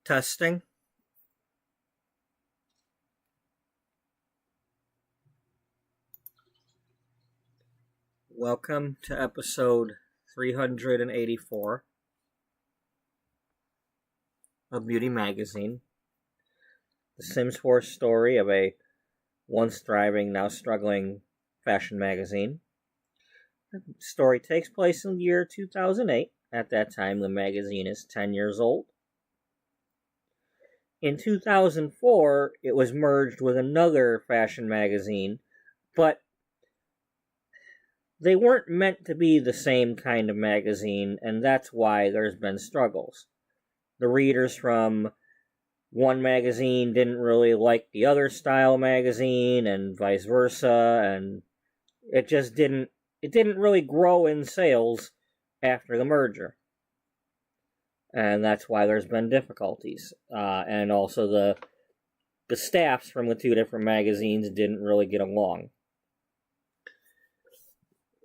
Testing. Welcome to episode 384 of Beauty Magazine. The Sims 4 story of a once thriving, now struggling fashion magazine. The story takes place in the year 2008. At that time, the magazine is 10 years old. In 2004, it was merged with another fashion magazine, but they weren't meant to be the same kind of magazine, and that's why there's been struggles. The readers from one magazine didn't really like the other style magazine, and vice versa, and it didn't really grow in sales after the merger. And that's why there's been difficulties. And also the staffs from the two different magazines didn't really get along.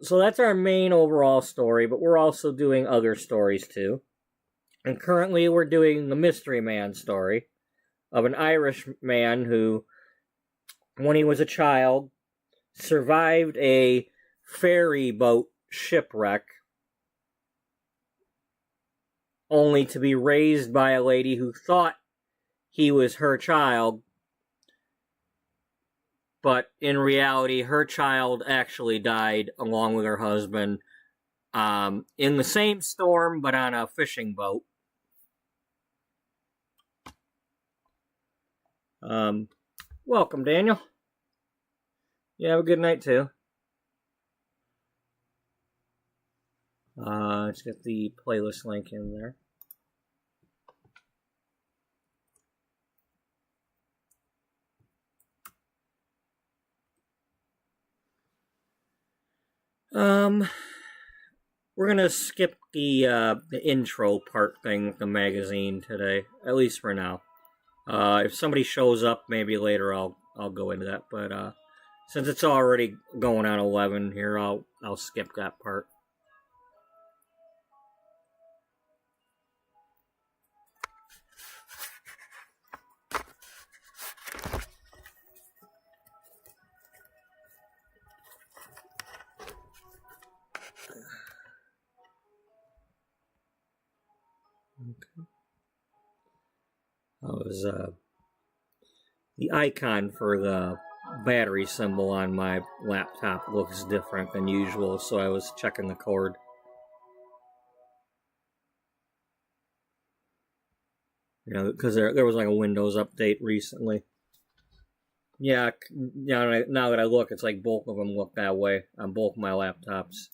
So that's our main overall story, but we're also doing other stories too. And currently we're doing the Mystery Man story of an Irish man who, when he was a child, survived a ferry boat shipwreck only to be raised by a lady who thought he was her child, but in reality, her child actually died along with her husband in the same storm, but on a fishing boat. Welcome, Daniel. You have a good night, too. Let's get the playlist link in there. We're gonna skip the intro part thing with the magazine today, at least for now. If somebody shows up, maybe later I'll go into that. But since it's already going on 11 here, I'll skip that part. Okay. That was the icon for the battery symbol on my laptop looks different than usual, so I was checking the cord. You know, because there was like a Windows update recently. Yeah, now that I look, it's like both of them look that way on both my laptops.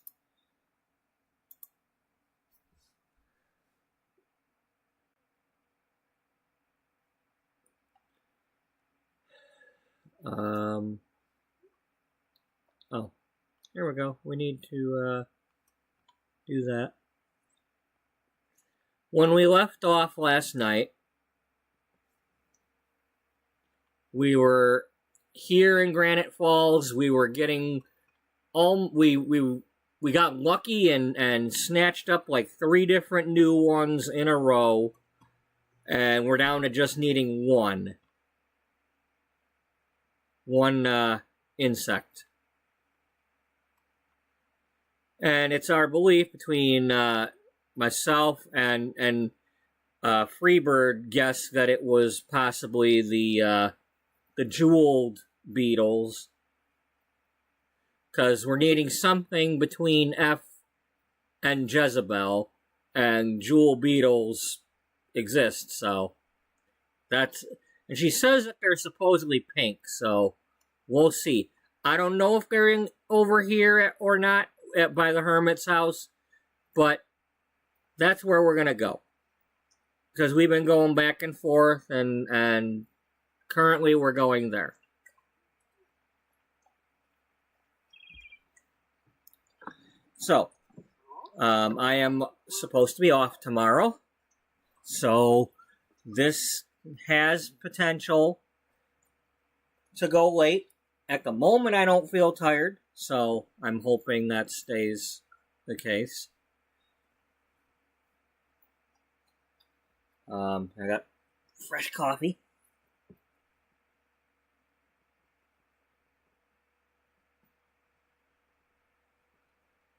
Oh, here we go. We need to do that. When we left off last night, we were here in Granite Falls. We were getting we got lucky and snatched up like 3 different new ones in a row, and we're down to just needing one insect. And it's our belief between myself and Freebird guessed that it was possibly the jeweled beetles, because we're needing something between F and Jezebel, and jewel beetles exist, so that's... And she says that they're supposedly pink, so we'll see. I don't know if they're over here or not by the Hermit's house, but that's where we're going to go. Because we've been going back and forth, and currently we're going there. So, I am supposed to be off tomorrow, so this has potential to go late. At the moment, I don't feel tired, so I'm hoping that stays the case. I got fresh coffee.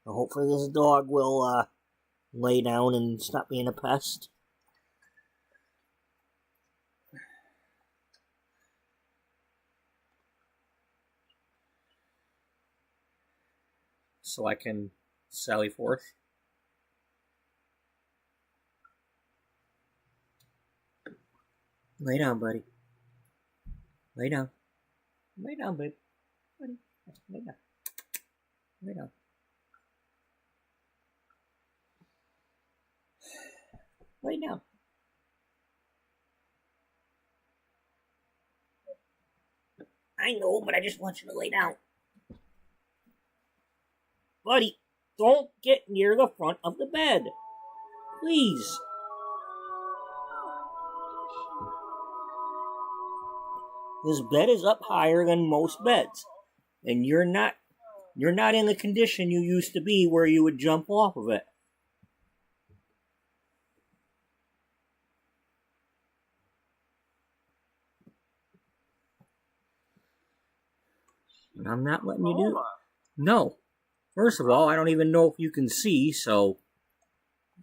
Hopefully this dog will lay down and stop being a pest. So I can sally forth. Lay down, buddy. Lay down. Lay down, babe. Buddy. Lay down. Lay down. Lay down. I know, but I just want you to lay down. Buddy, don't get near the front of the bed. Please. This bed is up higher than most beds. And you're not in the condition you used to be where you would jump off of it. And I'm not letting you do it. No. First of all, I don't even know if you can see, so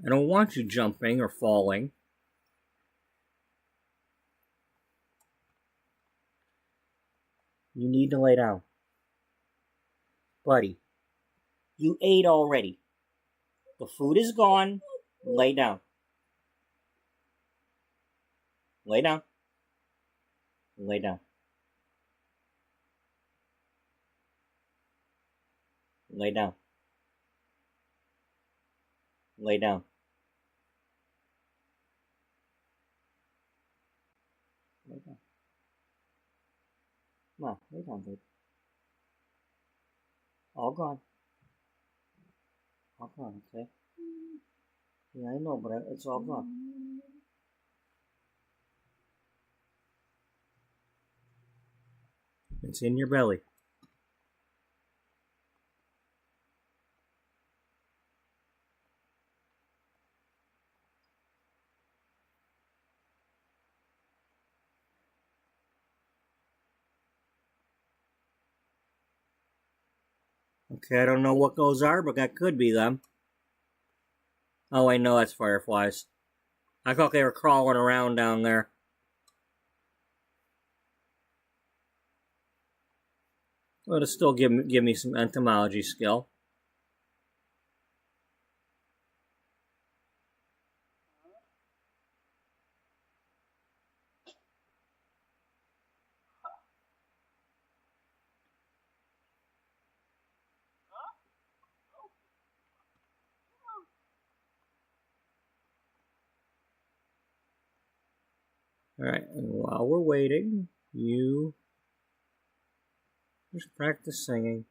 I don't want you jumping or falling. You need to lay down. Buddy, you ate already. The food is gone. Lay down. Lay down. Lay down. Lay down. Lay down. Lay down. Come on, lay down, babe. All gone. All gone, okay? Yeah, I know, but it's all gone. It's in your belly. Okay, I don't know what those are, but that could be them. Oh, I know that's fireflies. I thought they were crawling around down there. Well, it'll still give me some entomology skill. Alright, and while we're waiting, you just practice singing.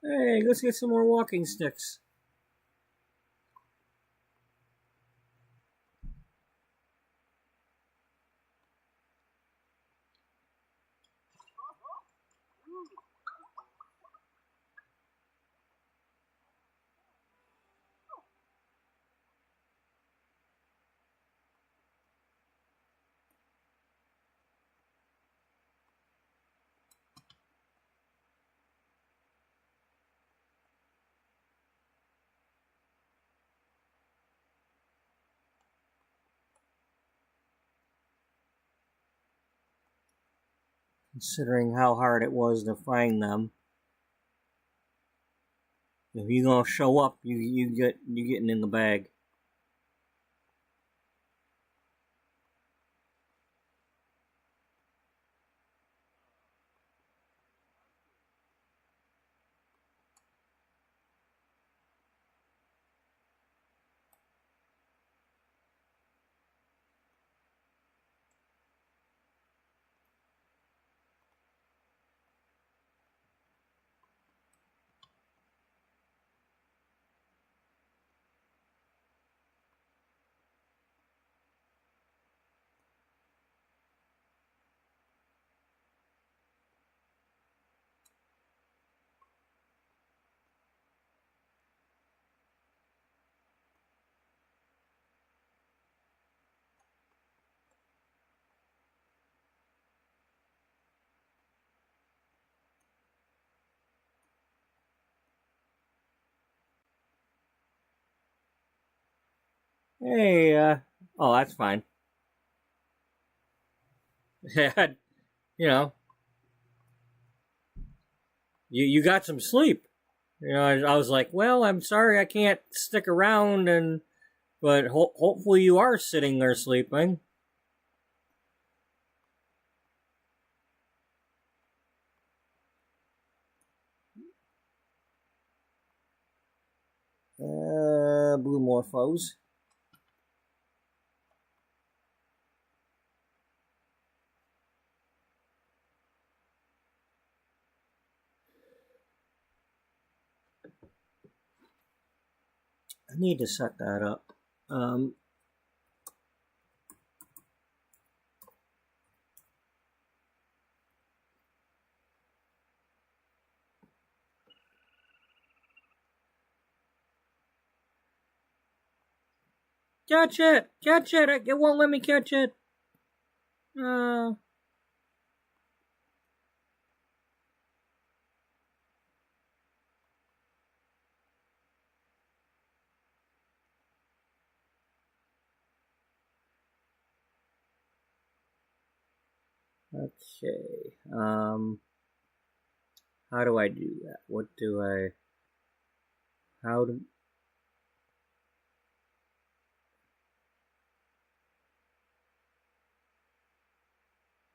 Hey, let's get some more walking sticks. considering how hard it was to find them. If you're gonna show up, you getting in the bag. Hey, oh, that's fine. You know, you got some sleep. I was like, well, I'm sorry I can't stick around, but hopefully you are sitting there sleeping. Blue Morphos. I need to set that up. Catch it! Catch it! It won't let me catch it. Okay. How do I do that? What do I... How do...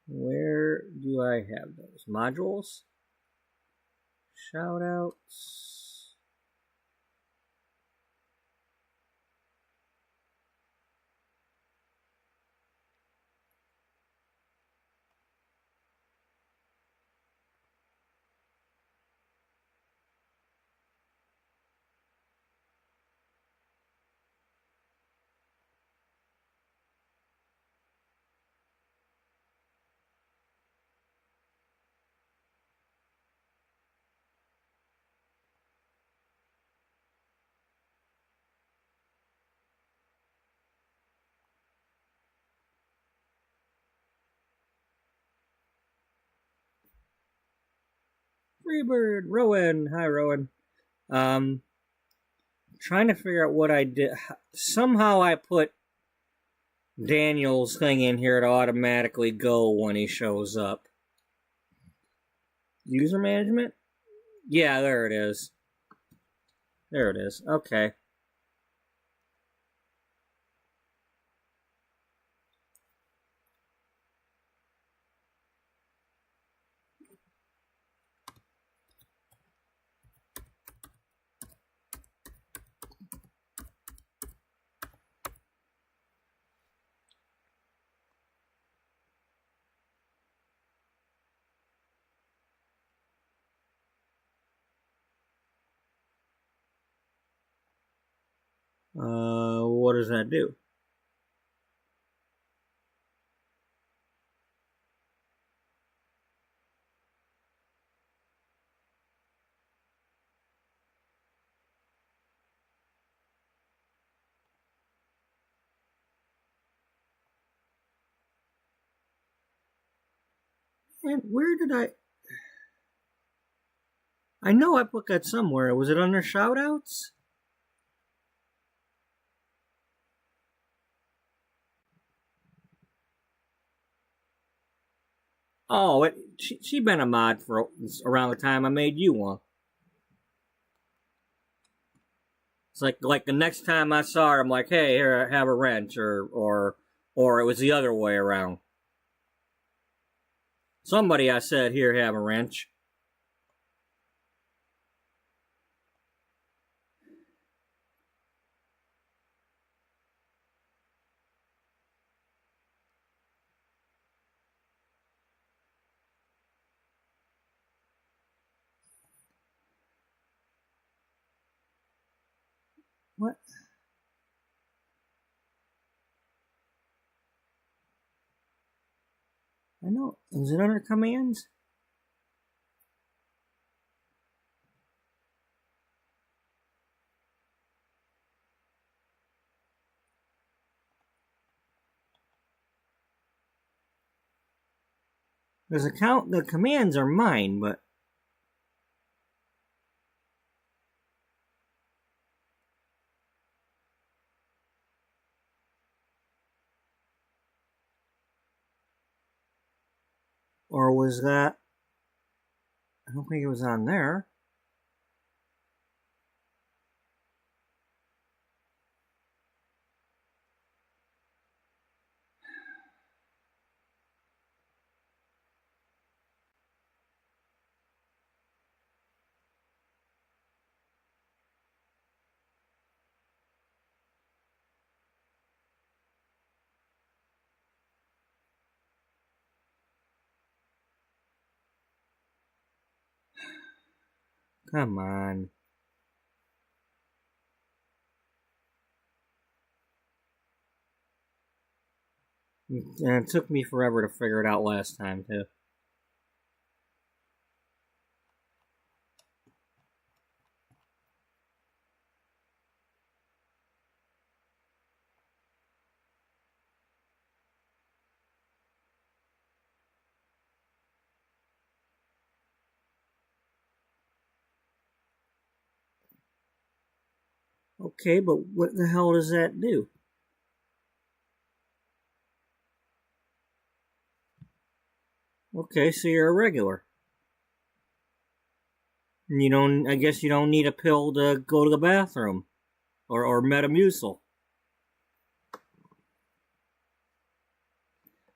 Where do I have those? Modules? Shoutouts? Freebird, Rowan. Hi, Rowan. Trying to figure out what I did. Somehow I put Daniel's thing in here to automatically go when he shows up. User management? Yeah, there it is. There it is. Okay. What does that do? And where did I know I put that somewhere. Was it under shoutouts? Oh, she been a mod for around the time I made you one. It's like the next time I saw her, I'm like, hey, here, have a wrench, or it was the other way around. Somebody I said, here, have a wrench. What? I know. Is it under commands? There's a count. The commands are mine, but or was that? I don't think it was on there. Come on. And it took me forever to figure it out last time, too. Okay, but what the hell does that do? Okay, so you're a regular. And you don't. I guess you don't need a pill to go to the bathroom, or Metamucil.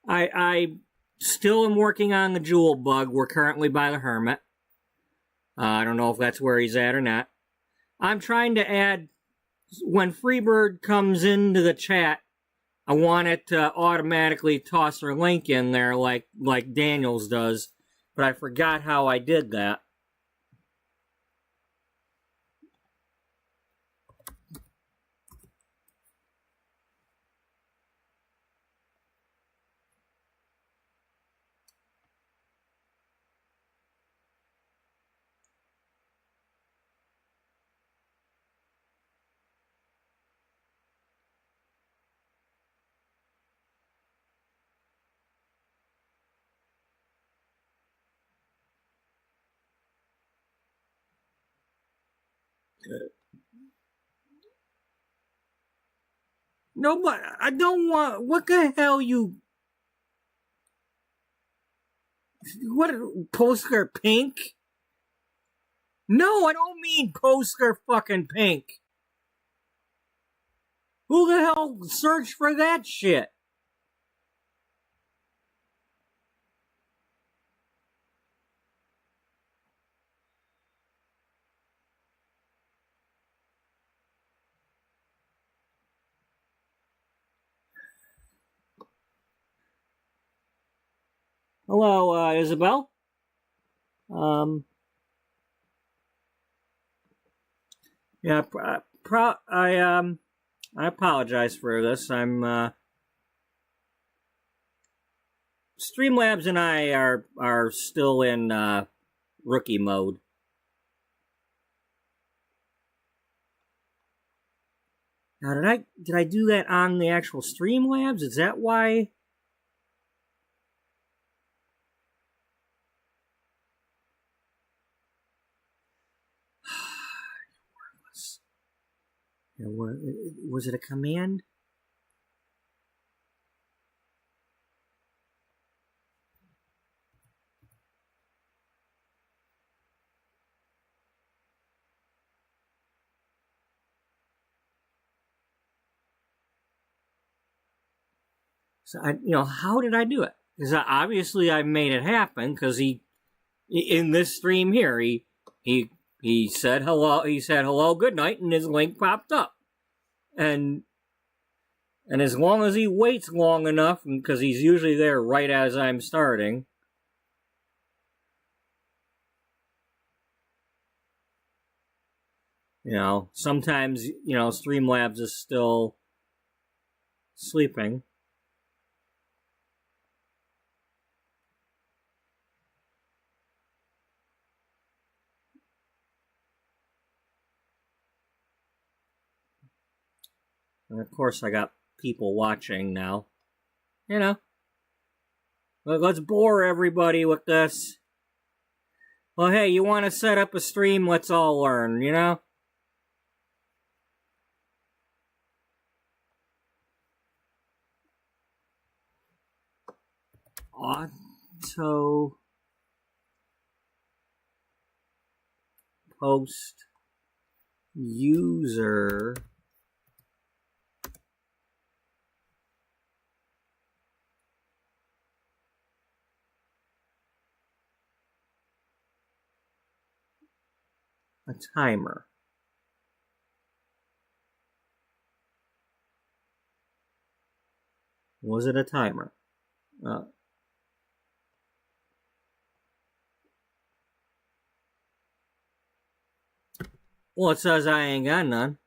I still am working on the jewel bug. We're currently by the hermit. I don't know if that's where he's at or not. I'm trying to add, when Freebird comes into the chat, I want it to automatically toss her link in there like Daniels does, but I forgot how I did that. No, but I don't want. What the hell you? What poster pink? No, I don't mean poster fucking pink. Who the hell searched for that shit? Hello, Isabel. Yeah, I apologize for this. Streamlabs and I are still in rookie mode. Now, did I do that on the actual Streamlabs? Is that why? Was it a command? So how did I do it? Because obviously I made it happen. Because in this stream here, he said hello. He said hello, good night, and his link popped up. And as long as he waits long enough, because he's usually there right as I'm starting. Sometimes, Streamlabs is still sleeping. And of course, I got people watching now. Let's bore everybody with this. Well, hey, you want to set up a stream? Let's all learn, Auto post user a timer. Was it a timer? Well, it says I ain't got none.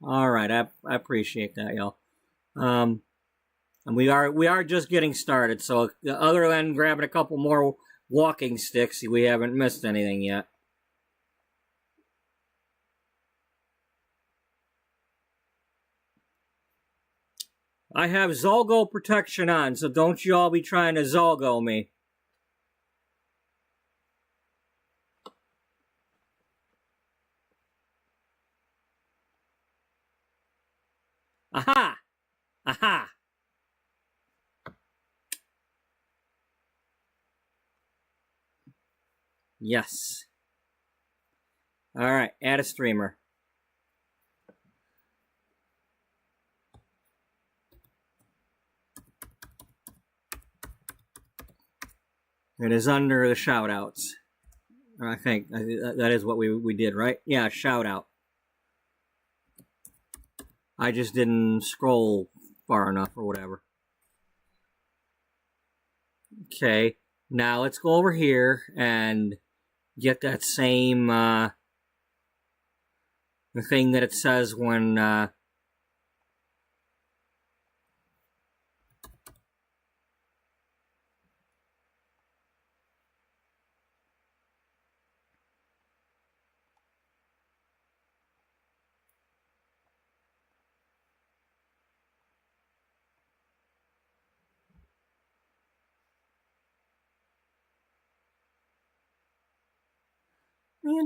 All right, I appreciate that, y'all. And we are just getting started. So other than grabbing a couple more walking sticks, we haven't missed anything yet. I have Zolgo protection on, so don't you all be trying to Zolgo me. Aha! Aha! Yes. All right, add a streamer. It is under the shoutouts. I think that is what we did, right? Yeah, shout out. I just didn't scroll far enough or whatever. Okay, now let's go over here and get that same the thing that it says when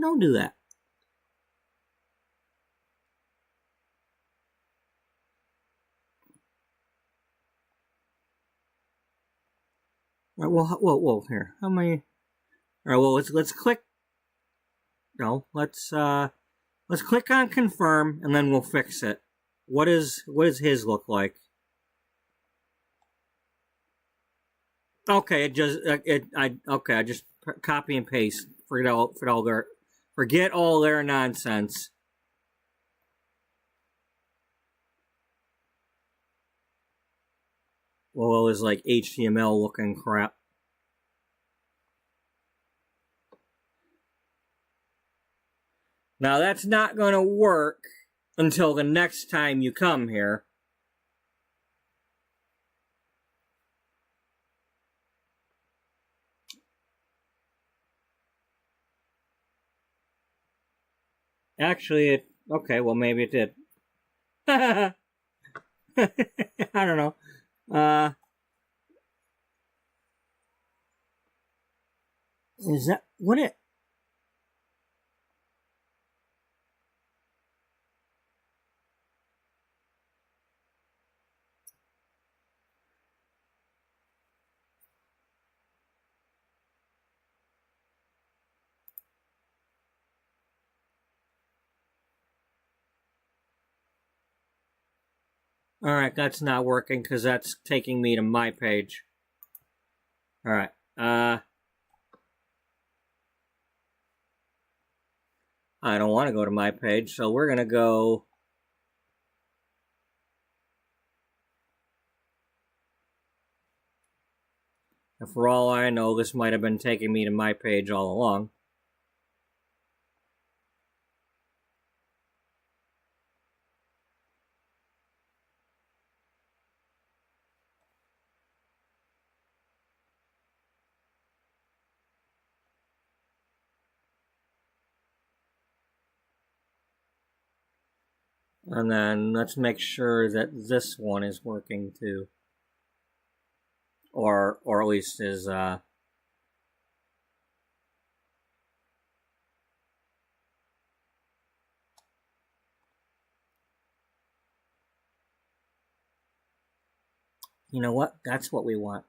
don't do that. All right, whoa, here. How many? All right, well, let's click. No, let's click on confirm, and then we'll fix it. What does his look like? Okay, I just copy and paste. Forget all their nonsense. Well, it was like HTML looking crap. Now that's not going to work until the next time you come here. Actually, okay, well, maybe it did. I don't know. Is that what it? Alright, that's not working because that's taking me to my page. Alright, I don't want to go to my page, so we're going to go... And for all I know, this might have been taking me to my page all along. And then let's make sure that this one is working too. Or at least is, you know what? That's what we want.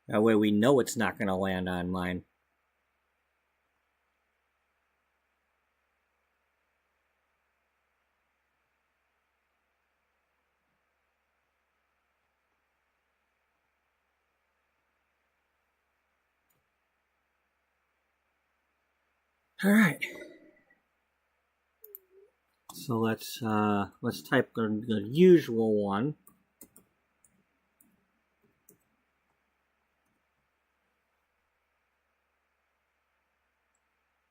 That way we know it's not going to land on mine. All right. So let's type the usual one.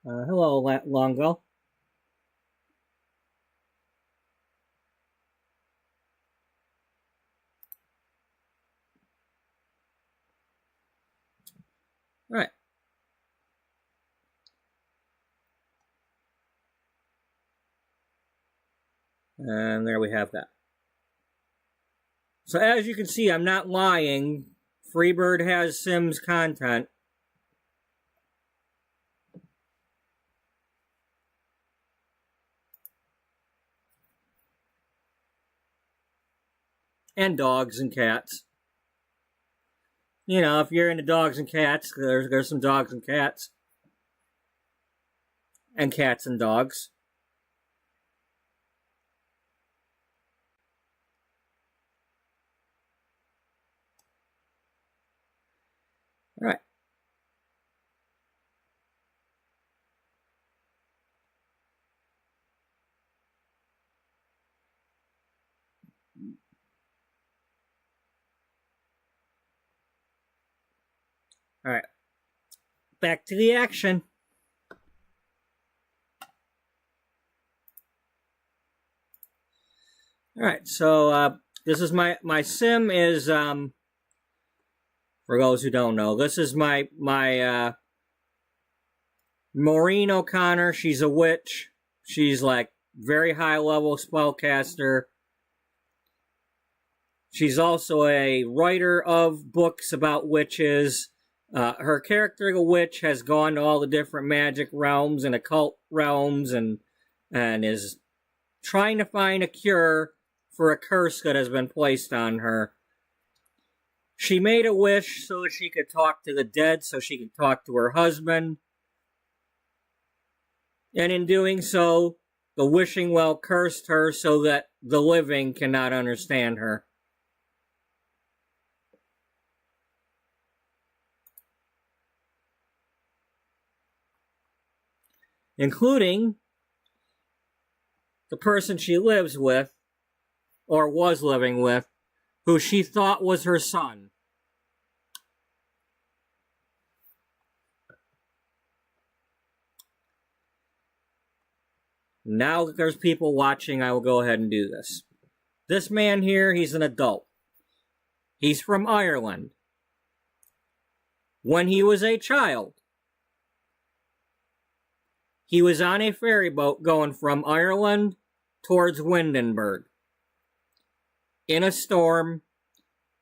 Hello, Longo. All right. And there we have that. So as you can see, I'm not lying. Freebird has Sims content. And dogs and cats. You know, if you're into dogs and cats, there's some dogs and cats. And cats and dogs. All right. All right. Back to the action. All right. So this is my sim is for those who don't know, this is my Maureen O'Connor. She's a witch. She's like very high level spellcaster. She's also a writer of books about witches. Her character, the witch, has gone to all the different magic realms and occult realms and is trying to find a cure for a curse that has been placed on her. She made a wish so that she could talk to the dead, so she could talk to her husband. And in doing so, the wishing well cursed her so that the living cannot understand her. Including the person she lives with, or was living with, who she thought was her son. Now that there's people watching, I will go ahead and do this. This man here, he's an adult. He's from Ireland. When he was a child, he was on a ferry boat going from Ireland towards Windenburg. In a storm,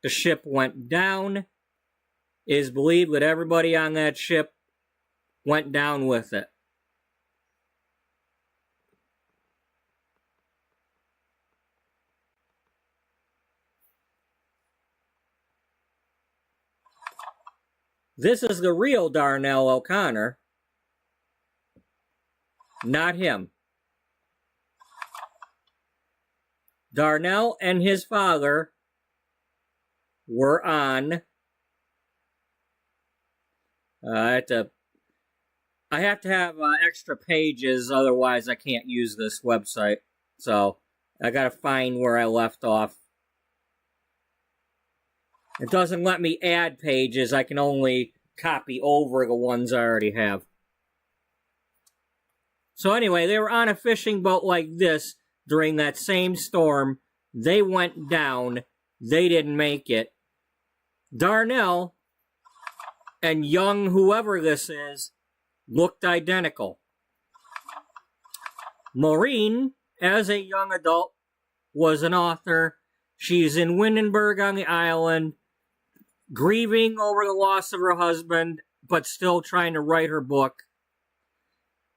the ship went down. It is believed that everybody on that ship went down with it. This is the real Darnell O'Connor, not him. Darnell and his father were on. I have to have extra pages, otherwise I can't use this website. So I gotta find where I left off. It doesn't let me add pages. I can only copy over the ones I already have. So anyway, they were on a fishing boat like this during that same storm. They went down. They didn't make it. Darnell and young whoever this is looked identical. Maureen, as a young adult, was an author. She's in Windenburg on the island, grieving over the loss of her husband, but still trying to write her book.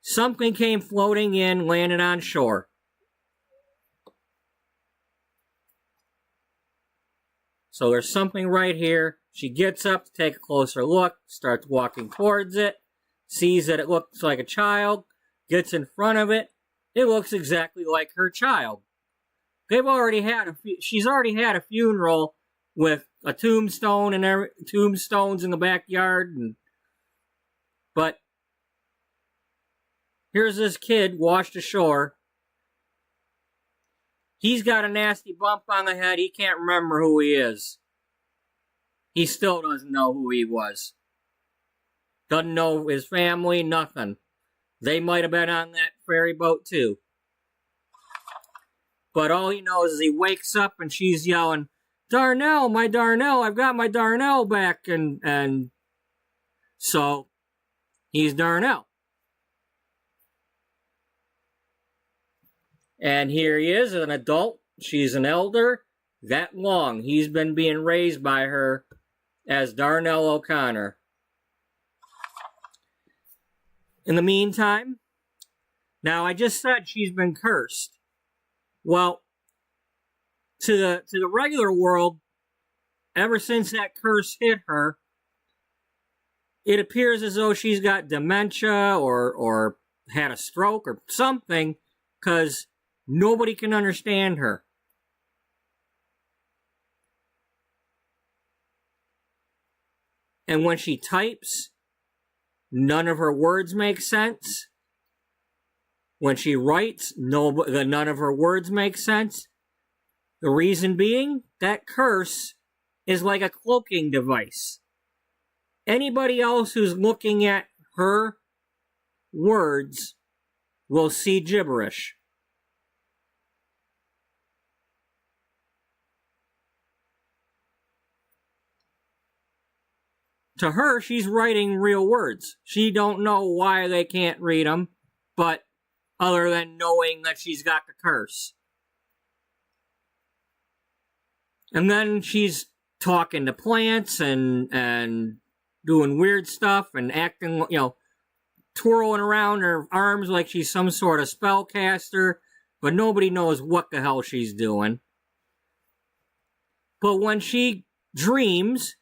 Something came floating in, landed on shore. So there's something right here. She gets up to take a closer look, starts walking towards it, sees that it looks like a child, gets in front of it. It looks exactly like her child. She's already had a funeral with a tombstone and tombstones in the backyard, but here's this kid washed ashore. He's got a nasty bump on the head. He can't remember who he is. He still doesn't know who he was. Doesn't know his family, nothing. They might have been on that ferry boat too. But all he knows is he wakes up and she's yelling, "Darnell, my Darnell, I've got my Darnell back." And so he's Darnell. And here he is, an adult. She's an elder. That long. He's been being raised by her as Darnell O'Connor. In the meantime, now I just said she's been cursed. Well, to the regular world, ever since that curse hit her, it appears as though she's got dementia or had a stroke or something, because nobody can understand her. And when she types, none of her words make sense. When she writes, none of her words make sense. The reason being, that curse is like a cloaking device. Anybody else who's looking at her words will see gibberish. To her, she's writing real words. She don't know why they can't read them, but other than knowing that she's got the curse. And then she's talking to plants and doing weird stuff and acting, twirling around her arms like she's some sort of spellcaster, but nobody knows what the hell she's doing. But when she dreams,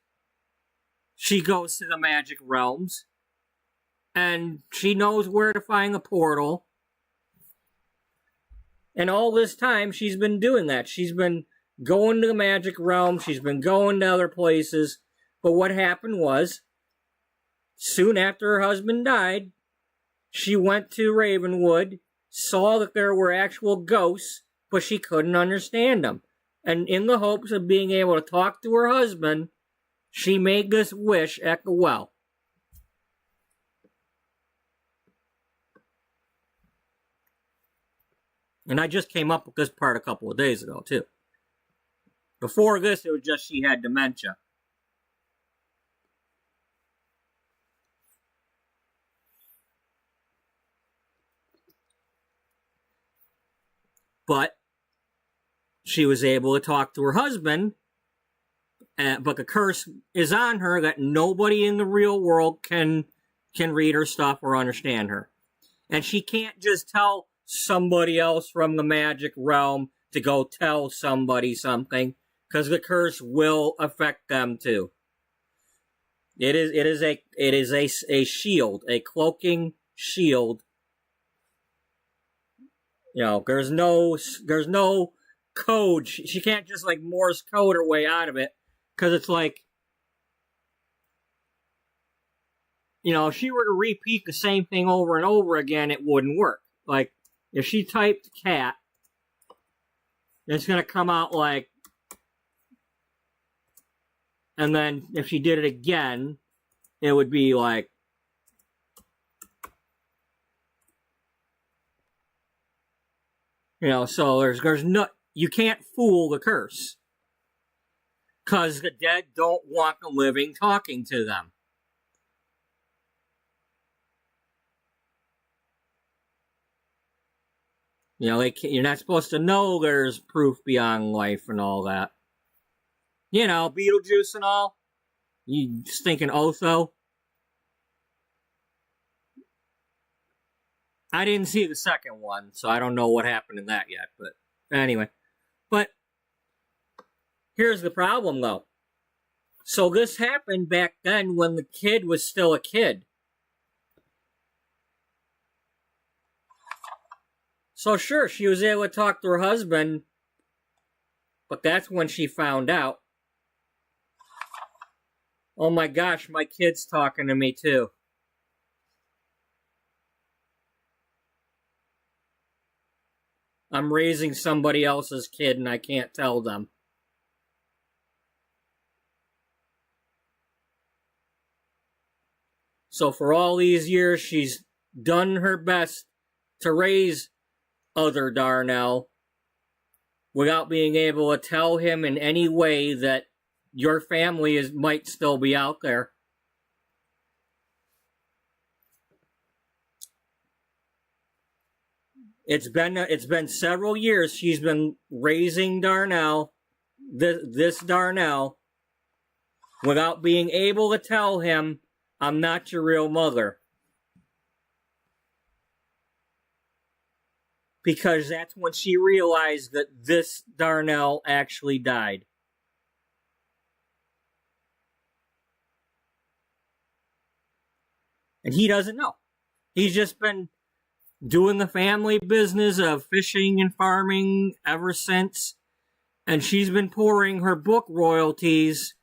she goes to the magic realms, and she knows where to find the portal. And all this time, she's been doing that. She's been going to the magic realm. She's been going to other places. But what happened was, soon after her husband died, she went to Ravenwood, saw that there were actual ghosts, but she couldn't understand them. And in the hopes of being able to talk to her husband, she made this wish at the well. And I just came up with this part a couple of days ago, too. Before this, it was just she had dementia. But she was able to talk to her husband, but the curse is on her that nobody in the real world can read her stuff or understand her. And she can't just tell somebody else from the magic realm to go tell somebody something, because the curse will affect them too. It is a shield, a cloaking shield. You know, there's no code. She can't just like Morse code her way out of it, because it's like, you know, if she were to repeat the same thing over and over again, it wouldn't work. Like, if she typed cat, it's going to come out like, and then if she did it again, it would be like, you know, so there's no, you can't fool the curse. Because the dead don't want the living talking to them. You know, you're not supposed to know there's proof beyond life and all that. You know, Beetlejuice and all. You stinking Otho. I didn't see the second one, so I don't know what happened in that yet. But anyway. But here's the problem, though. So this happened back then when the kid was still a kid. So sure, she was able to talk to her husband, but that's when she found out. Oh my gosh, my kid's talking to me too. I'm raising somebody else's kid and I can't tell them. So for all these years, she's done her best to raise other Darnell without being able to tell him in any way that your family might still be out there. It's been several years she's been raising Darnell, this Darnell, without being able to tell him, I'm not your real mother. Because that's when she realized that this Darnell actually died. And he doesn't know. He's just been doing the family business of fishing and farming ever since. And she's been pouring her book royalties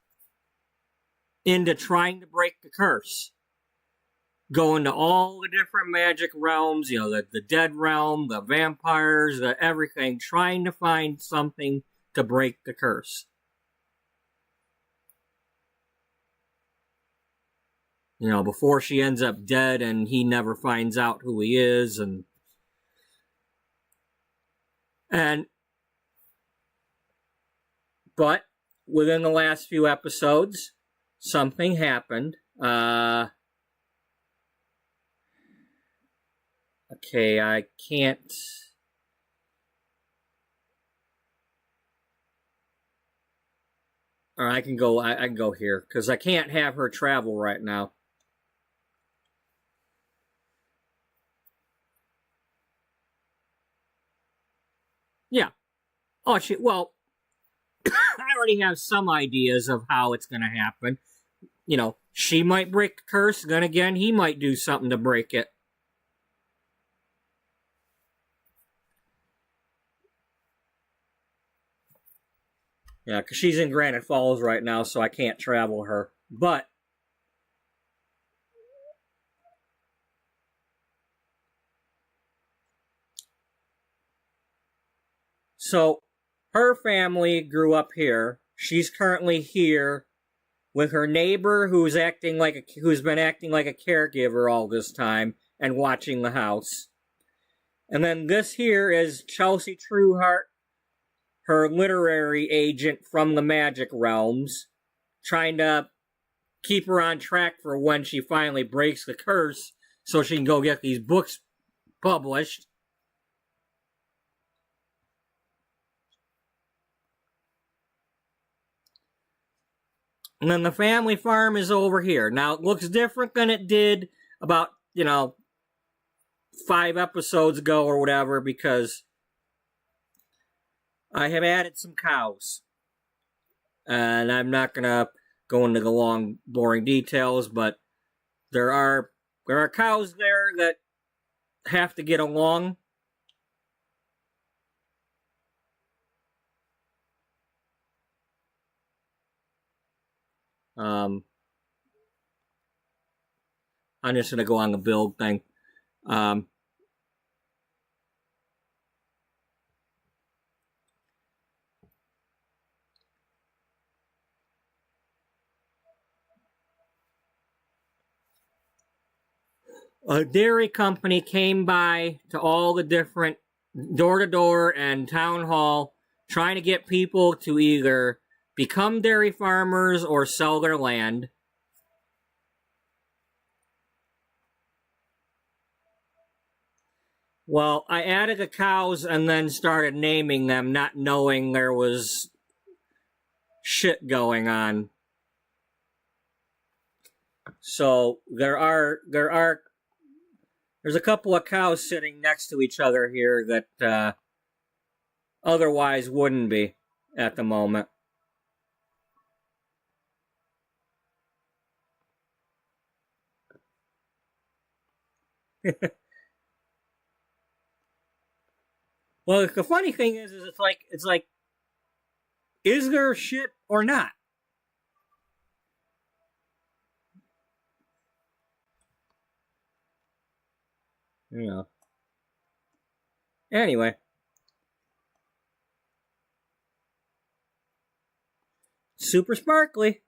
into trying to break the curse. Going to all the different magic realms, you know, the dead realm, the vampires, the everything, trying to find something to break the curse. You know, before she ends up dead and he never finds out who he is, but within the last few episodes, something happened. Okay, I can't. Or I can go. I can go here because I can't have her travel right now. Yeah. Oh, well, I already have some ideas of how it's going to happen. You know, she might break the curse. Then again, he might do something to break it. Yeah, because she's in Granite Falls right now, so I can't travel her. But so her family grew up here. She's currently here with her neighbor who's been acting like a caregiver all this time and watching the house. And then this here is Chelsea Trueheart, her literary agent from the magic realms, trying to keep her on track for when she finally breaks the curse so she can go get these books published. And then the family farm is over here. Now, it looks different than it did about, 5 episodes ago or whatever, because I have added some cows. And I'm not going to go into the long, boring details, but there are cows there that have to get along. I'm just going to go on the build thing. A dairy company came by to all the different door-to-door and town hall trying to get people to either become dairy farmers or sell their land. Well, I added the cows and then started naming them, not knowing there was shit going on. So there's a couple of cows sitting next to each other here that otherwise wouldn't be at the moment. Well, the funny thing is it's like, is there shit or not? You know. Anyway. Super sparkly,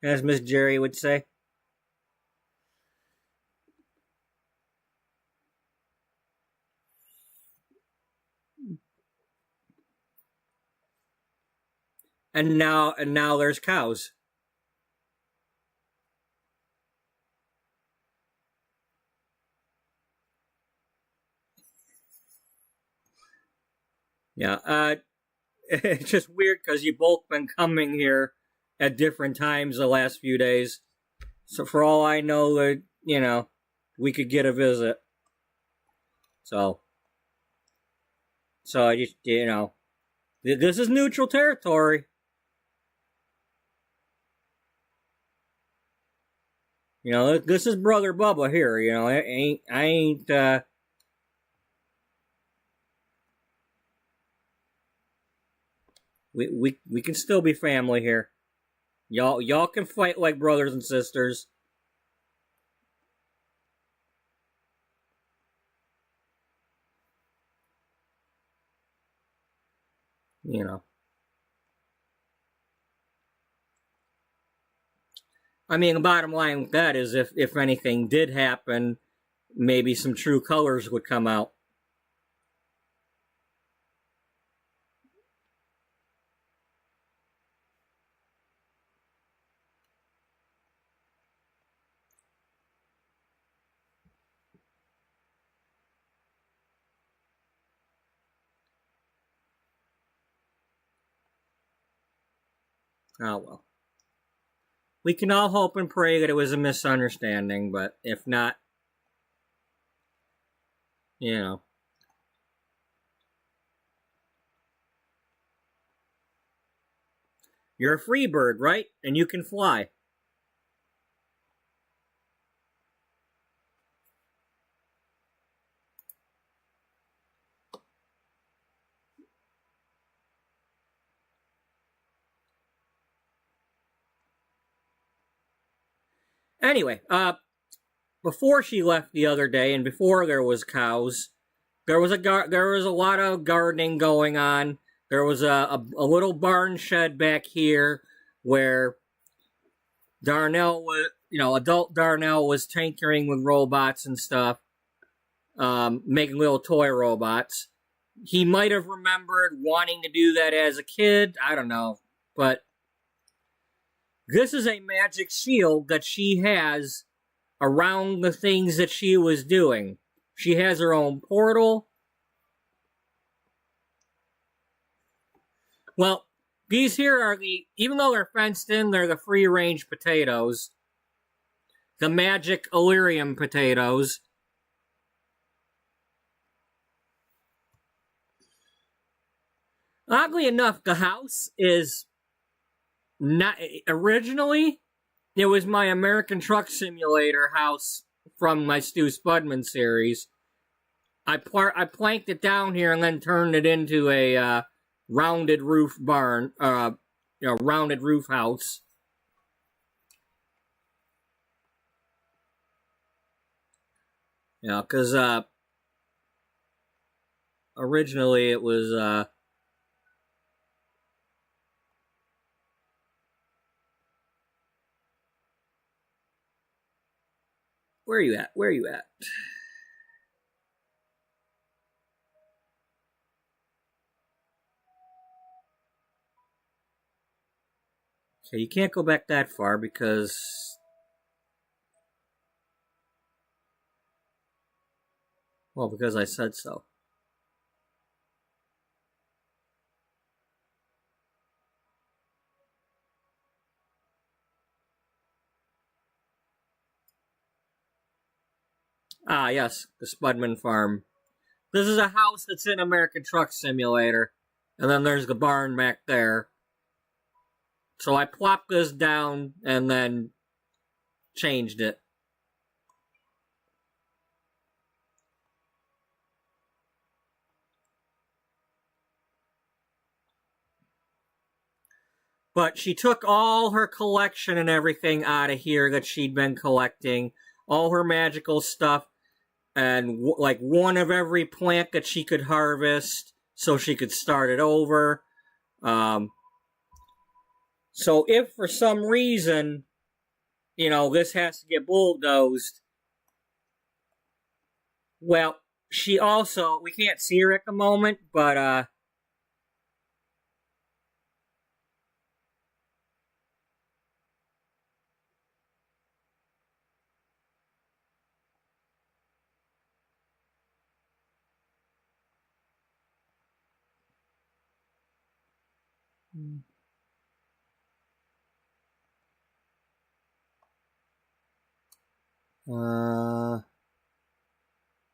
as Miss Jerry would say. And now there's cows. Yeah, it's just weird because you've both been coming here at different times the last few days. So for all I know, we could get a visit. So I just, this is neutral territory. This is Brother Bubba here. I ain't. We can still be family here. Y'all can fight like brothers and sisters. I mean, the bottom line with that is if anything did happen, maybe some true colors would come out. Oh, well. We can all hope and pray that it was a misunderstanding, but if not, You're a free bird, right? And you can fly. Anyway, before she left the other day, and before there was cows, there was a lot of gardening going on. There was a little barn shed back here where Darnell was, adult Darnell was tinkering with robots and stuff, making little toy robots. He might have remembered wanting to do that as a kid. I don't know, but this is a magic shield that she has around the things that she was doing. She has her own portal. Well, these here are even though they're fenced in, they're the free-range potatoes. The magic Allure potatoes. Oddly enough, the house is Not originally, it was my American Truck Simulator house from my Stu Spudman series. I planked it down here and then turned it into a rounded roof barn, rounded roof house. Yeah, because originally it was where are you at? Where are you at? Okay, you can't go back that far because, well, because I said so. Ah, yes, the Spudman Farm. This is a house that's in American Truck Simulator, and then there's the barn back there. So I plopped this down and then changed it. But she took all her collection and everything out of here that she'd been collecting, all her magical stuff, and like one of every plant that she could harvest so she could start it over. So if for some reason, this has to get bulldozed, well, she also, we can't see her at the moment, but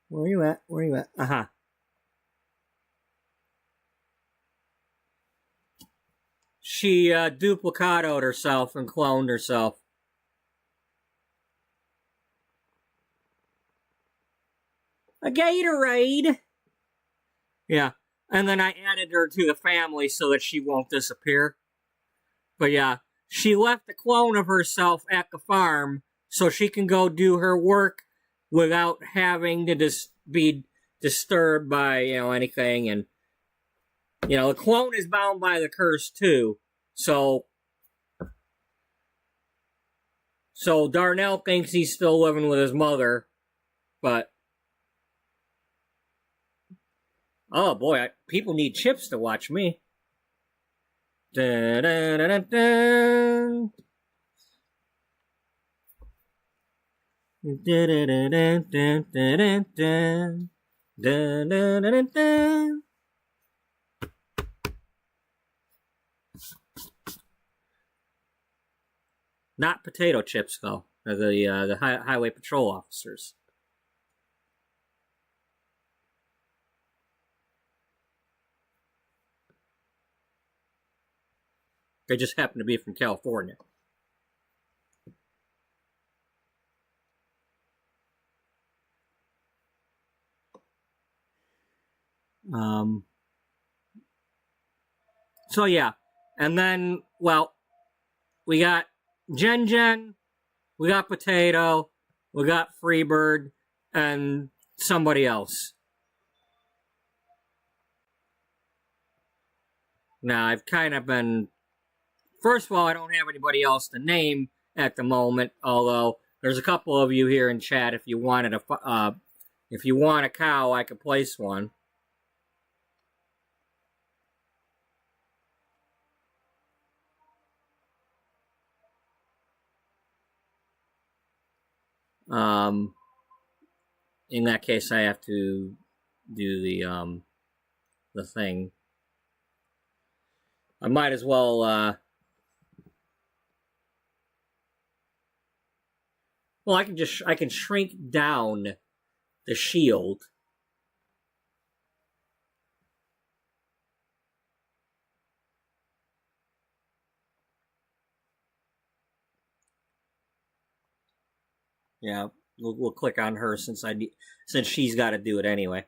where are you at? Where are you at? Uh-huh. She duplicated herself and cloned herself. A Gatorade! Yeah. And then I added her to the family so that she won't disappear. But yeah, she left a clone of herself at the farm so she can go do her work without having to be disturbed by, anything. And, the clone is bound by the curse too. So Darnell thinks he's still living with his mother, but oh boy, people need chips to watch me. Dun, dun, dun, dun, dun. Dun, dun, dun, dun, dun, dun, dun. Dun, dun, dun, dun, dun. Not potato chips, though. The highway patrol officers. They just happen to be from California. So yeah, and then, well, we got Jen, we got Potato, we got Freebird, and somebody else. Now, I've kind of been... First of all, I don't have anybody else to name at the moment, although there's a couple of you here in chat. If you want a cow, I could place one. In that case, I have to do the thing. I might as well, well, I can shrink down the shield. Yeah, we'll click on her since she's got to do it anyway.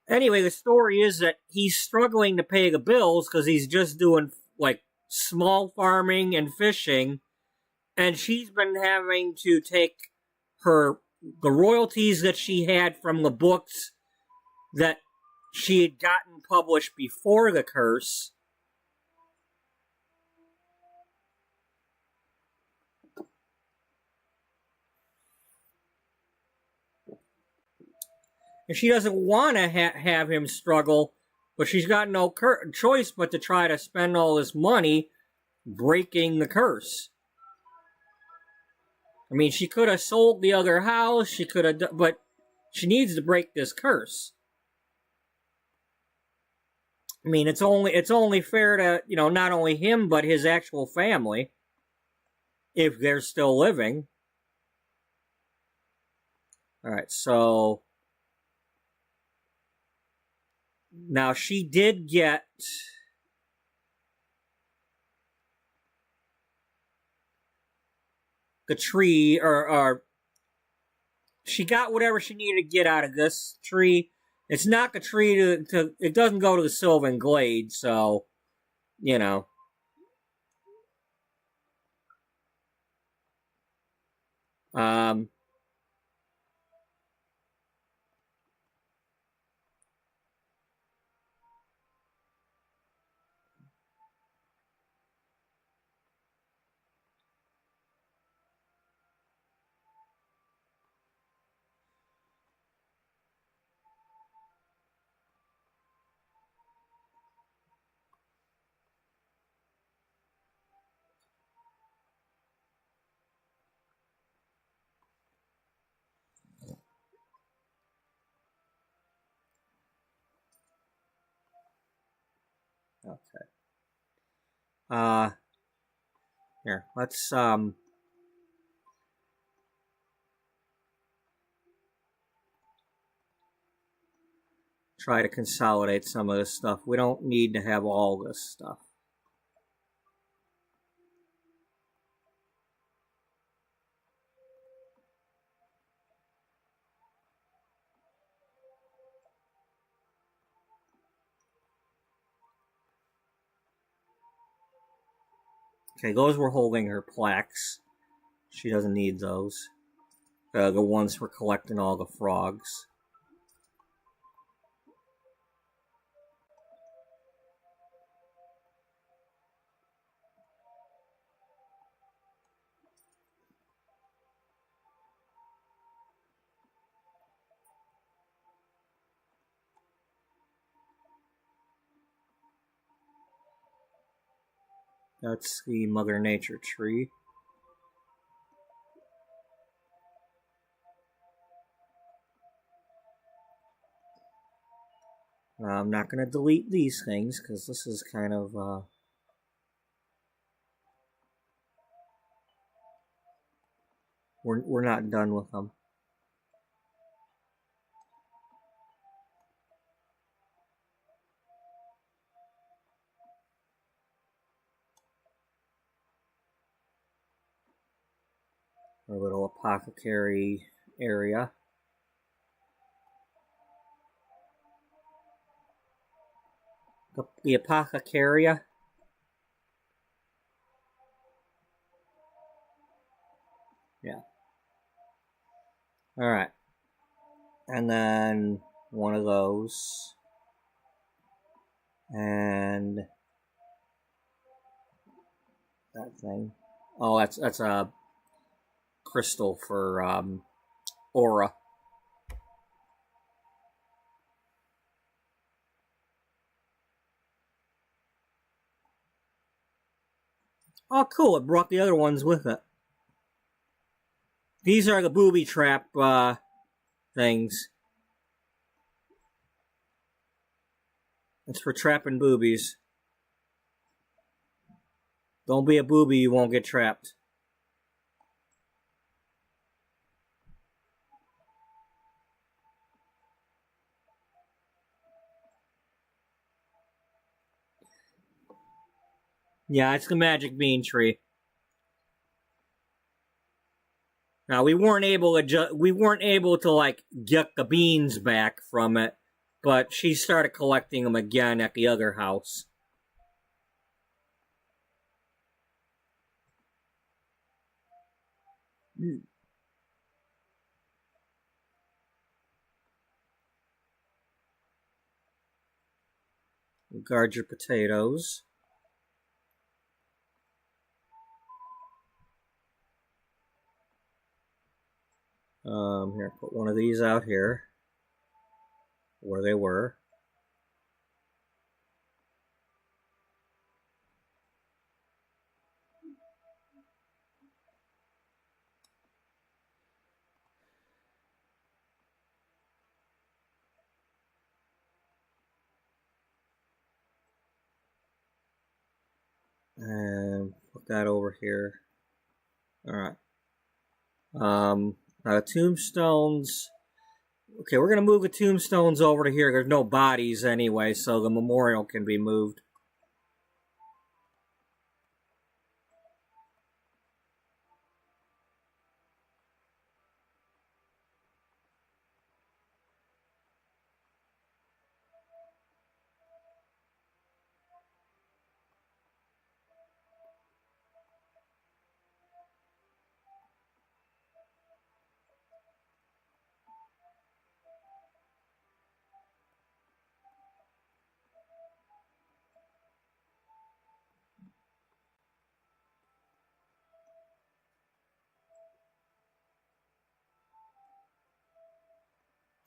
Anyway, the story is that he's struggling to pay the bills because he's just doing like small farming and fishing, and she's been having to take the royalties that she had from the books that she had gotten published before the curse. And she doesn't want to have him struggle, but she's got no choice but to try to spend all this money breaking the curse. I mean, she could have sold the other house, she could have, but she needs to break this curse. I mean, it's only fair to, not only him, but his actual family, if they're still living. Alright, so now she did get the tree, or she got whatever she needed to get out of this tree. It's not the tree it doesn't go to the Sylvan Glade, so, okay. Here, let's, try to consolidate some of this stuff. We don't need to have all this stuff. Okay, those were holding her plaques. She doesn't need those. The ones for collecting all the frogs. That's the Mother Nature tree. I'm not going to delete these things because this is kind of we're not done with them. Our little apothecary area. The apothecaria. Yeah. Alright. And then one of those. And that thing. Oh, that's a crystal for aura. Oh, cool. It brought the other ones with it. These are the booby trap things. It's for trapping boobies. Don't be a booby, you won't get trapped. Yeah, it's the magic bean tree. Now we weren't able to like get the beans back from it, but she started collecting them again at the other house. Guard your potatoes. Here, put one of these out here, where they were. And put that over here. Alright. Now the tombstones. Okay, we're going to move the tombstones over to here. There's no bodies anyway, so the memorial can be moved.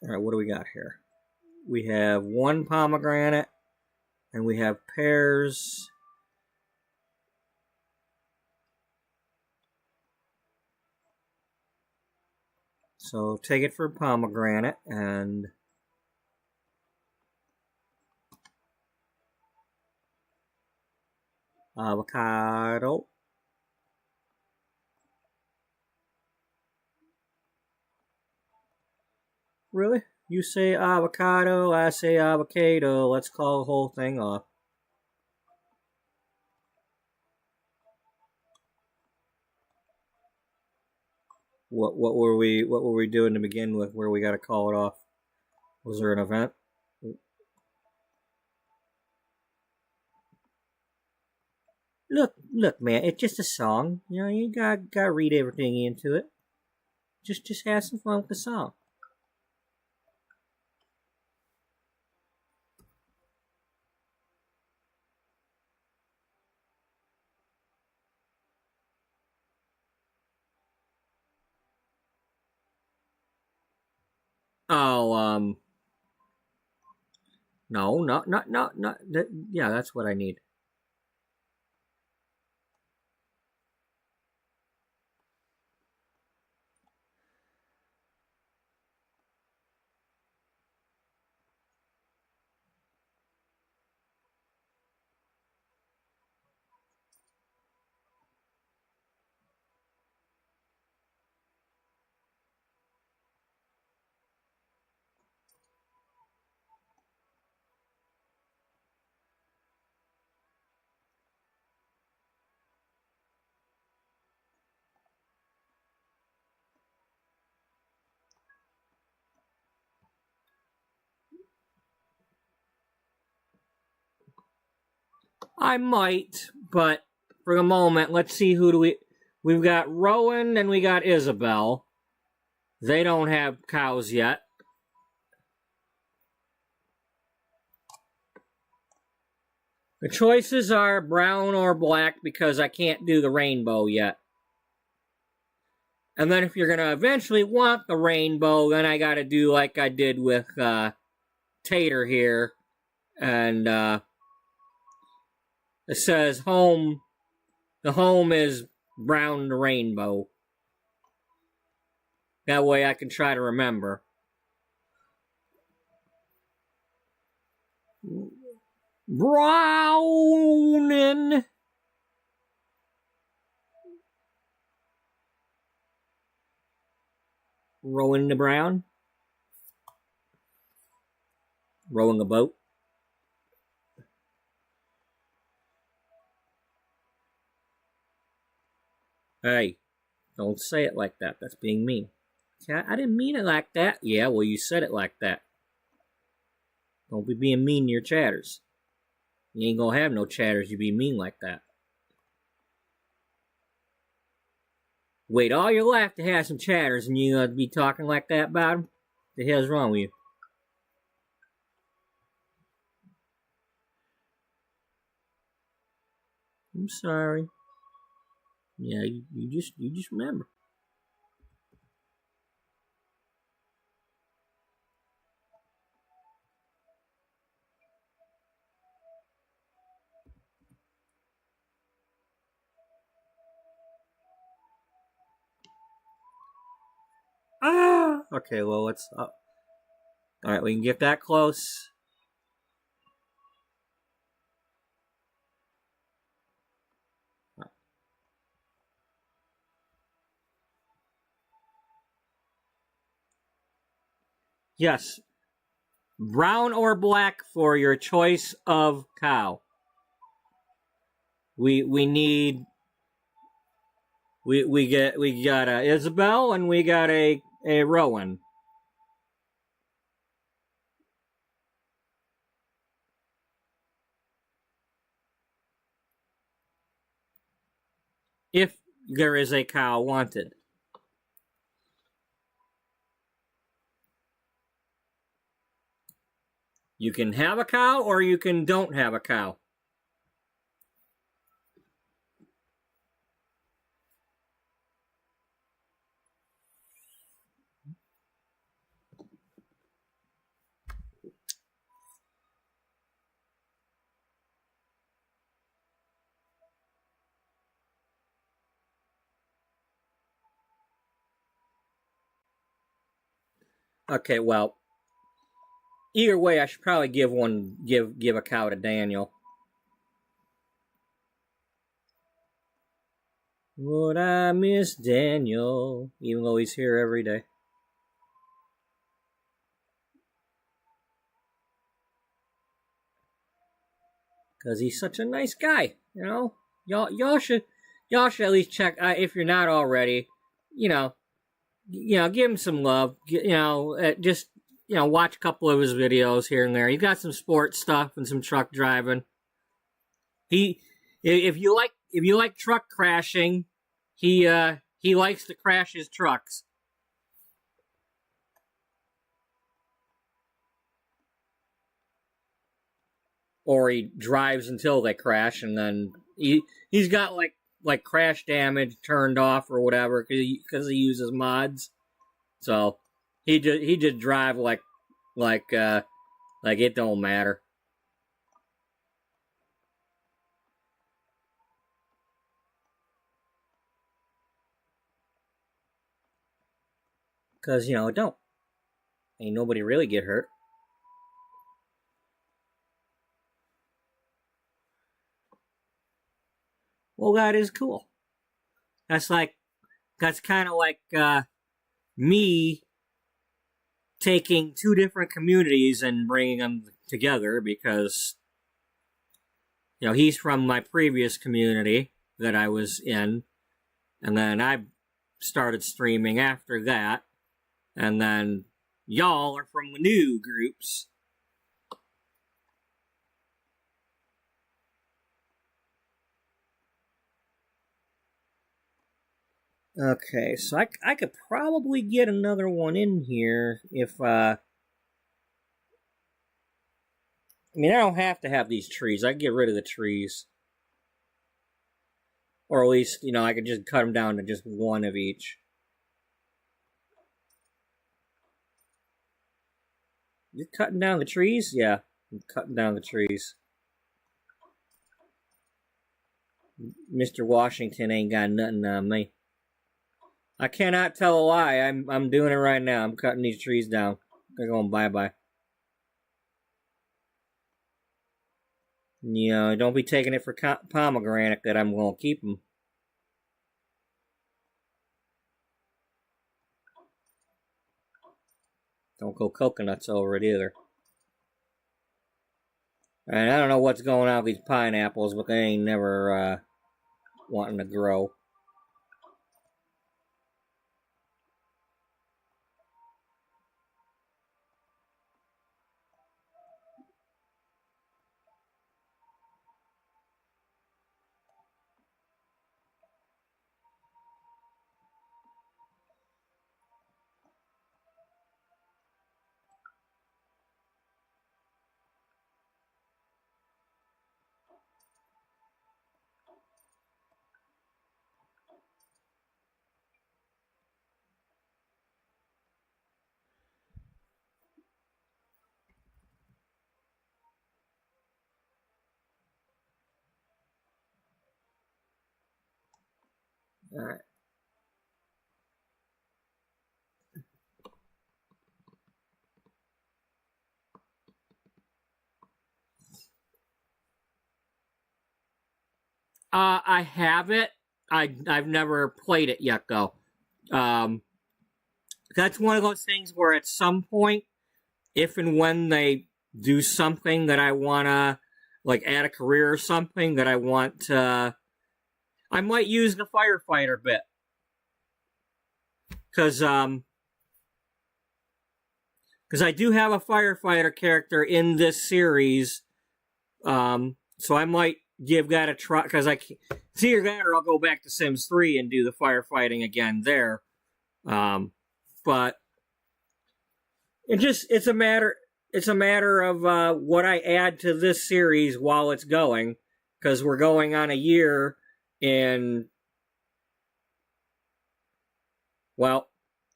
Alright, what do we got here? We have one pomegranate, and we have pears. So take it for pomegranate, and avocado. Really? You say avocado, I say avocado. Let's call the whole thing off. What were we doing to begin with where we got to call it off? Was there an event? Look, man, it's just a song. You know, you gotta read everything into it. Just have some fun with the song. Oh, no, not. Yeah, that's what I need. I might, but for the moment, let's see who do we've got Rowan and we got Isabel. They don't have cows yet. The choices are brown or black because I can't do the rainbow yet. And then if you're going to eventually want the rainbow, then I got to do like I did with Tater here. And it says home. The home is brown to rainbow. That way I can try to remember. Browning. Rowing the brown. Rowing a boat. Hey, Don't say it like that. That's being mean. Okay, I didn't mean it like that. Yeah, well, you said it like that. Don't be being mean to your chatters. You ain't gonna have no chatters, you be mean like that. Wait all your life to have some chatters and you gonna be talking like that about them? The hell's wrong with you? I'm sorry. Yeah, you just remember. Ah! Okay, well, let's... Alright, we can get that close. Yes. Brown or black for your choice of cow. We need... We got a Isabel and we got a Rowan. If there is a cow wanted. You can have a cow or you can don't have a cow. Okay, well, either way, I should probably give a cow to Daniel. Would I miss Daniel, even though he's here every day? Because he's such a nice guy, you know? Y'all should at least check, if you're not already, give him some love. Just watch a couple of his videos here and there. He's got some sports stuff and some truck driving. If you like truck crashing, he likes to crash his trucks. Or he drives until they crash, and then he's got like crash damage turned off or whatever because he uses mods. So he just drive like it don't matter. Because it don't. Ain't nobody really get hurt. Well, that is cool. That's kind of like me taking two different communities and bringing them together because, he's from my previous community that I was in, and then I started streaming after that, and then y'all are from the new groups. Okay, so I could probably get another one in here if, I don't have to have these trees. I can get rid of the trees. Or at least, I could just cut them down to just one of each. You're cutting down the trees? Yeah, I'm cutting down the trees. Mr. Washington ain't got nothing on me. I cannot tell a lie. I'm doing it right now. I'm cutting these trees down. They're going bye-bye. Don't be taking it for pomegranate that I'm going to keep them. Don't go coconuts over it either. And I don't know what's going on with these pineapples, but they ain't never wanting to grow. All right. I have it. I've never played it yet though. Um, that's one of those things where at some point, if and when they do something that I wanna like add a career or something that I want to, I might use the firefighter bit because I do have a firefighter character in this series. So I might give that a try because it's either that or I'll go back to Sims 3 and do the firefighting again there. But it's a matter of what I add to this series while it's going, because we're going on a year in. Well,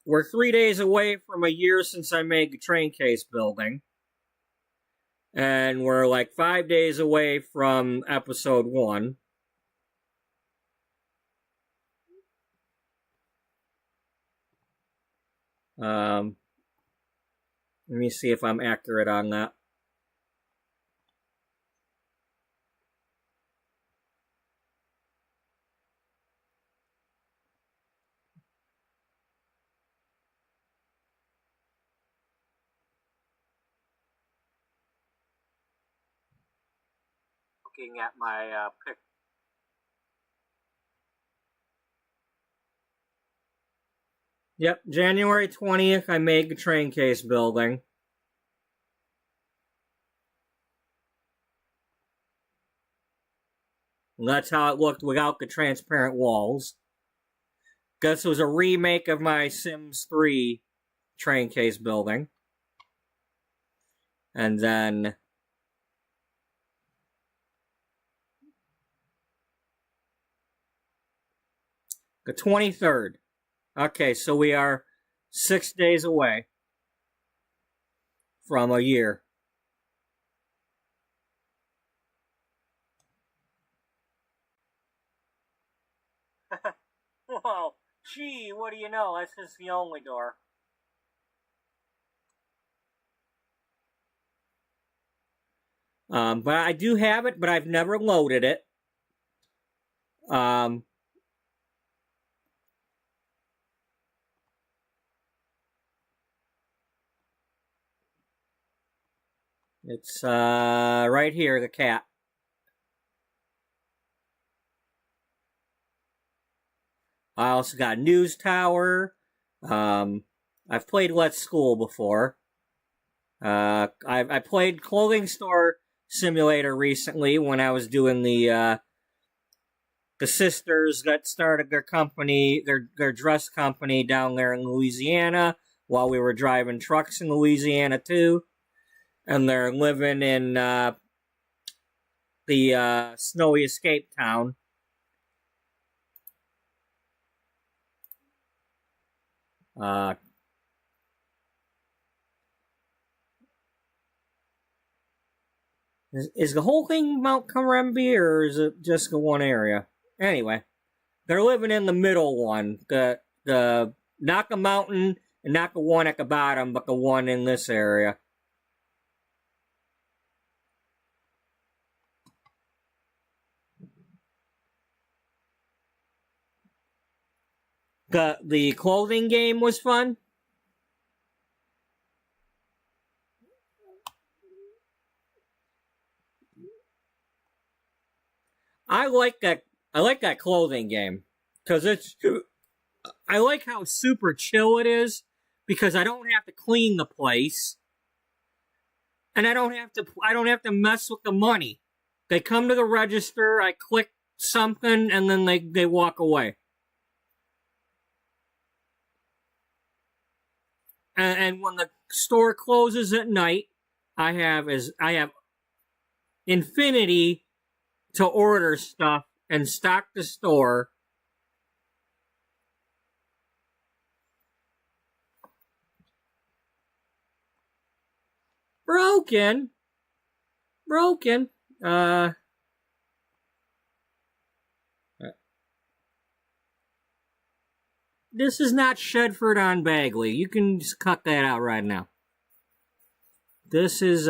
we're 3 days away from a year since I made the train case building. And we're like 5 days away from episode 1. Let me see if I'm accurate on that. Looking at my pic. Yep, January 20th, I made the train case building. And that's how it looked without the transparent walls. This was a remake of my Sims 3 train case building. And then the 23rd. Okay, so we are 6 days away from a year. Well, gee, what do you know? That's just the only door. But I do have it, but I've never loaded it. It's right here, the cat. I also got News Tower. I've played Let's School before. I played Clothing Store Simulator recently when I was doing the sisters that started their company, their dress company down there in Louisiana while we were driving trucks in Louisiana too. And they're living in the snowy escape town. Is the whole thing Mount Corimbi, or is it just the one area? Anyway, they're living in the middle one. The not the mountain and not the one at the bottom, but the one in this area. The clothing game was fun. I like that clothing game because I like how super chill it is because I don't have to clean the place and I don't have to mess with the money. They come to the register, I click something, and then they walk away. And when the store closes at night, I have infinity to order stuff and stock the store. Broken. This is not Shedford on Bagley. You can just cut that out right now. This is,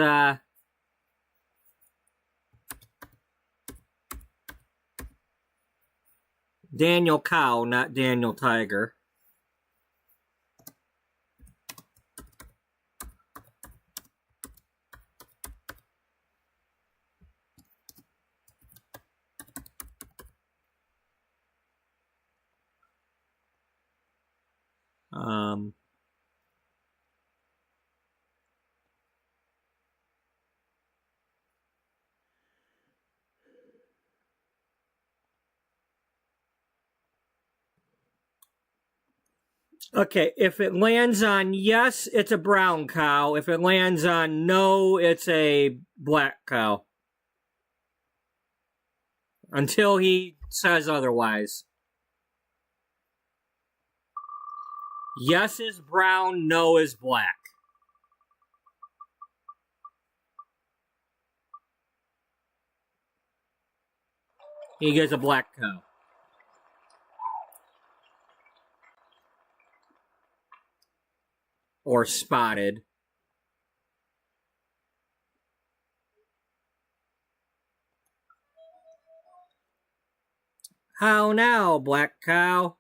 Daniel Cow, not Daniel Tiger. Okay, if it lands on yes, it's a brown cow. If it lands on no, it's a black cow. Until he says otherwise. Yes is brown, no is black. He gets a black cow. Or spotted. How now, black cow?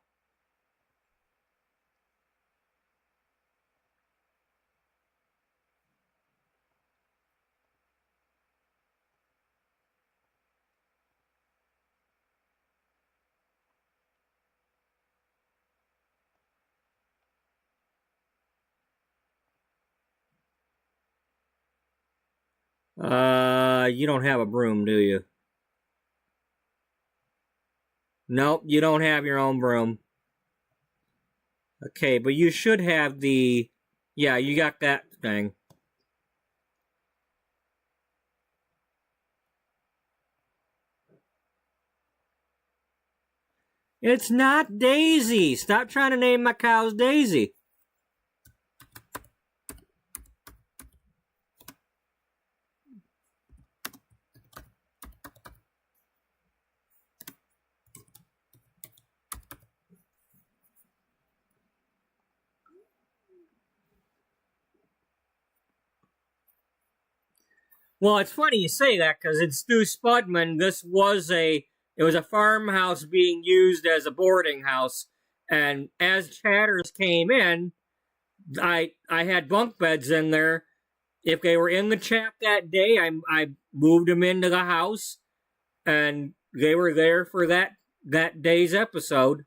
You don't have a broom, do you? Nope, you don't have your own broom. Okay, but you should have the... Yeah, you got that thing. It's not Daisy. Stop trying to name my cows Daisy. Well, it's funny you say that because in Stu Spudman, it was a farmhouse being used as a boarding house, and as chatters came in, I had bunk beds in there. If they were in the chat that day, I moved them into the house, and they were there for that day's episode.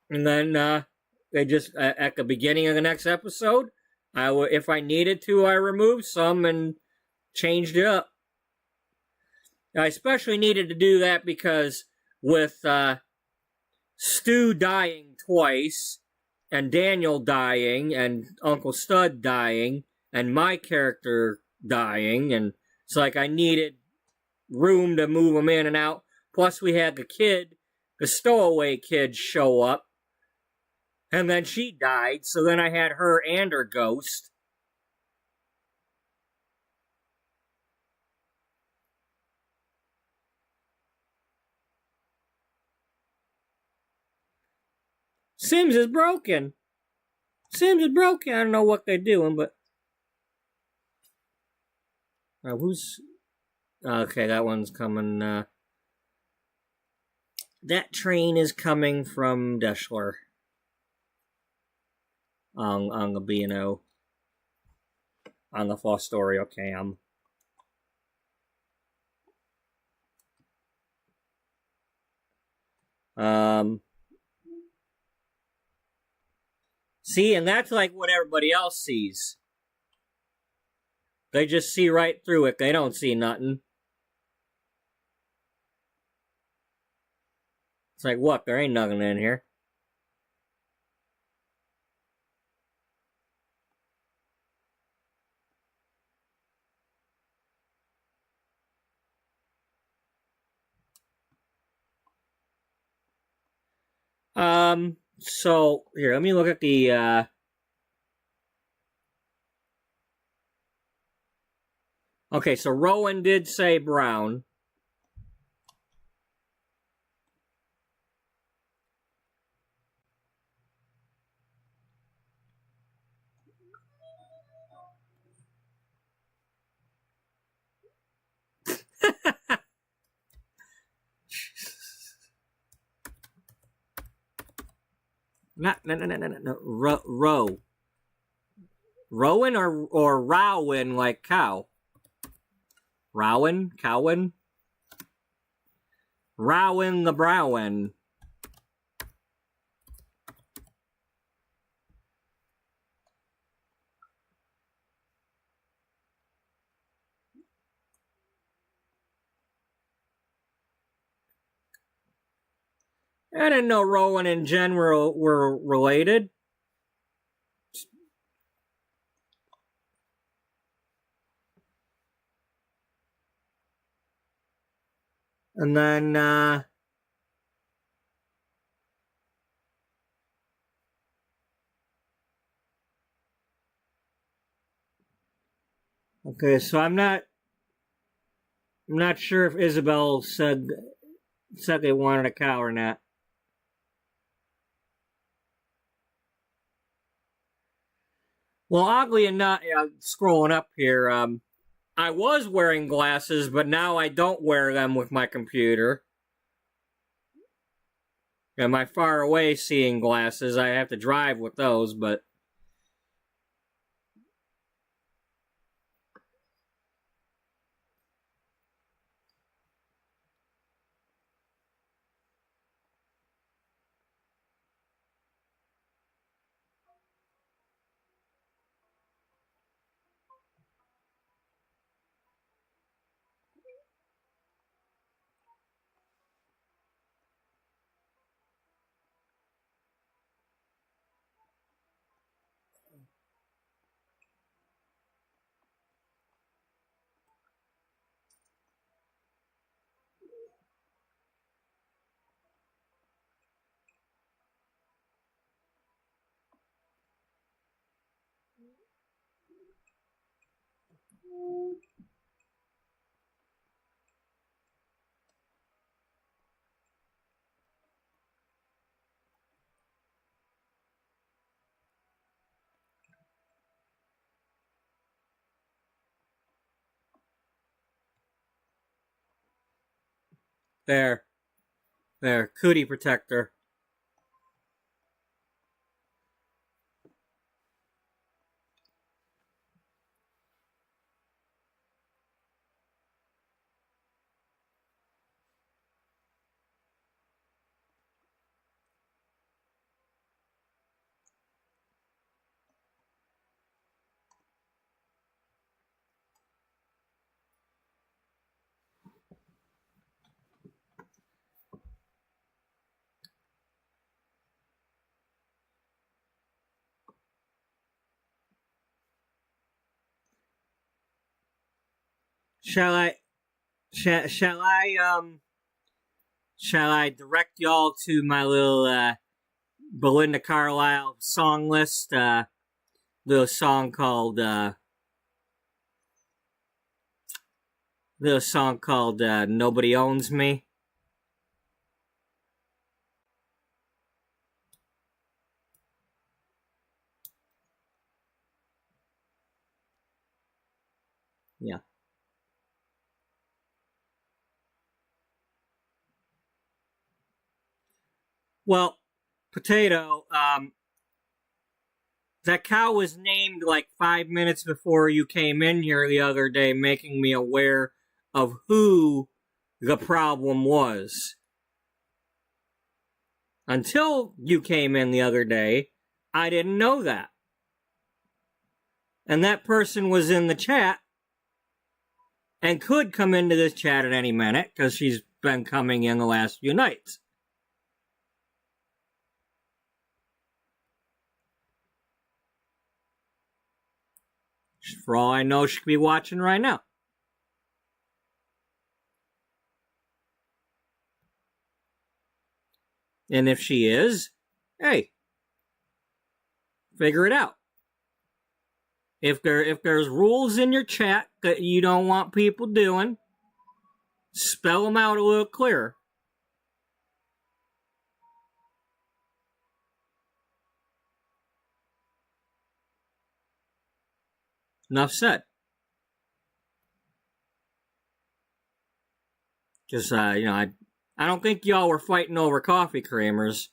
And then they just at the beginning of the next episode, if I needed to, I removed some and changed it up. I especially needed to do that because with Stu dying twice, and Daniel dying, and Uncle Stud dying, and my character dying, and it's like I needed room to move them in and out. Plus, we had the stowaway kid, show up. And then she died, so then I had her and her ghost. Sims is broken. Sims is broken. I don't know what they're doing, but... who's... Okay, that one's coming, That train is coming from Deschler. On the B&O. On the Fall Story, okay, see, and that's like what everybody else sees. They just see right through it. They don't see nothing. It's like, what? There ain't nothing in here. So, here, let me look at the, Okay, so Rowan did say brown. No. Rowan or Rowan like cow? Rowan? Cowan? Rowan the Browen. I didn't know Rowan and Jen were related. And then, okay, so I'm not sure if Isabel said they wanted a cow or not. Well, oddly enough, scrolling up here, I was wearing glasses, but now I don't wear them with my computer. And my far away seeing glasses, I have to drive with those, but there, cootie protector. Shall I direct y'all to my little Belinda Carlisle song list? Little song called Nobody Owns Me. Yeah. Well, Potato, that cow was named like 5 minutes before you came in here the other day, making me aware of who the problem was. Until you came in the other day, I didn't know that. And that person was in the chat and could come into this chat at any minute because she's been coming in the last few nights. For all I know, she could be watching right now. And if she is, hey, figure it out. if there's rules in your chat that you don't want people doing, spell them out a little clearer. Enough said. Because, I don't think y'all were fighting over coffee creamers.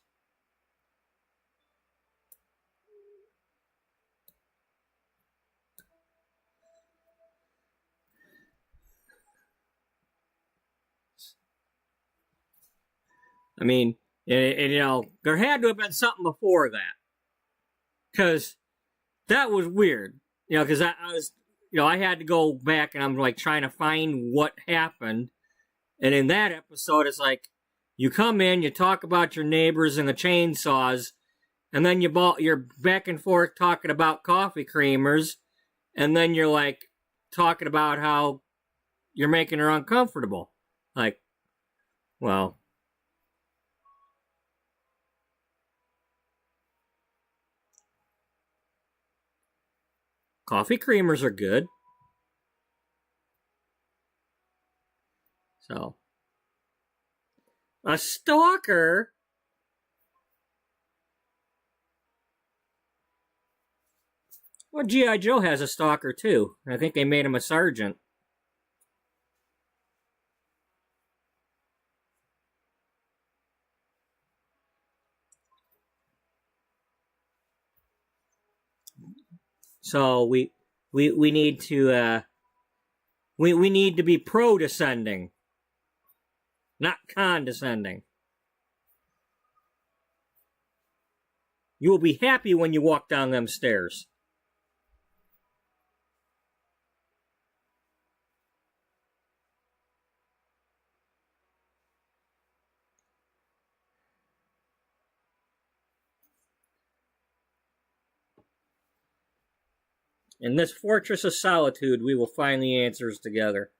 I mean, and, there had to have been something before that. Because that was weird. Because I was, I had to go back and I'm like trying to find what happened. And in that episode, it's like, you come in, you talk about your neighbors and the chainsaws, and then you're back and forth talking about coffee creamers, and then you're like talking about how you're making her uncomfortable. Like, well, coffee creamers are good. So, a stalker? Well, G.I. Joe has a stalker too. I think they made him a sergeant. So we need to we need to be pro-descending, not condescending. You will be happy when you walk down them stairs. In this fortress of solitude, we will find the answers together.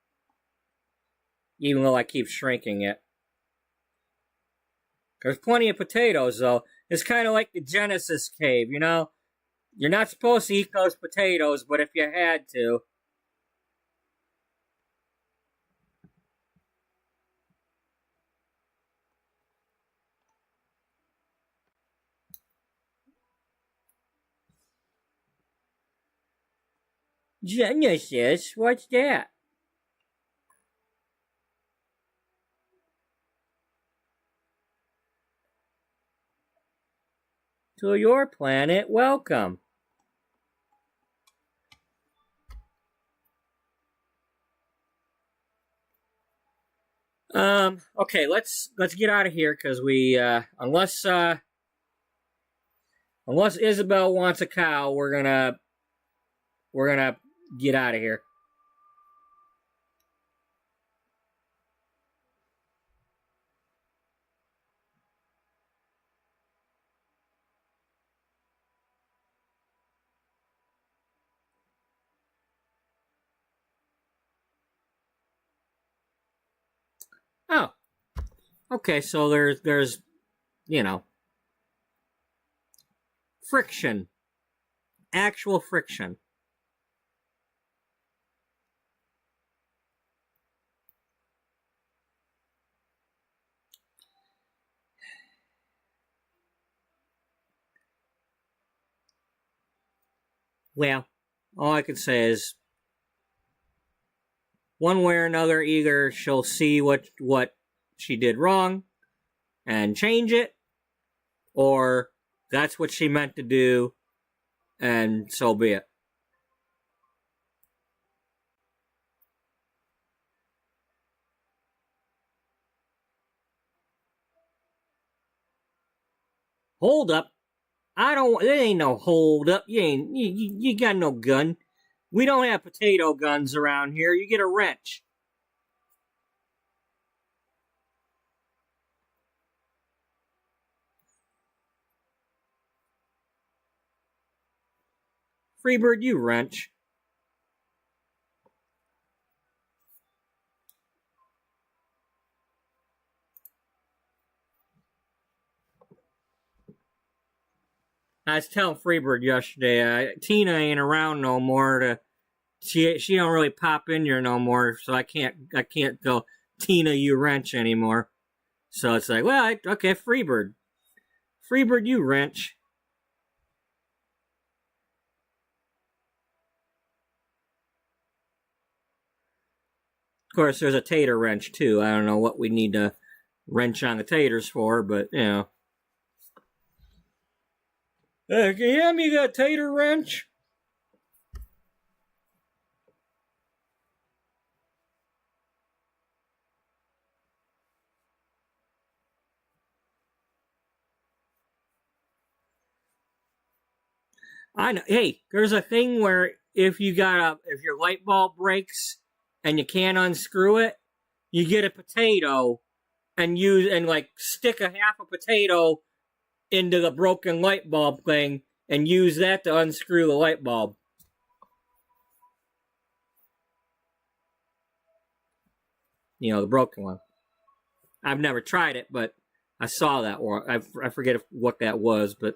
Even though I keep shrinking it. There's plenty of potatoes, though. It's kind of like the Genesis cave, You're not supposed to eat those potatoes, but if you had to. Genesis? What's that? To your planet, welcome. Okay, let's get out of here because we unless Isabel wants a cow, we're gonna get out of here. Oh. Okay, so there's friction. Actual friction. Well, all I can say is one way or another, either she'll see what she did wrong and change it, or that's what she meant to do, and so be it. Hold up. There ain't no hold up. You got no gun. We don't have potato guns around here. You get a wrench. Freebird, you wrench. was telling Freebird yesterday, Tina ain't around no more. She don't really pop in here no more, so I can't go Tina, you wrench anymore. So it's like, well, okay, Freebird, you wrench. Of course, there's a tater wrench too. I don't know what we need to wrench on the taters for, but you know. Can you have me a tater wrench? I know. Hey, there's a thing where if your light bulb breaks and you can't unscrew it, you get a potato and stick a half a potato into the broken light bulb thing and use that to unscrew the light bulb. You know, the broken one. I've never tried it, but I saw that one. I forget what that was, but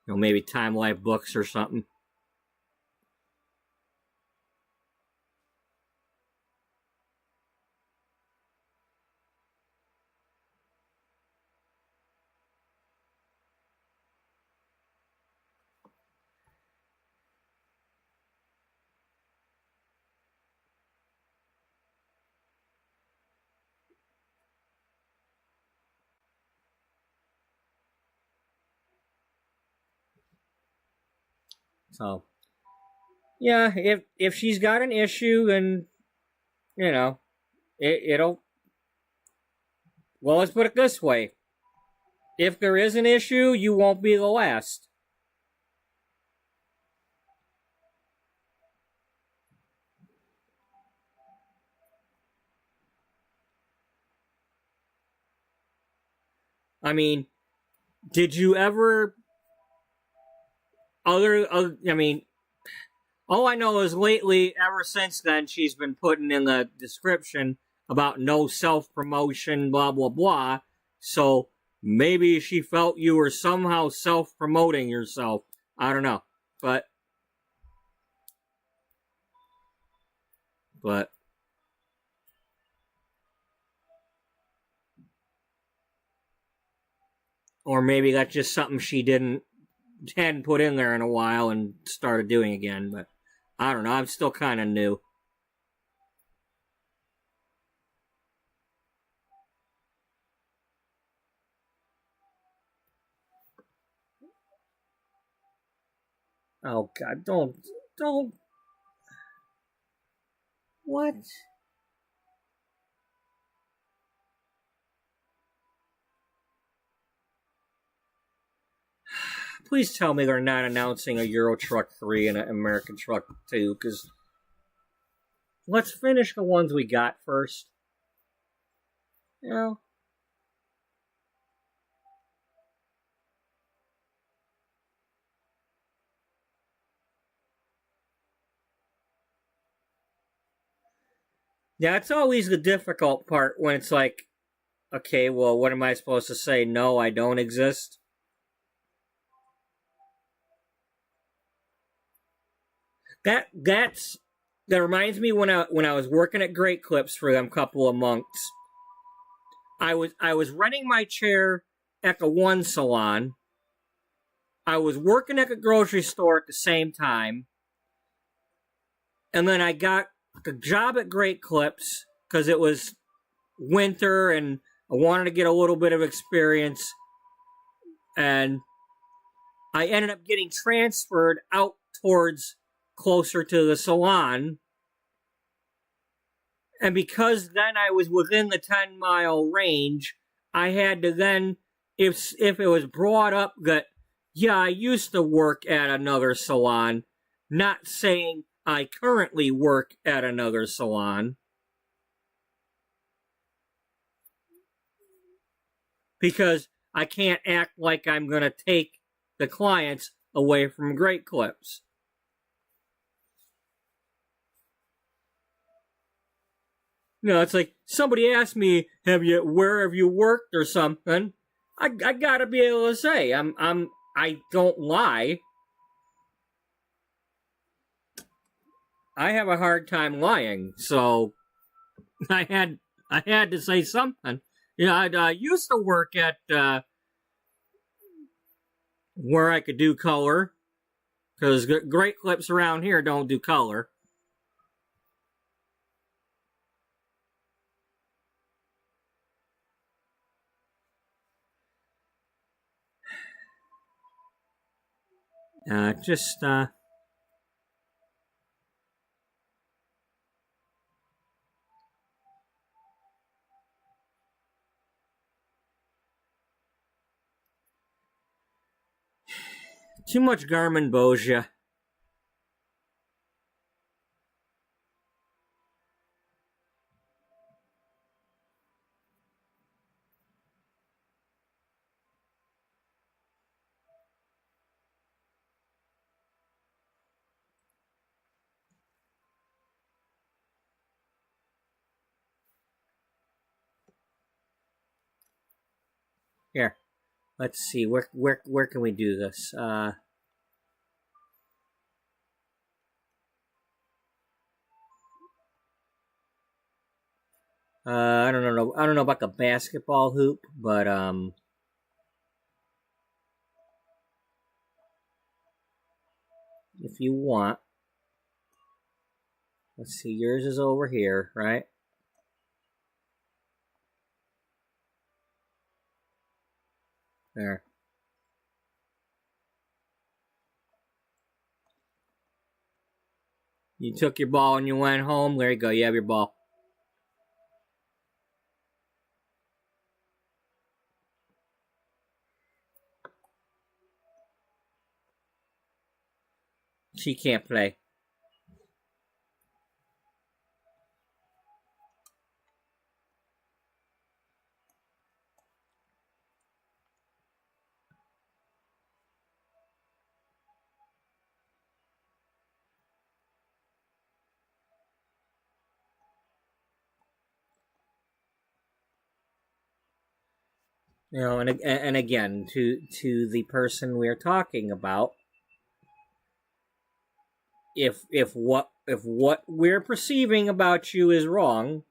you know, maybe Time Life Books or something. So, yeah, if she's got an issue, and you know, it'll. Well, let's put it this way: if there is an issue, you won't be the last. I mean, did you ever? I mean, all I know is lately, ever since then, she's been putting in the description about no self-promotion, blah, blah, blah. So maybe she felt you were somehow self-promoting yourself. I don't know. But or maybe that's just something she hadn't put in there in a while and started doing again. But I don't know. I'm still kind of new. Oh God! Don't. What? Please tell me they're not announcing a Euro Truck 3 and an American Truck 2, because let's finish the ones we got first. You know? Yeah, it's always the difficult part when it's like, okay, well, what am I supposed to say? No, I don't exist? That reminds me when I was working at Great Clips for them couple of months. I was renting my chair at the one salon. I was working at the grocery store at the same time. And then I got the job at Great Clips because it was winter and I wanted to get a little bit of experience. And I ended up getting transferred out towards closer to the salon. And because then I was within the 10-mile range, I had to then, if it was brought up that, yeah, I used to work at another salon, not saying I currently work at another salon, because I can't act like I'm going to take the clients away from Great Clips. You know, it's like somebody asked me, where have you worked or something? I gotta be able to say I'm I don't lie. I have a hard time lying, so I had to say something. Yeah, I used to work at where I could do color, because Great Clips around here don't do color. Just too much Garmin Bosia. Here, let's see. Where can we do this? I don't know. I don't know about the basketball hoop, but if you want, let's see. Yours is over here, right? There. You took your ball and you went home. There you go. You have your ball. She can't play. You know, and again, to the person we're talking about, if what we're perceiving about you is wrong,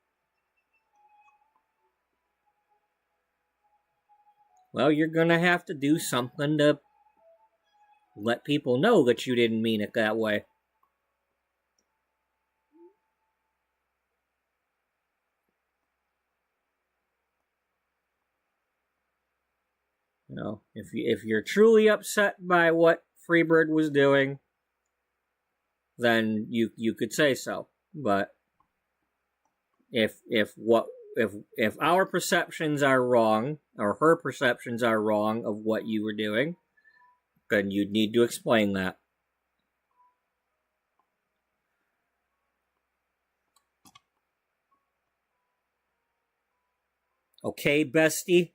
well, you're gonna have to do something to let people know that you didn't mean it that way. You know, if you're truly upset by what Freebird was doing, then you could say so. But if our perceptions are wrong, or her perceptions are wrong of what you were doing, then you'd need to explain that. Okay, bestie?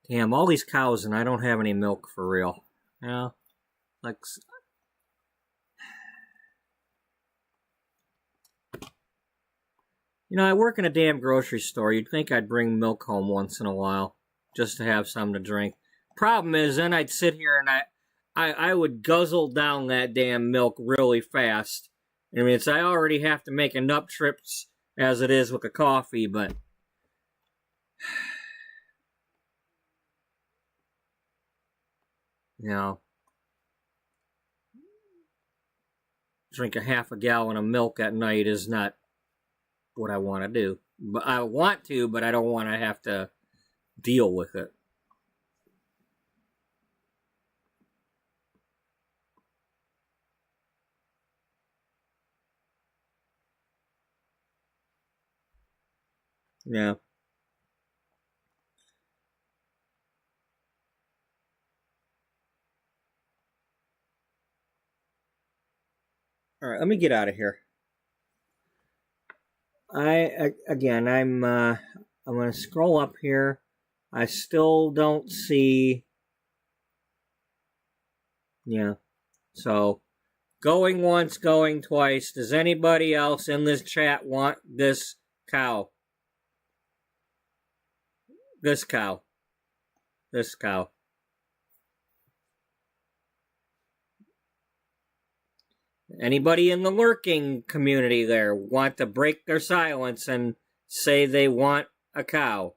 Damn, all these cows and I don't have any milk for real. You know? Like... You know, I work in a damn grocery store. You'd think I'd bring milk home once in a while, just to have some to drink. Problem is, then I'd sit here and I would guzzle down that damn milk really fast. I mean, I already have to make enough trips as it is with the coffee, but... You know... Drink a half a gallon of milk at night is not what I want to do. But I want to, but I don't want to have to deal with it. Yeah. right, let me get out of here. I'm going to scroll up here. I still don't see. Yeah. So, going once, going twice. Does anybody else in this chat want this cow? This cow. This cow. Anybody in the lurking community there want to break their silence and say they want a cow?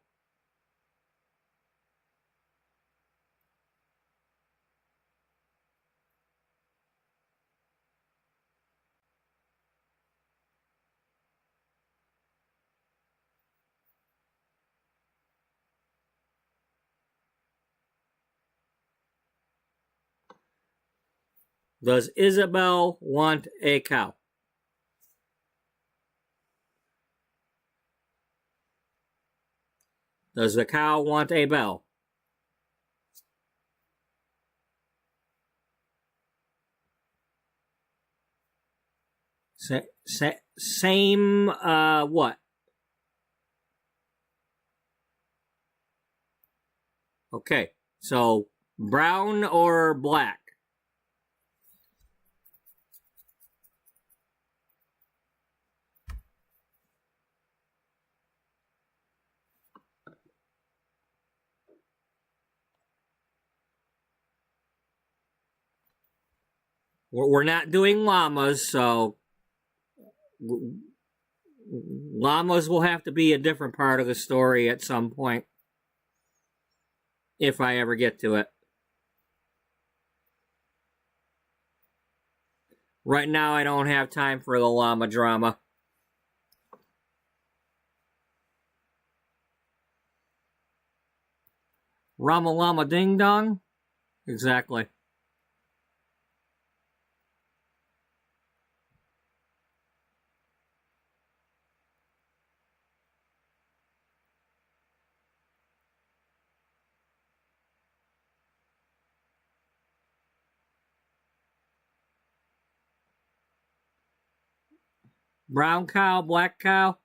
Does Isabel want a cow? Does the cow want a bell? Same, what? Okay, so brown or black? We're not doing llamas, so llamas will have to be a different part of the story at some point. If I ever get to it. Right now, I don't have time for the llama drama. Rama Llama Ding Dong? Exactly. Brown cow, black cow?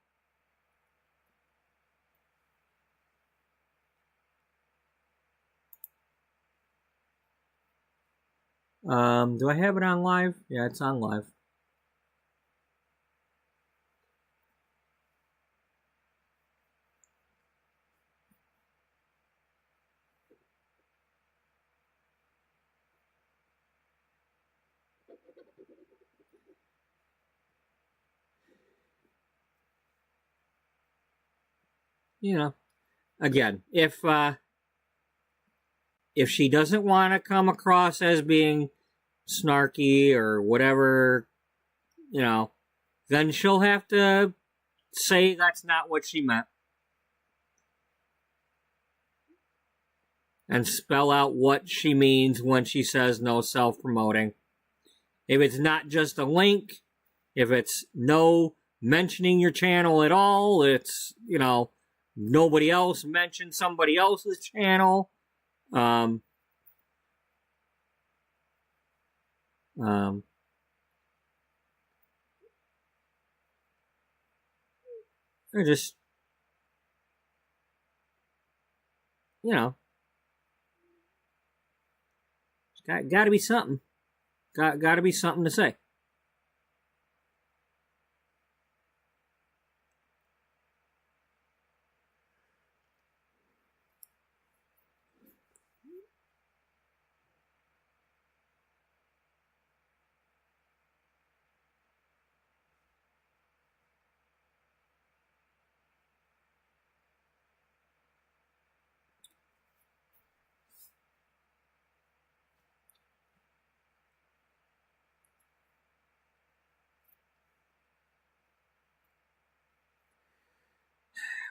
Do I have it on live? Yeah, it's on live. You know, again, if she doesn't want to come across as being snarky or whatever, you know, then she'll have to say that's not what she meant. And spell out what she means when she says no self-promoting. If it's not just a link, if it's no mentioning your channel at all, it's, you know, nobody else mentioned somebody else's channel. Or just, you know, got to be something. Got to be something to say.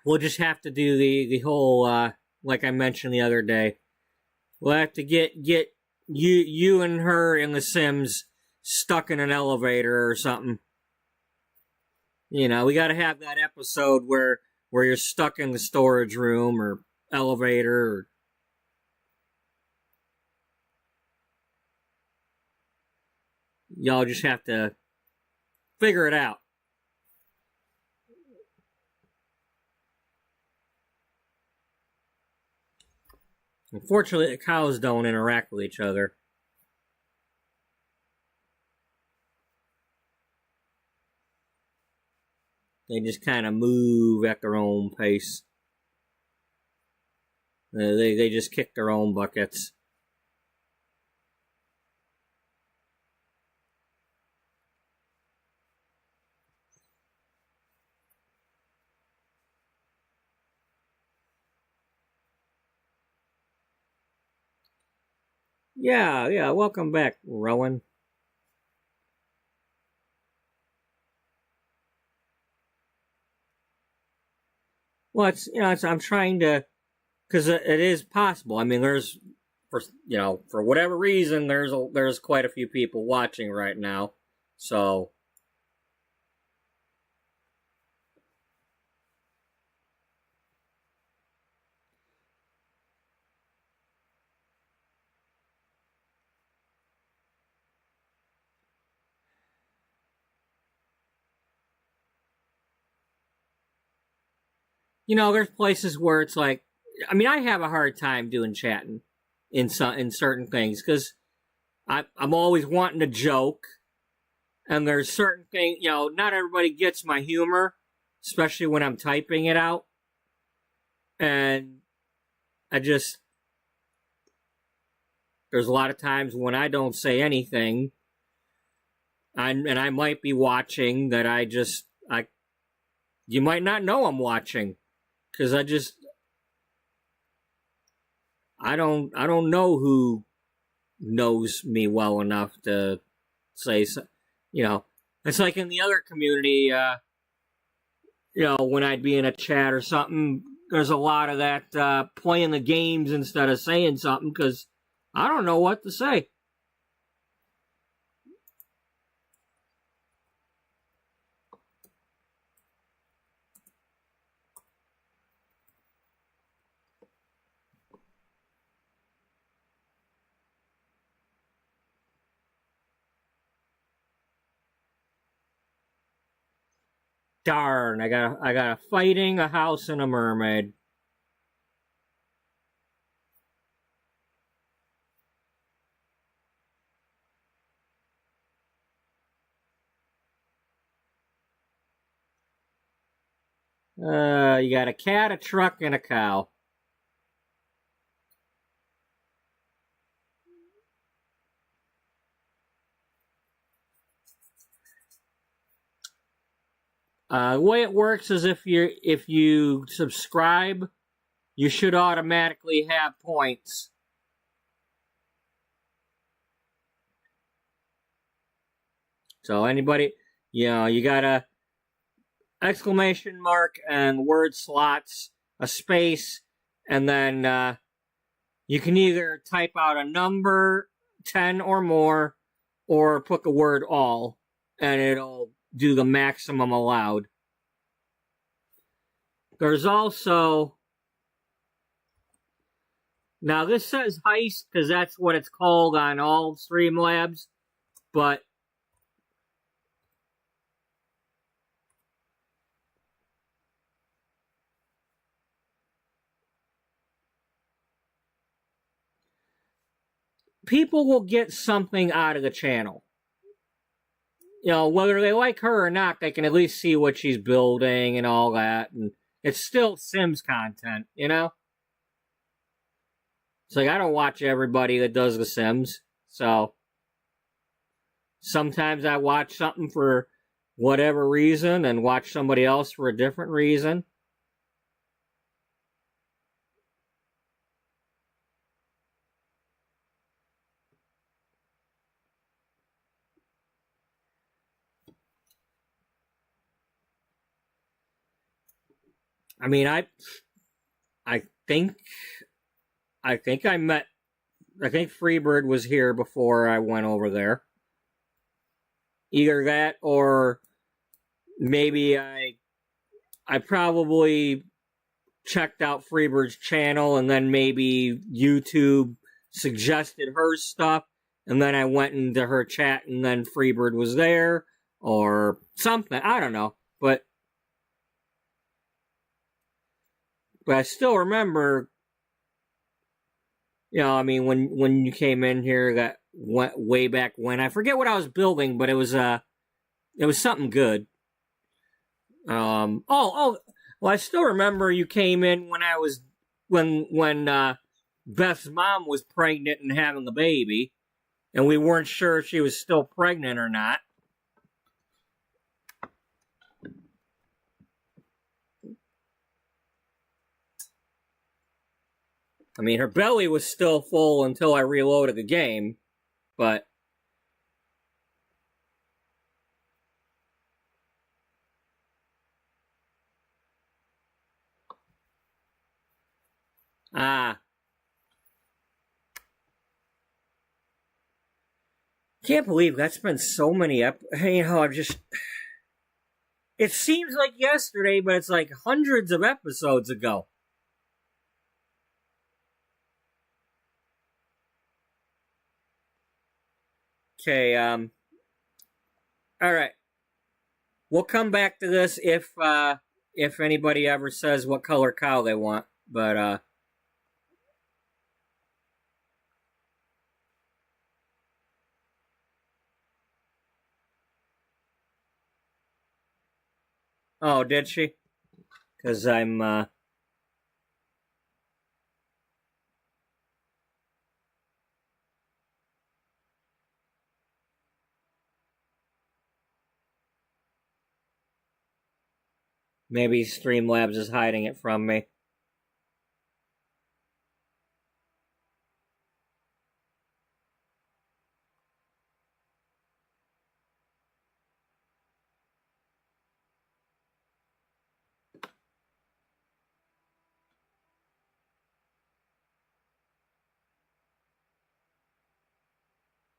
We'll just have to do the whole, like I mentioned the other day. We'll have to get you and her in The Sims stuck in an elevator or something. You know, we got to have that episode where you're stuck in the storage room or elevator. Or y'all just have to figure it out. Unfortunately, the cows don't interact with each other. They just kind of move at their own pace. They just kick their own buckets. Yeah, welcome back, Rowan. Well, I'm trying to, because it is possible. I mean, there's, for whatever reason, there's quite a few people watching right now, so. There's places where it's like, I mean, I have a hard time doing chatting in certain things because I'm always wanting to joke, and there's certain things, not everybody gets my humor, especially when I'm typing it out, and there's a lot of times when I don't say anything, and I might be watching that you might not know I'm watching. Because I don't know who knows me well enough to say, it's like in the other community, when I'd be in a chat or something, there's a lot of that playing the games instead of saying something because I don't know what to say. Darn, I got a fighting, a house, and a mermaid. You got a cat, a truck, and a cow. The way it works is if you subscribe, you should automatically have points. So anybody, you got a exclamation mark and word slots, a space, and then you can either type out a number, 10 or more, or put the word all, and it'll do the maximum allowed. There's also, now this says heist because that's what it's called on all Streamlabs, but people will get something out of the channel. Whether they like her or not, they can at least see what she's building and all that. And it's still Sims content, It's like, I don't watch everybody that does The Sims. So, sometimes I watch something for whatever reason and watch somebody else for a different reason. I mean, I think Freebird was here before I went over there. Either that or maybe I probably checked out Freebird's channel and then maybe YouTube suggested her stuff and then I went into her chat and then Freebird was there, or something. I don't know. But I still remember, you know, I mean, when you came in here, that went way back when. I forget what I was building, but it was something good. Well, I still remember you came in when Beth's mom was pregnant and having a baby, and we weren't sure if she was still pregnant or not. I mean, her belly was still full until I reloaded the game, but... Can't believe that's been so many I've just... It seems like yesterday, but it's like hundreds of episodes ago. Okay, alright. We'll come back to this if anybody ever says what color cow they want, but, Oh, did she? Because I'm, maybe Streamlabs is hiding it from me.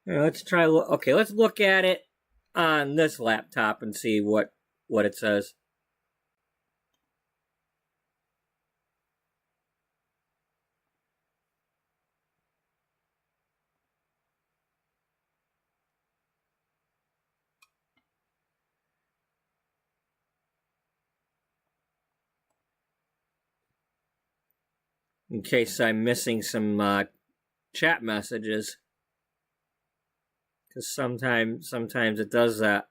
Let's try. Okay, let's look at it on this laptop and see what it says. In case I'm missing some chat messages, because sometimes it does that.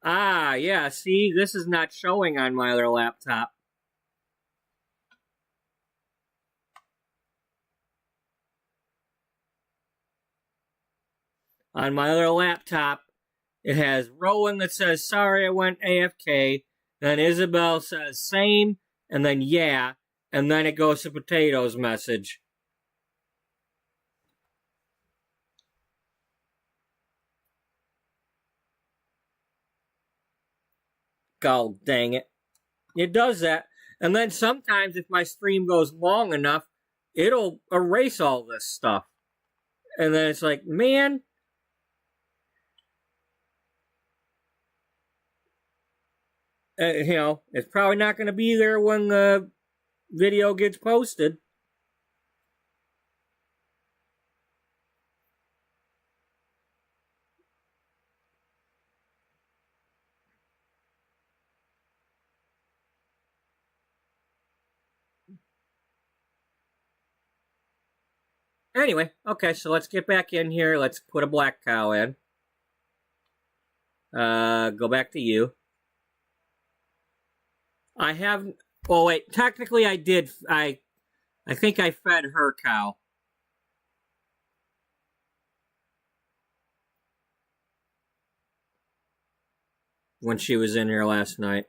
Ah, yeah. See, this is not showing on my other laptop. On my other laptop, it has Rowan that says, sorry, I went AFK. Then Isabel says, same. And then, yeah. And then it goes to Potatoes message. God dang it. It does that. And then sometimes if my stream goes long enough, it'll erase all this stuff. And then it's like, man... it's probably not going to be there when the video gets posted. Anyway, okay, so let's get back in here. Let's put a black cow in. Go back to you. I have... Oh, wait. Technically, I did... I think I fed her cow. When she was in here last night.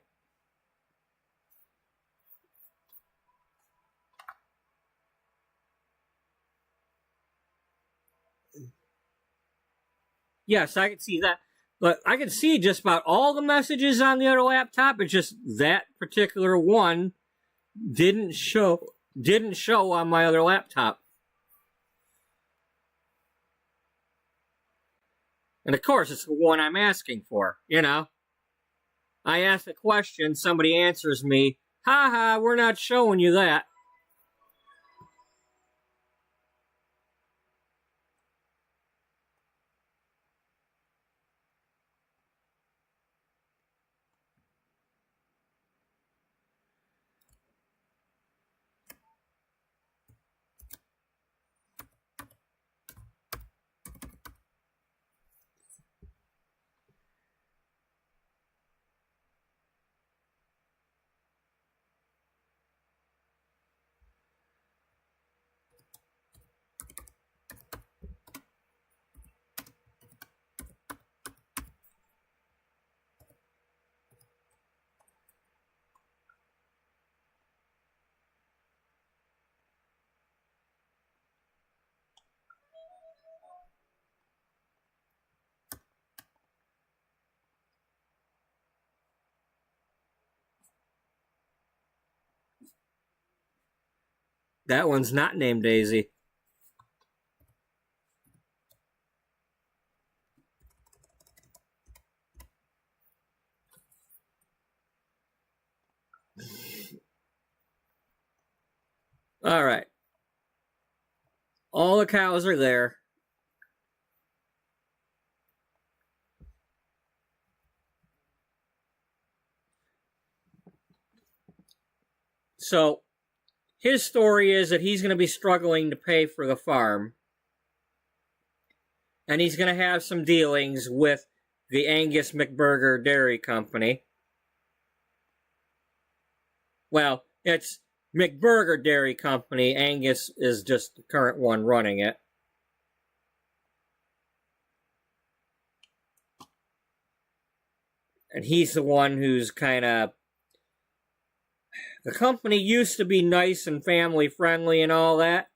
Yes, I can see that. But I can see just about all the messages on the other laptop. It's just that particular one didn't show on my other laptop. And of course, it's the one I'm asking for, you know. I ask a question, somebody answers me, haha, we're not showing you that. That one's not named Daisy. All right. All the cows are there. So, his story is that he's going to be struggling to pay for the farm. And he's going to have some dealings with the Angus McBurger Dairy Company. Well, it's McBurger Dairy Company. Angus is just the current one running it. And he's the one who's kind of... The company used to be nice and family friendly and all that,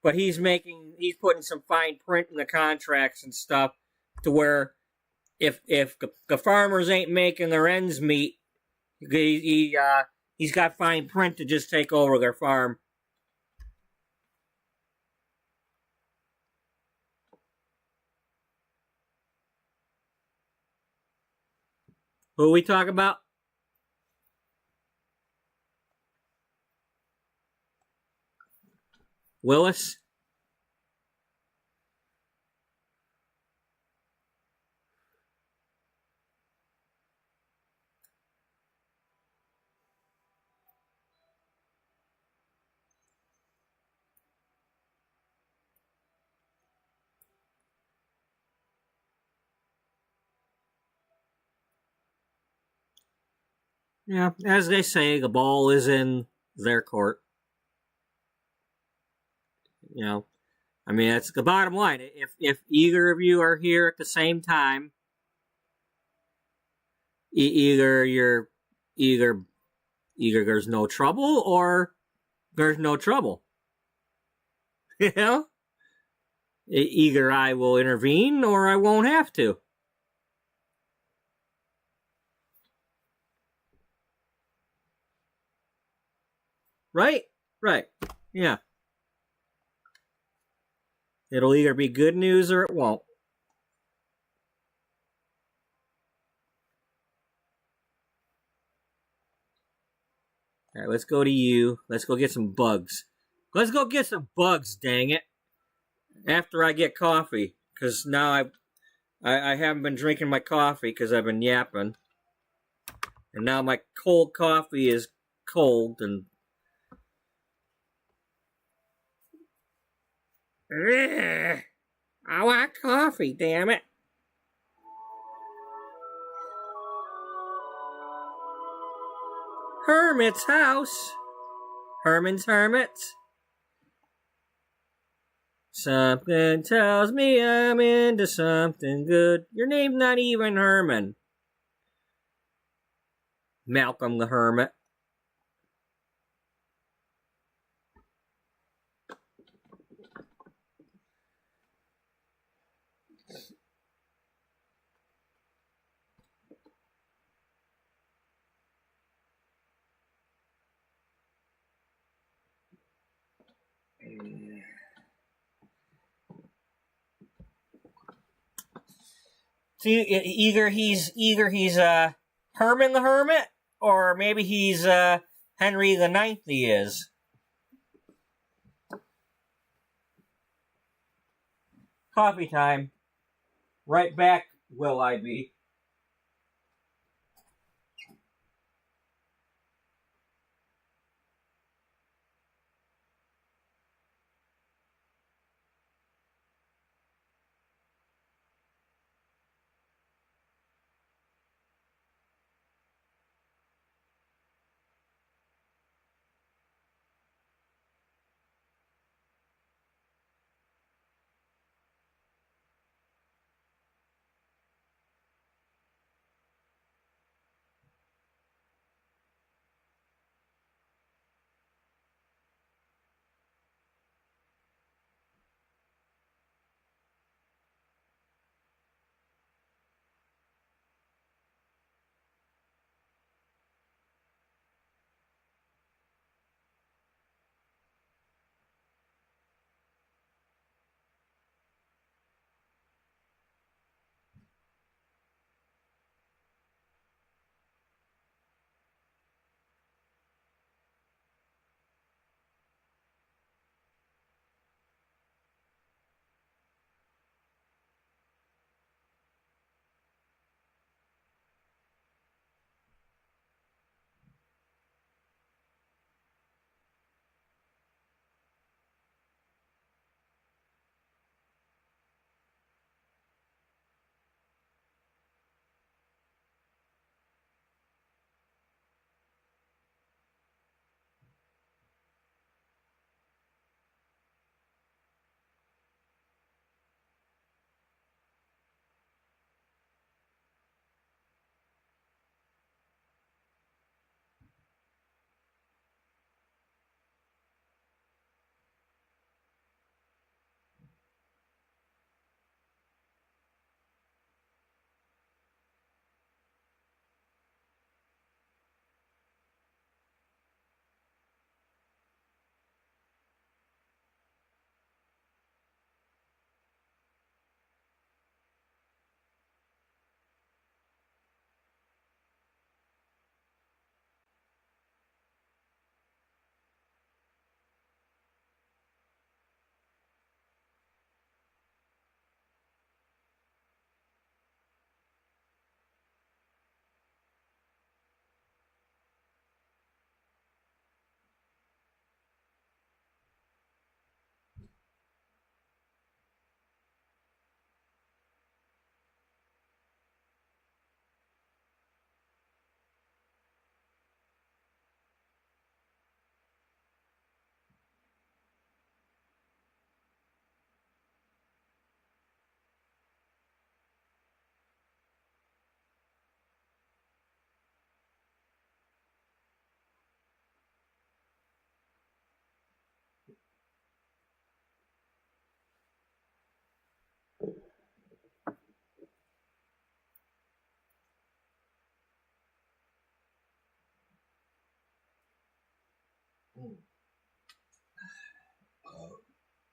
but he's putting some fine print in the contracts and stuff to where if the farmers ain't making their ends meet, he's got fine print to just take over their farm. Who we talk about? Willis? Yeah, as they say, the ball is in their court. You know, I mean, that's the bottom line. If either of you are here at the same time, either there's no trouble or there's no trouble. You know, either I will intervene or I won't have to. Right? Right. Yeah. It'll either be good news or it won't. All right, let's go to you. Let's go get some bugs. Let's go get some bugs, dang it. After I get coffee. Because now I haven't been drinking my coffee because I've been yapping. And now my cold coffee is cold and... I want coffee, damn it. Hermit's house. Herman's Hermits. Something tells me I'm into something good. Your name's not even Herman. Malcolm the Hermit. See, either he's Herman the Hermit, or maybe he's Henry the Ninth. He is. Coffee time. Right back, will I be?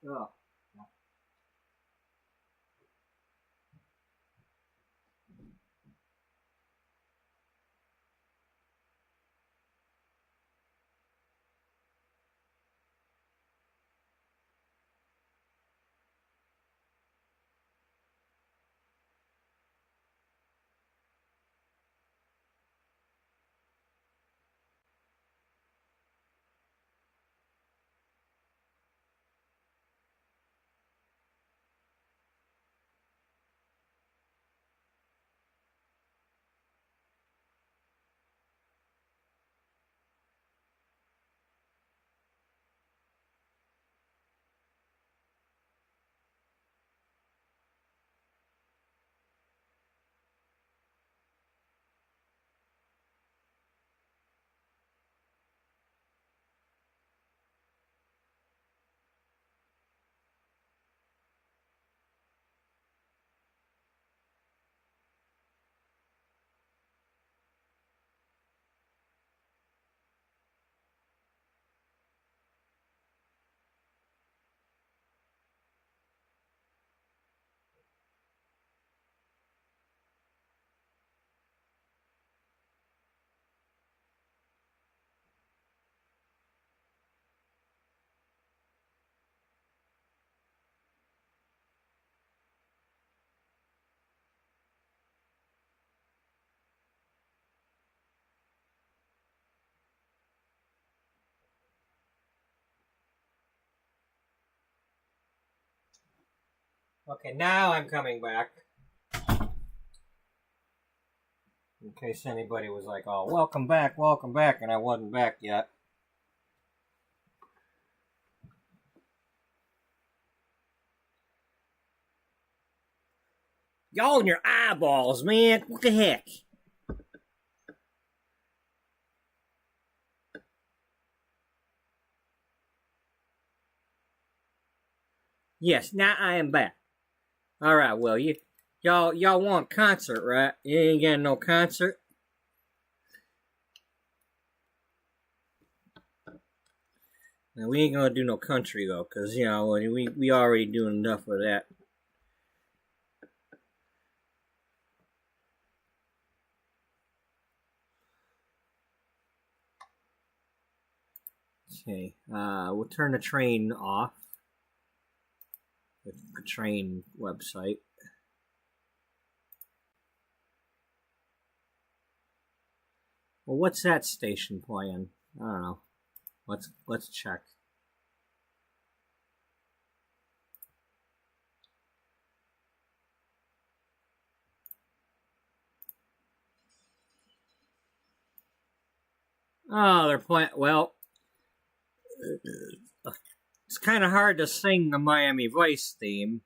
Oh. Okay, now I'm coming back. In case anybody was like, oh, welcome back, and I wasn't back yet. Y'all in your eyeballs, man. What the heck? Yes, now I am back. Alright, well, y'all want concert, right? You ain't getting no concert? Now, we ain't gonna do no country, though, because, you know, we already doing enough of that. Okay, we'll turn the train off. The train website. Well, what's that station playing? I don't know. Let's check. Oh, they're playing. Well, it's kind of hard to sing the Miami Vice theme.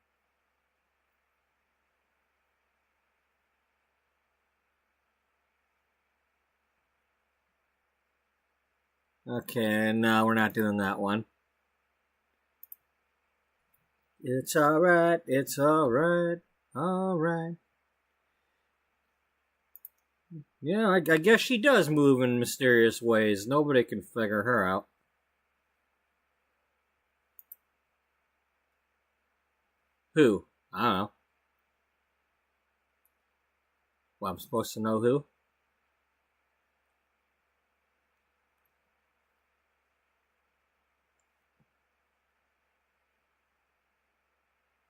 Okay, no, we're not doing that one. It's alright, alright. Yeah, I guess she does move in mysterious ways. Nobody can figure her out. Who? I don't know. Well, I'm supposed to know who?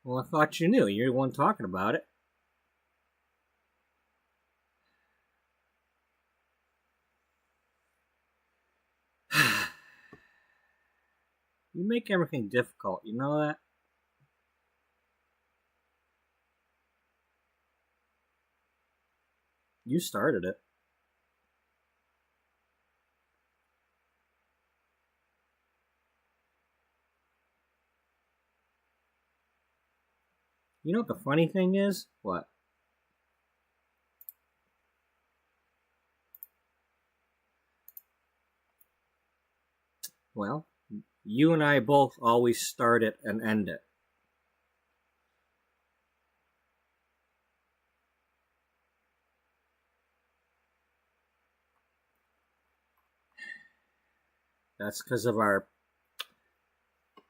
Well, I thought you knew. You're the one talking about it. You make everything difficult, you know that? You started it. You know what the funny thing is? What? Well, you and I both always start it and end it. That's because of our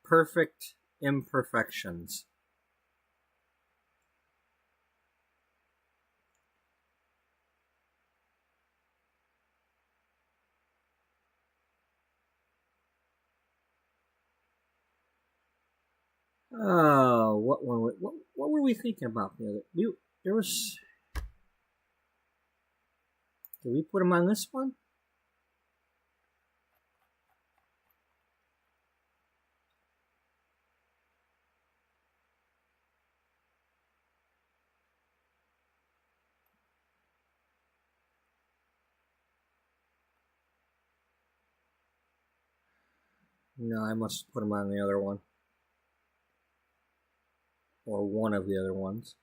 perfect imperfections. Oh, what one? What were we thinking about the other? There was. Did we put them on this one? No, I must put them on the other one. Or one of the other ones.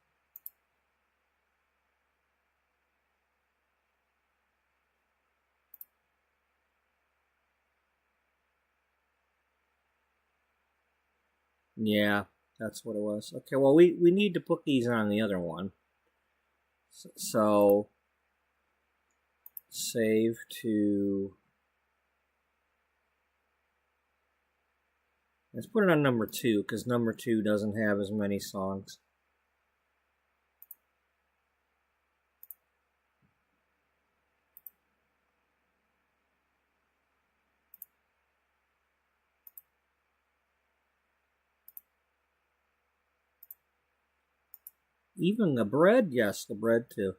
Yeah, that's what it was. Okay, well, we need to put these on the other one. So save to... Let's put it on number 2, because number 2 doesn't have as many songs. Even the bread? Yes, the bread too.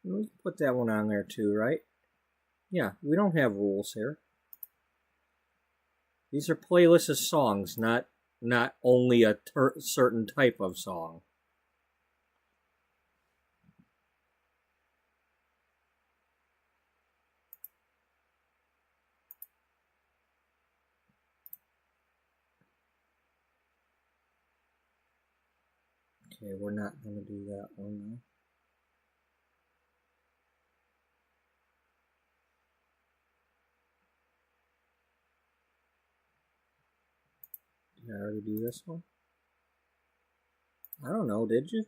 We can put that one on there too, right? Yeah, we don't have rules here. These are playlists of songs, not only a certain type of song. Okay, we're not going to do that one now. Did I already do this one? I don't know, did you?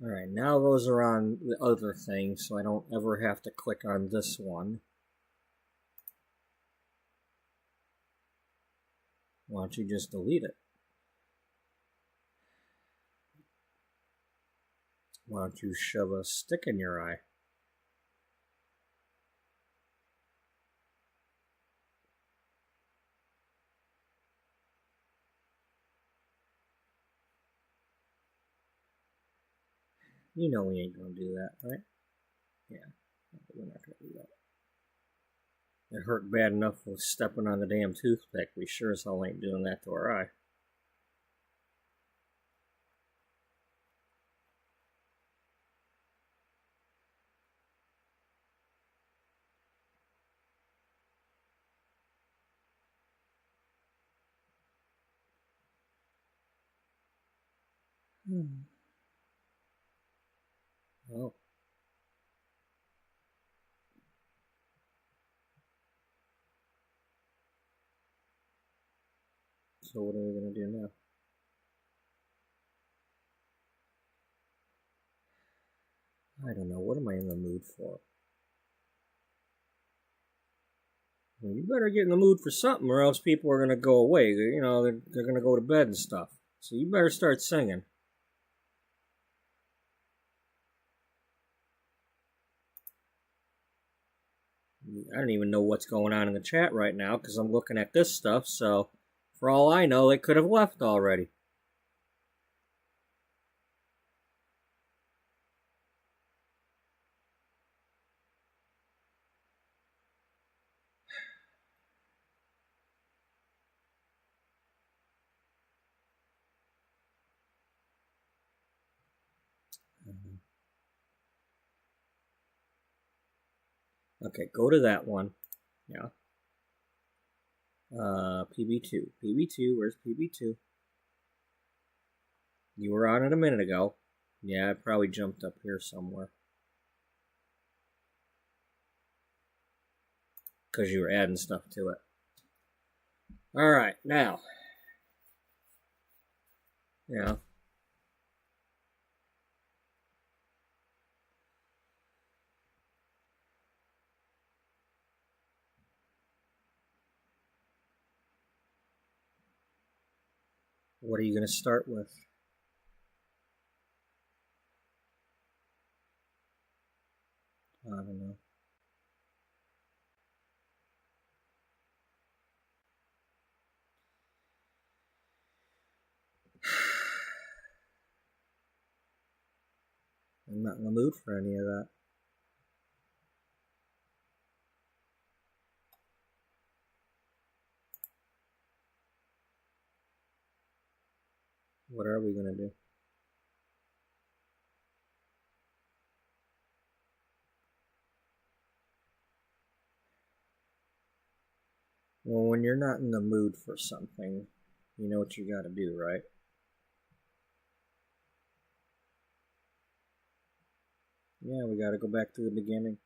Alright, now those are on the other thing, so I don't ever have to click on this one. Why don't you just delete it? Why don't you shove a stick in your eye? You know we ain't gonna do that, right? Yeah, we're not gonna do that. It hurt bad enough with stepping on the damn toothpick. We sure as hell ain't doing that to our eye. Oh. So what are we gonna do now? I don't know. What am I in the mood for? Well, you better get in the mood for something, or else people are gonna go away. You know, they're gonna go to bed and stuff. So you better start singing. I don't even know what's going on in the chat right now because I'm looking at this stuff. So for all I know, they could have left already. Okay, go to that one. Yeah. PB2. PB2, where's PB2? You were on it a minute ago. Yeah, it probably jumped up here somewhere. Because you were adding stuff to it. Alright, now. Yeah. What are you going to start with? I don't know. I'm not in the mood for any of that. What are we going to do? Well, when you're not in the mood for something, you know what you got to do, right? Yeah, we got to go back to the beginning.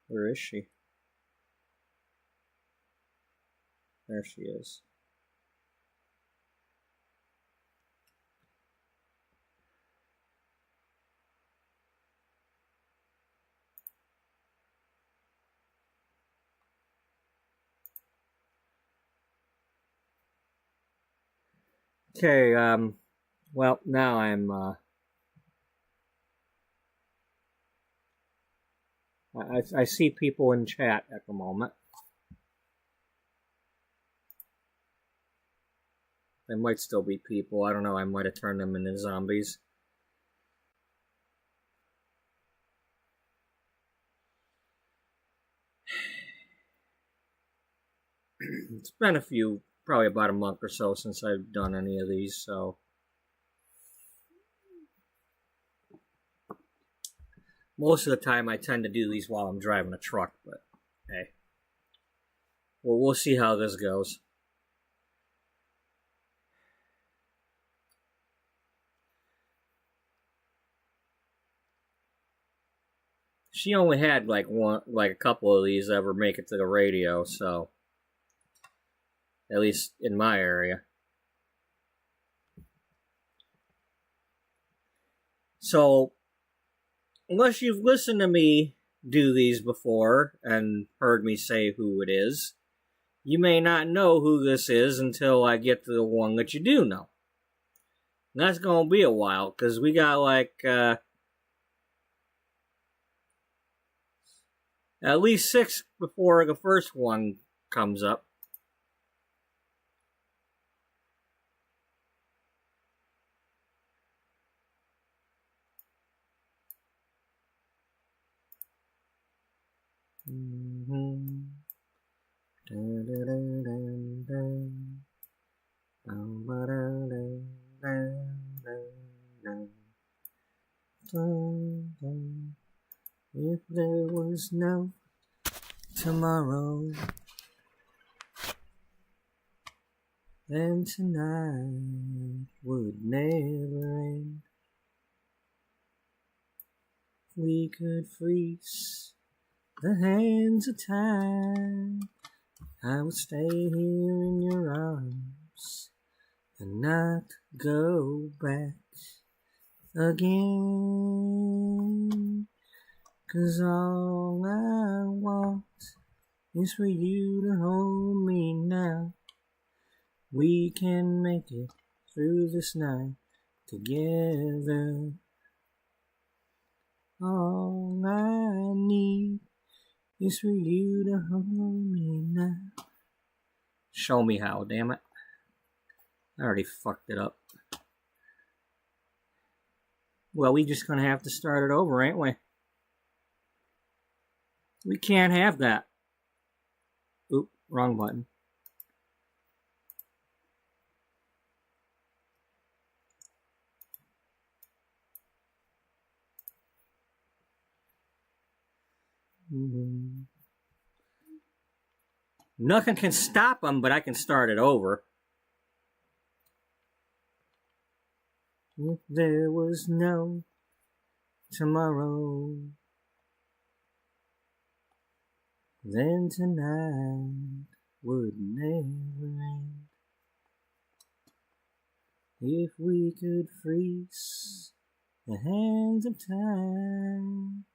Where is she? There she is. Okay, well, now I see people in chat at the moment. There might still be people. I don't know. I might have turned them into zombies. It's been probably about a month or so since I've done any of these, so. Most of the time I tend to do these while I'm driving a truck, but hey. Well, we'll see how this goes. She only had like a couple of these ever make it to the radio, so at least in my area. So, unless you've listened to me do these before and heard me say who it is, you may not know who this is until I get to the one that you do know. And that's going to be a while, because we got like at least 6 before the first one comes up. If there was no tomorrow, then tonight would never end. We could freeze the hands of time. I would stay here in your arms and not go back again. 'Cause all I want is for you to hold me now. We can make it through this night together. All I need is for you to hold me now. Show me how, damn it. I already fucked it up. Well, we just gonna have to start it over, ain't we? We can't have that. Oop, wrong button. Nothing can stop them, but I can start it over. if there was no tomorrow, then tonight would never end. If we could freeze the hands of time,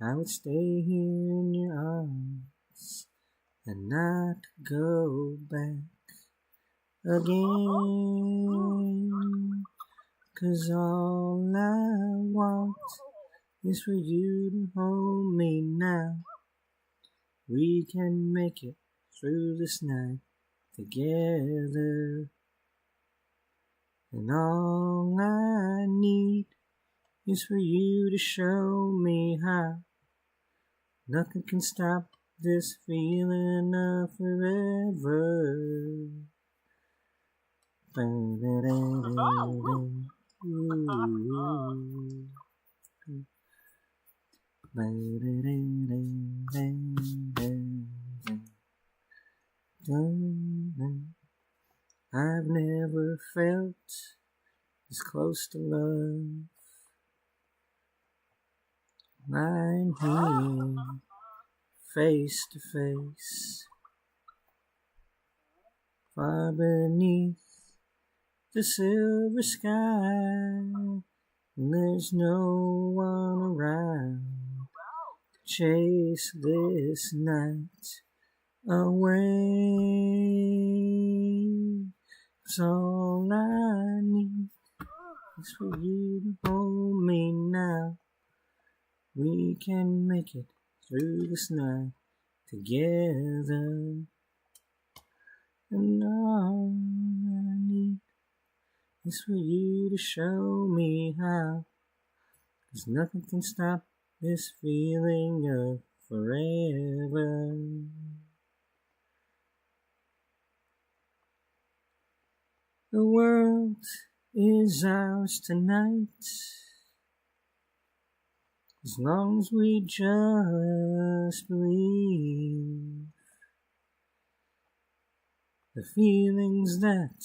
I would stay here in your arms and not go back again. 'Cause all I want is for you to hold me now. We can make it through this night together. And all I need is for you to show me how. Nothing can stop this feeling of forever. I've never felt as close to love. I'm here, face to face, far beneath the silver sky. And there's no one around to chase this night away. 'Cause all I need is for you to hold me now. We can make it through this night together. And all I need is for you to show me how. 'Cause nothing can stop this feeling of forever. The world is ours tonight, as long as we just believe. The feelings that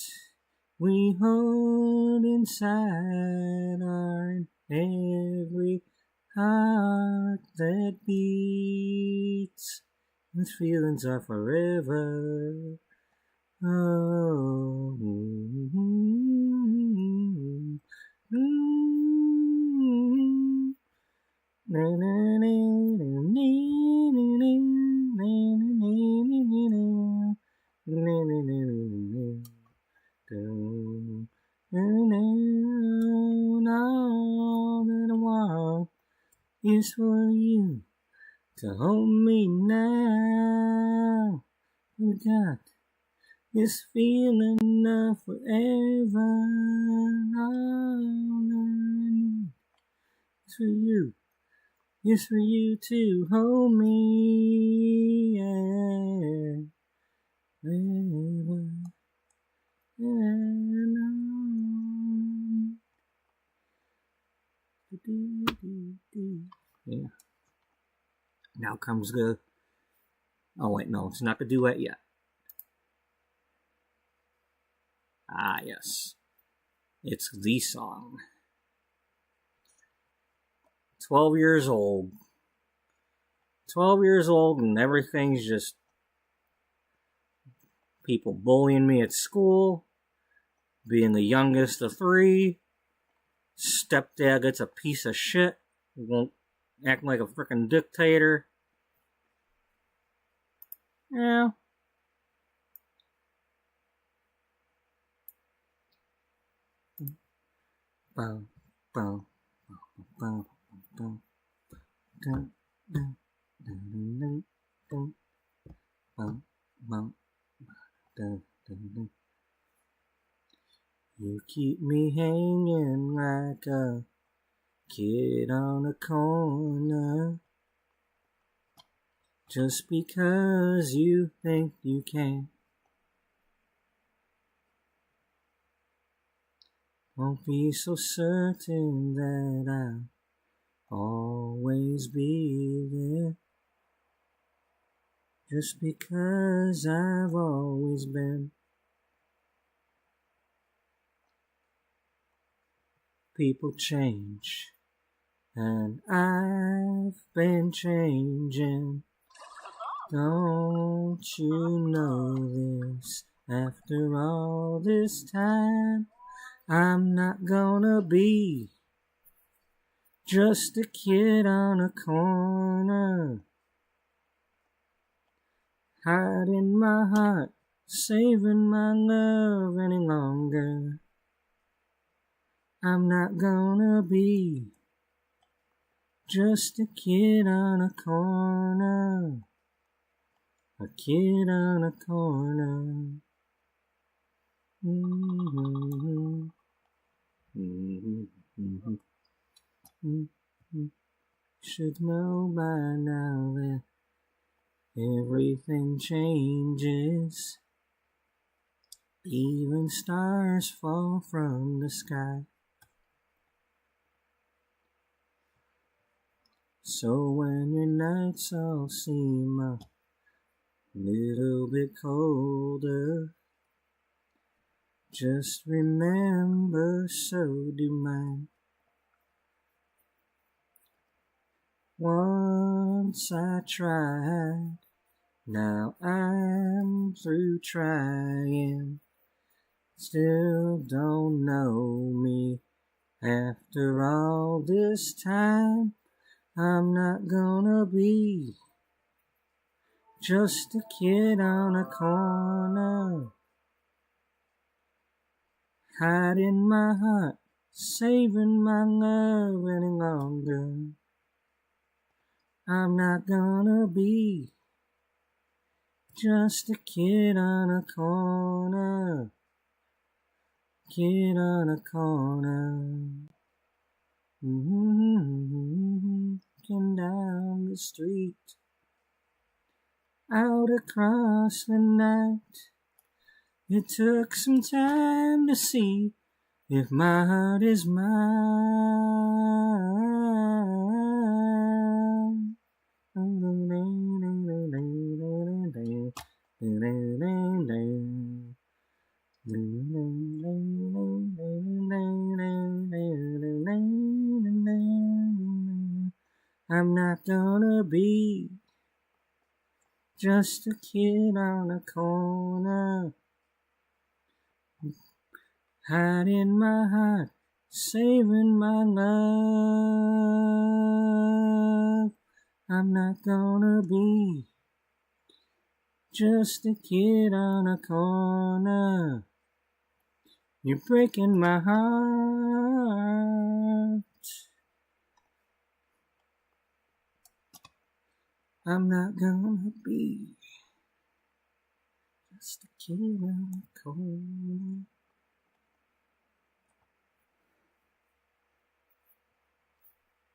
we hold inside are in every heart that beats. These feelings are forever. Oh, all that I want is for you to hold me now. We got this feeling of forever. All I need is for you. It's for you to hold me, yeah, forever and on. Yeah. Now comes the. Oh wait, no, it's not the duet yet. Ah, yes, it's the song. 12 years old. 12 years old and everything's just people bullying me at school, being the youngest of 3, stepdad gets a piece of shit, won't act like a freaking dictator. Yeah. Bow, bow, bow, bow, dun, dun, dun, dun, dun, bow, bow, dun, dun, dun. You keep me hanging like a kid on a corner, just because you think you can. Won't be so certain that I'll always be there, just because I've always been. people change, and I've been changing. Don't you know this? After all this time, I'm not gonna be just a kid on a corner, hiding my heart, saving my love any longer. I'm not gonna be just a kid on a corner, a kid on a corner. Mm-hmm. Mm-hmm. Mm-hmm. Mm-hmm. Should know by now that everything changes. Even stars fall from the sky. So when your nights all seem a little bit colder, just remember so do mine. Once I tried, now I'm through trying. Still don't know me. After all this time, I'm not gonna be just a kid on a corner, hiding my heart, saving my love any longer. I'm not gonna be just a kid on a corner, kid on a corner. Walking down the street, out across the night. It took some time to see if my heart is mine. I'm not gonna be just a kid on a corner, hiding my heart, saving my love. I'm not gonna be just a kid on a corner. You're breaking my heart. I'm not gonna be just a kid on a corner.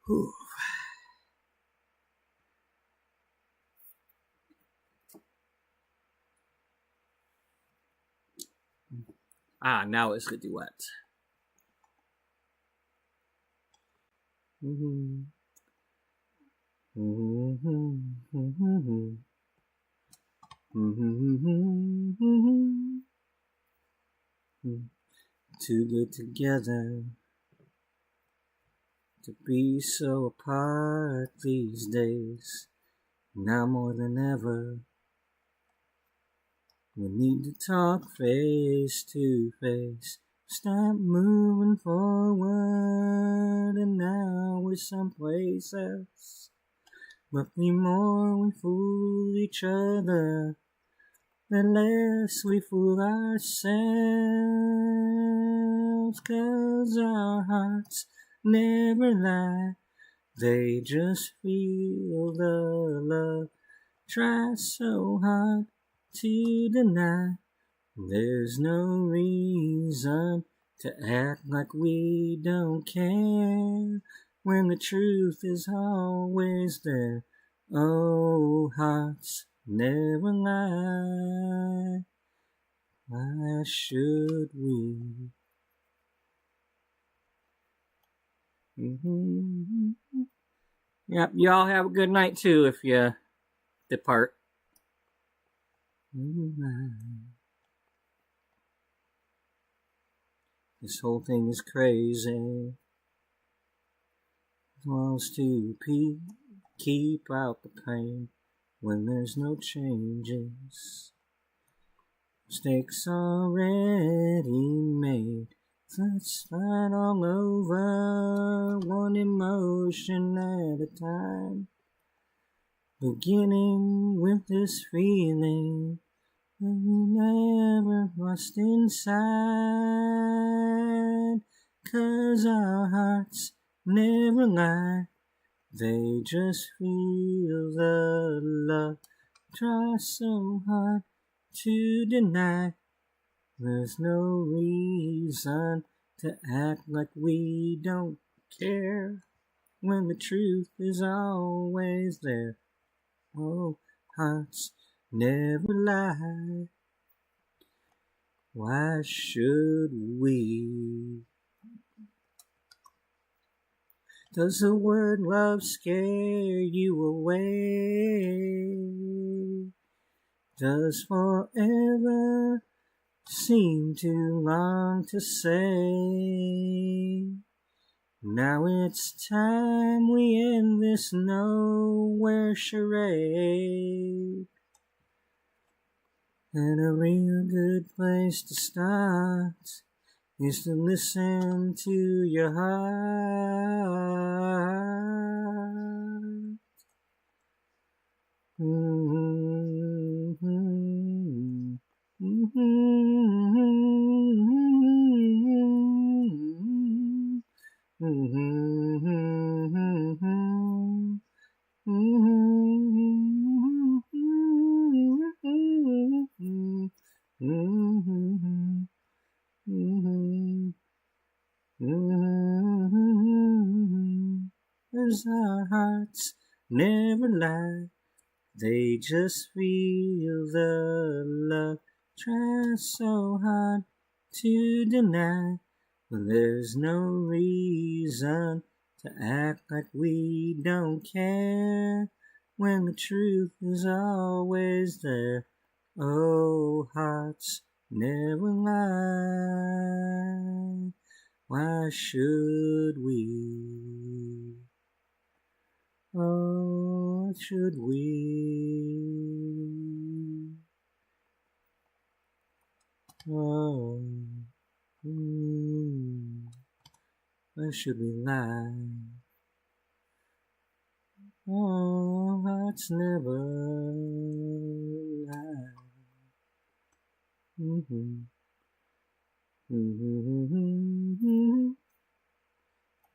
Whew. Now it's the duet. Too good together to be so apart these days. Now more than ever, we need to talk face to face. Stop moving forward, and now we're someplace else. But the more we fool each other, the less we fool ourselves. 'Cause our hearts never lie, they just feel the love. Try so hard to deny, there's no reason to act like we don't care, when the truth is always there. Oh, hearts never lie. Why should we? Yep, y'all have a good night too if you depart. This whole thing is crazy. Walls to keep out the pain when there's no changes. Mistakes already made. Let's start all over, one emotion at a time. Beginning with this feeling that we never lost inside. 'Cause our hearts never lie, they just feel the love. Try so hard to deny. There's no reason to act like we don't care when the truth is always there. Oh, hearts never lie. Why should we? Does the word love scare you away? Does forever seem too long to say? Now it's time we end this nowhere charade. And a real good place to start is to listen to your heart. Cause our hearts never lie, they just feel the love. Try so hard to deny, but there's no reason to act like we don't care when the truth is always there. Oh, hearts never lie. Why should we? Oh, why should we? Oh, why should we lie? Oh, hearts never lie.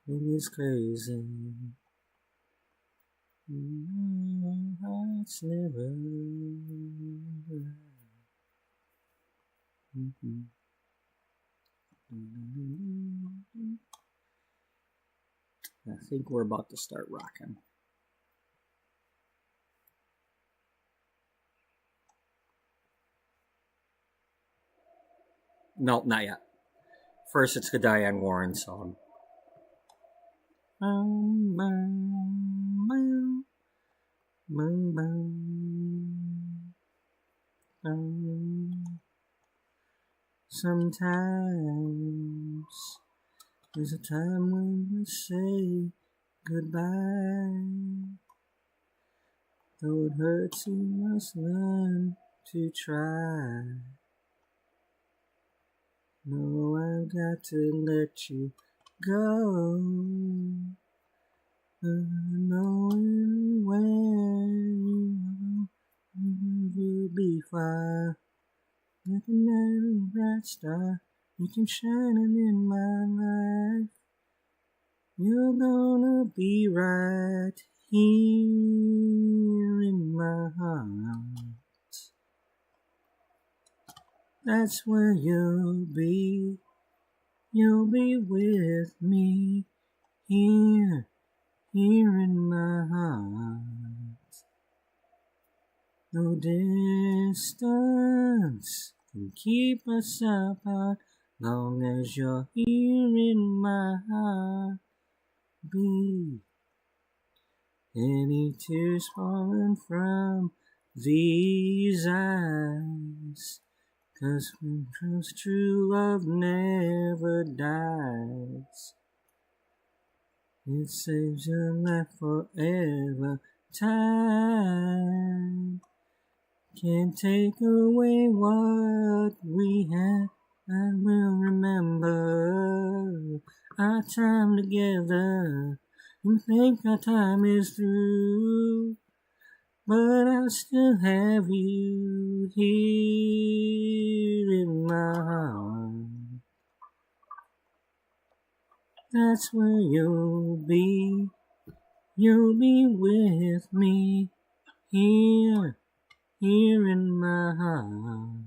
It's crazy. Hearts never lie. I think we're about to start rocking. No, not yet. First, it's the Diane Warren song. Sometimes there's a time when we say goodbye. Though it hurts, you must learn to try. No, I've got to let you go. Knowing when you'll be fine. Like a night bright star, you keep shining in my life. You're gonna be right here in my heart. That's where you'll be with me, here in my heart. No distance can keep us apart, long as you're here in my heart. Be any tears falling from these eyes, 'cause when true love never dies. It saves your life forever. Time can't take away what we had. I will remember our time together. You think our time is through, but I still have you here in my heart. That's where you'll be with me, here in my heart.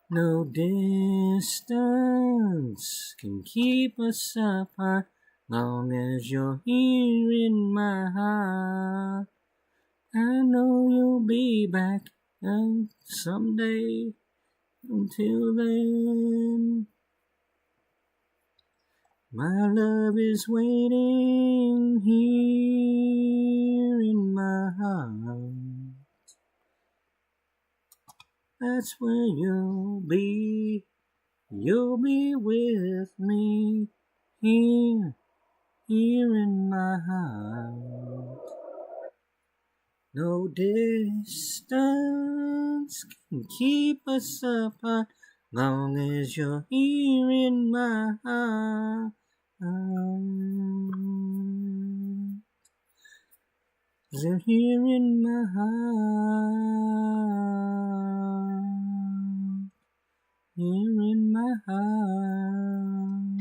No distance can keep us apart, long as you're here in my heart. I know you'll be back someday. Until then, my love is waiting here in my heart. That's where you'll be with me, here in my heart. No distance can keep us apart, long as you're here in my heart. You're here in my heart. Here in my heart.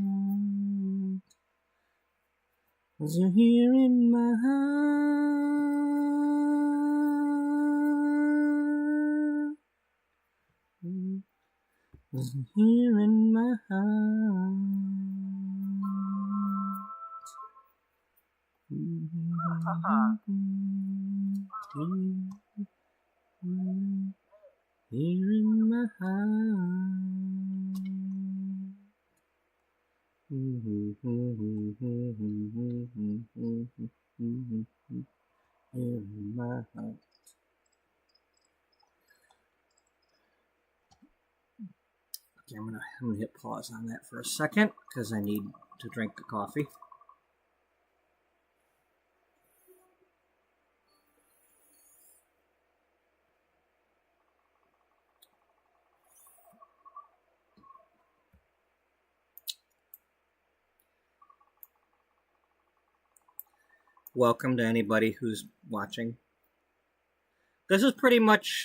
You're here in my heart. You're here in my heart. Here in my heart. Here in my heart. Okay, I'm gonna hit pause on that for a second because I need to drink the coffee. Welcome to anybody who's watching. This is pretty much,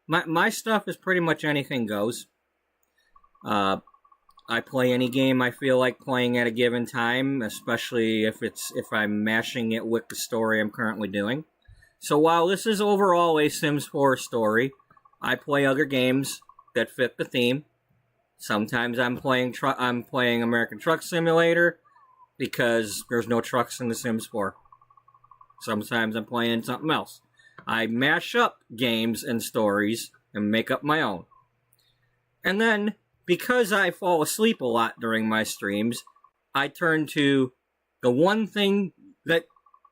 my stuff is pretty much anything goes. I play any game I feel like playing at a given time, especially if I'm mashing it with the story I'm currently doing. So while this is overall a Sims 4 story, I play other games that fit the theme. Sometimes I'm playing American Truck Simulator, because there's no trucks in The Sims 4. Sometimes I'm playing something else. I mash up games and stories and make up my own. And then, because I fall asleep a lot during my streams, I turn to the one thing that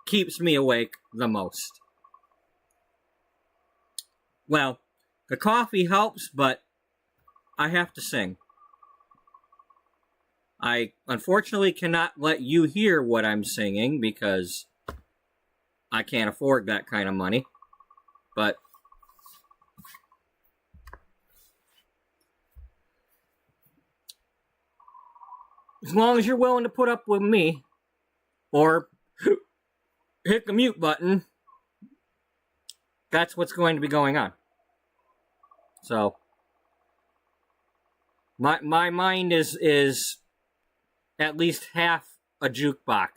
keeps me awake the most. Well, the coffee helps, but I have to sing. I unfortunately cannot let you hear what I'm singing because I can't afford that kind of money. But as long as you're willing to put up with me or hit the mute button, that's what's going to be going on. So my mind is at least half a jukebox.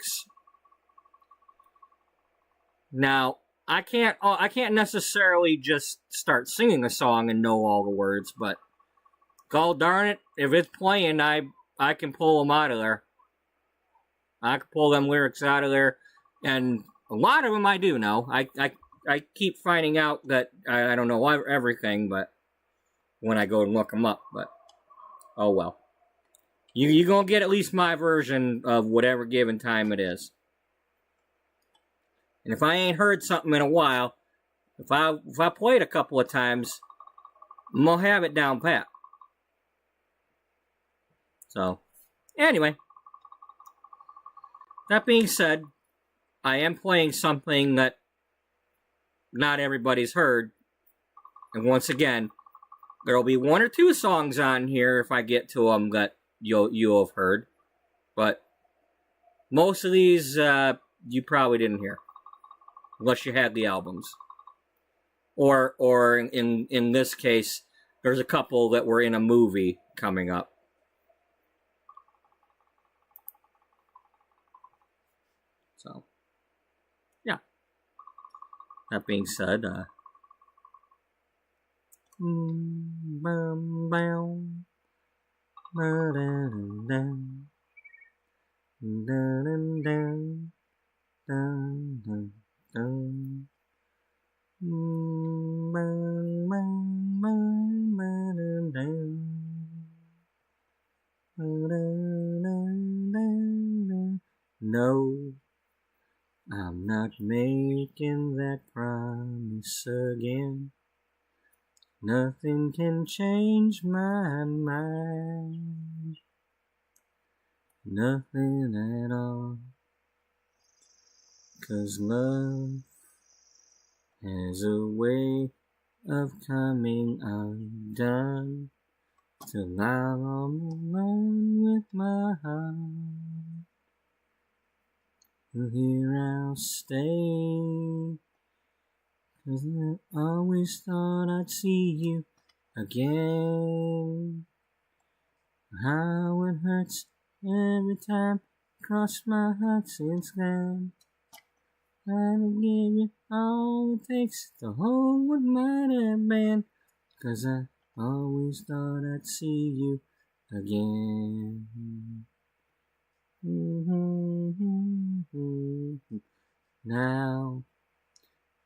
Now, I can't necessarily just start singing a song and know all the words, but god darn it, if it's playing, I can pull them out of there. I can pull them lyrics out of there, and a lot of them I do know. I keep finding out that I don't know everything, but when I go and look them up, but oh well. You're going to get at least my version of whatever given time it is. And if I ain't heard something in a while, if I play it a couple of times, I'm going to have it down pat. So, anyway. That being said, I am playing something that not everybody's heard. And once again, there'll be one or two songs on here if I get to them that you'll have heard. But most of these you probably didn't hear. Unless you had the albums. Or in this case, there's a couple that were in a movie coming up. So, yeah. That being said, no, I'm not making that promise again. Nothing can change my mind. Nothing at all. 'Cause love has a way of coming undone. Till I'm alone with my heart. Here I'll stay. 'Cause I always thought I'd see you again. How it hurts every time cross my heart since then. Trying to give you all it takes to hold what might have been. 'Cause I always thought I'd see you again. Now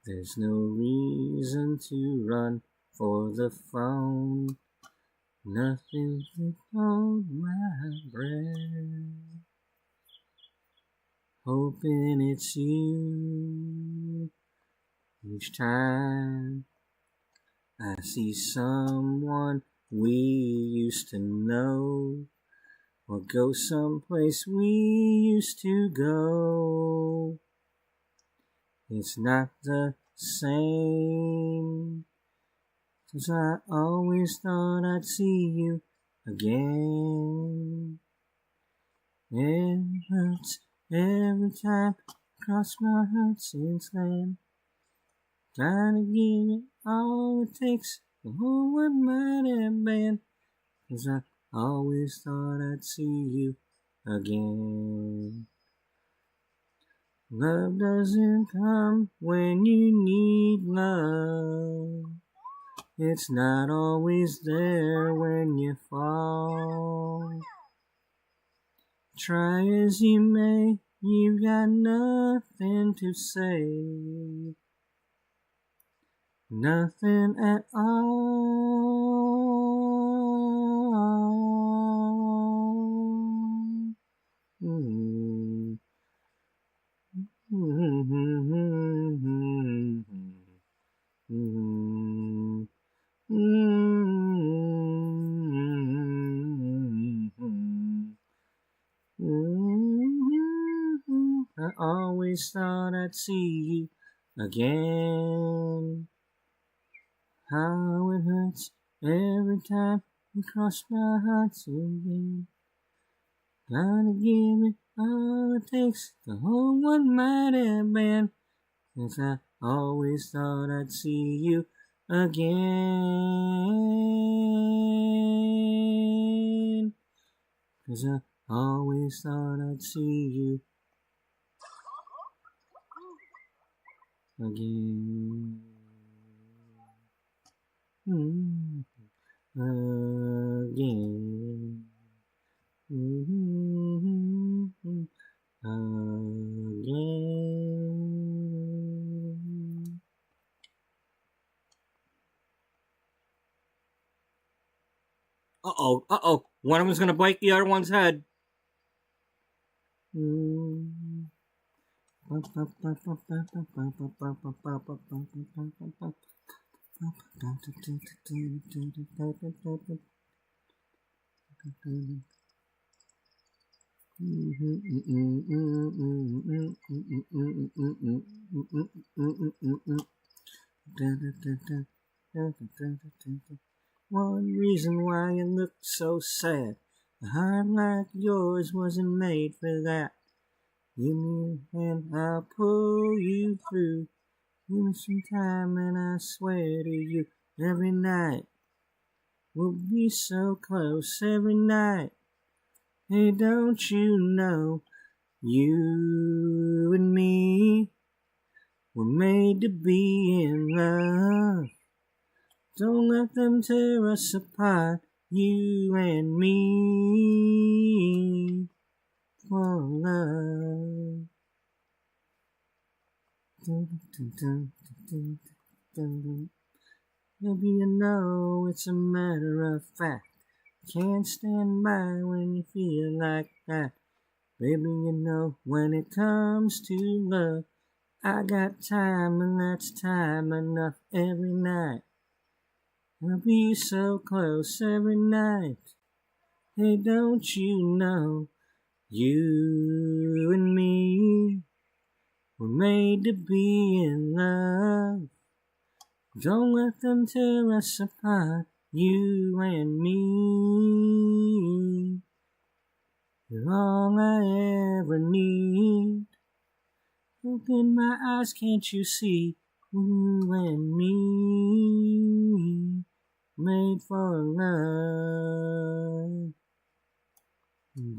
there's no reason to run for the phone. Nothing to hold my breath. Hoping it's you. Each time I see someone we used to know, or go someplace we used to go, it's not the same. 'Cause I always thought I'd see you again. It hurts every time cross my heart since then. Trying to give it all it takes to hold what might have been. 'Cause I always thought I'd see you again. Love doesn't come when you need love. It's not always there when you fall. Try as you may, you've got nothing to say. Nothing at all. I always thought I'd see you again. How it hurts every time you cross my heart again. Gotta give it all it takes to hold what might have been. 'Cause I always thought I'd see you again. 'Cause I always thought I'd see you again. Again. Again. Uh-oh. One of them's gonna break the other one's head. One reason why you look so sad. A heart like yours wasn't made for that. Give me a hand, I'll pull you through. Give me some time and I swear to you, every night we'll be so close, every night. Hey, don't you know, you and me were made to be in love. Don't let them tear us apart, you and me, for love. Maybe you know it's a matter of fact. Can't stand by when you feel like that. Baby, you know when it comes to love, I got time and that's time enough every night. I'll be so close every night. Hey, don't you know, you and me were made to be in love. Don't let them tear us apart, you and me. You're all I ever need. Look in my eyes, can't you see? You and me, made for love. You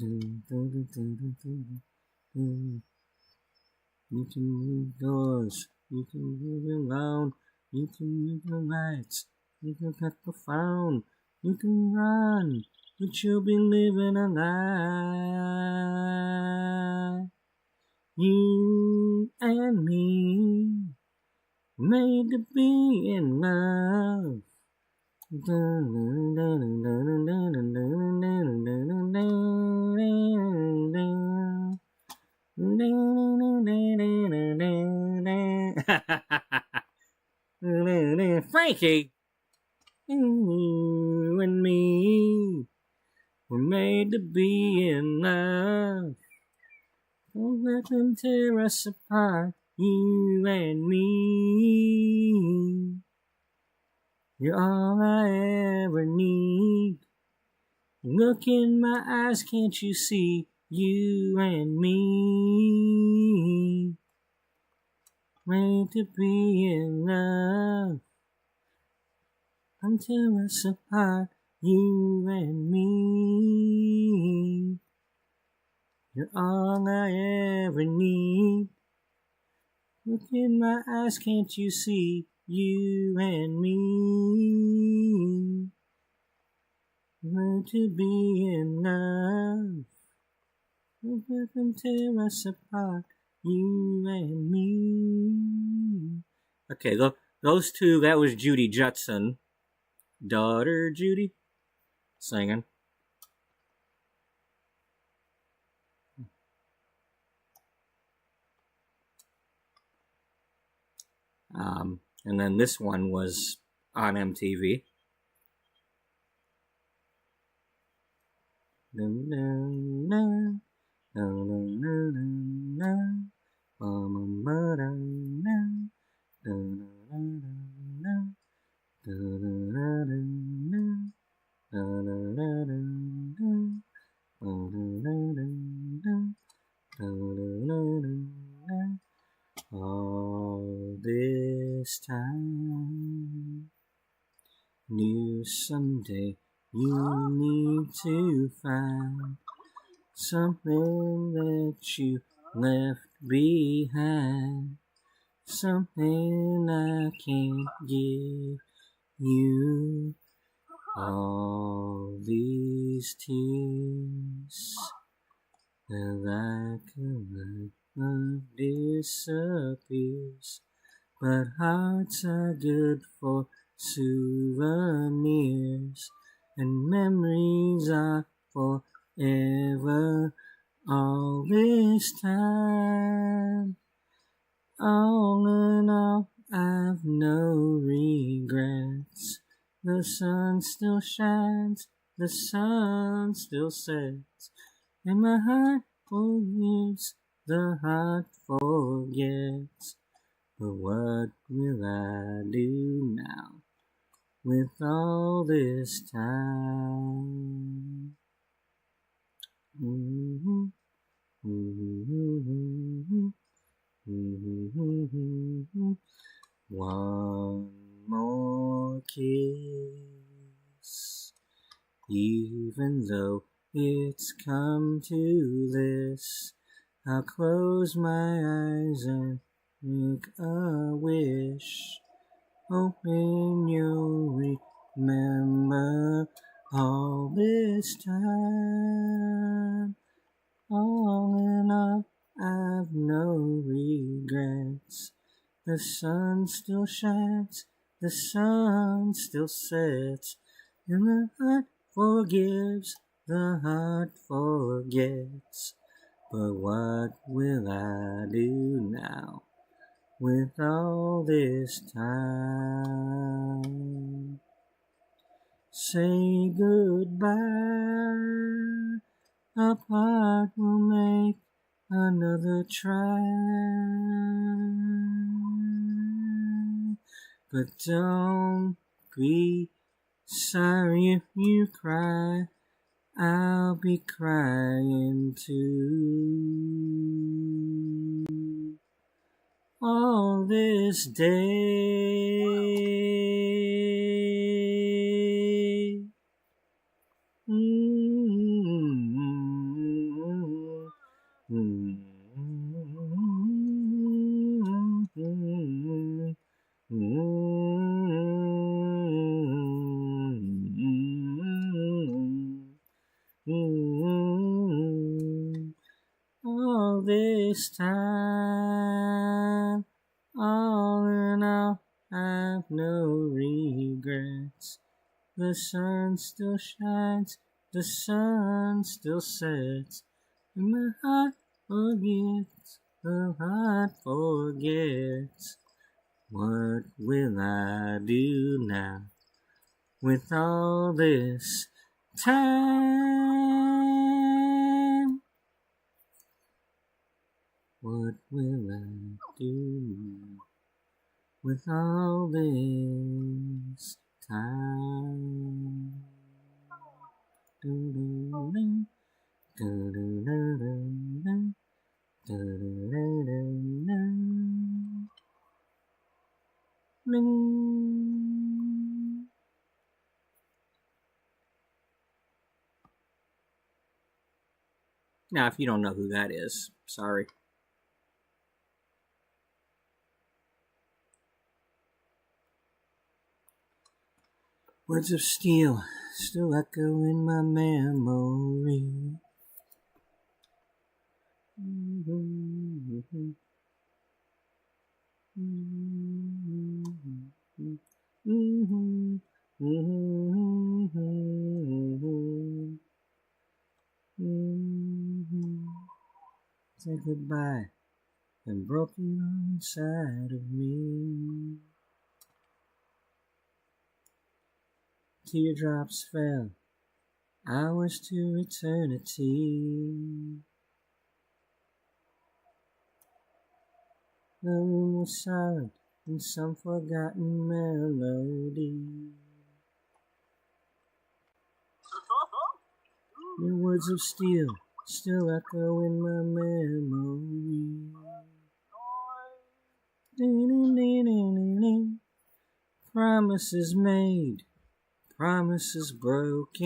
can move doors, you can move around, you can move the lights, you can cut the phone, you can run, but you'll be living a lie. You and me, made to be in love. Frankie, you and me were made to be in love. Don't let them tear us apart, you and me. You're all I ever need. Look in my eyes, can't you see? You and me, made to be in love. Don't tear us apart, you and me. You're all I ever need. Look in my eyes, can't you see? You and me, meant to be in love. Don't let them tear us apart, you and me. Okay, those two, that was Judy Judson, daughter Judy, singing. And then this one was on MTV. All this time, knew someday you need to find something that you left behind, something I can't give you. All these tears, they're like a light of disappears, but hearts are good for souvenirs, and memories are forever. All this time, all in all, I've no regrets. The sun still shines, the sun still sets, and my heart forgives, the heart forgets. But what will I do now with all this time? Mm-hmm. Mm-hmm. Mm-hmm. One more kiss, even though it's come to this. I'll close my eyes and make a wish, hoping you'll remember all this time. All in all, I've no regrets. The sun still shines, the sun still sets, and the heart forgives, the heart forgets. But what will I do now with all this time? Say goodbye, apart we'll make another try. But don't be sorry if you cry, I'll be crying too. All this day. All this time, all in all, I've no regrets. The sun still shines, the sun still sets, and my heart forgets, the heart forgets. What will I do now with all this time? What will I do with all this time? Do-do-do, do-do-do-do, do-do-do-do-do. Now, if you don't know who that is, sorry. Words of steel still echo in my memory. Say goodbye and broken inside of me. Teardrops fell, hours to eternity. The room was silent in some forgotten melody. Your words of steel still echo in my memory. Promises made, promises broken.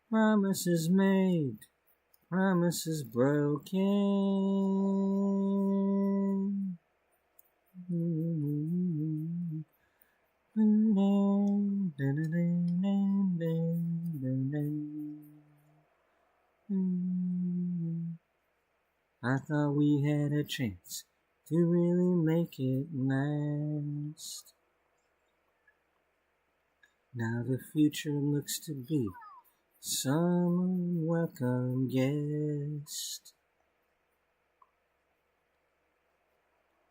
Promises made, promises broken. I thought we had a chance to really make it last. Now the future looks to be some welcome guest.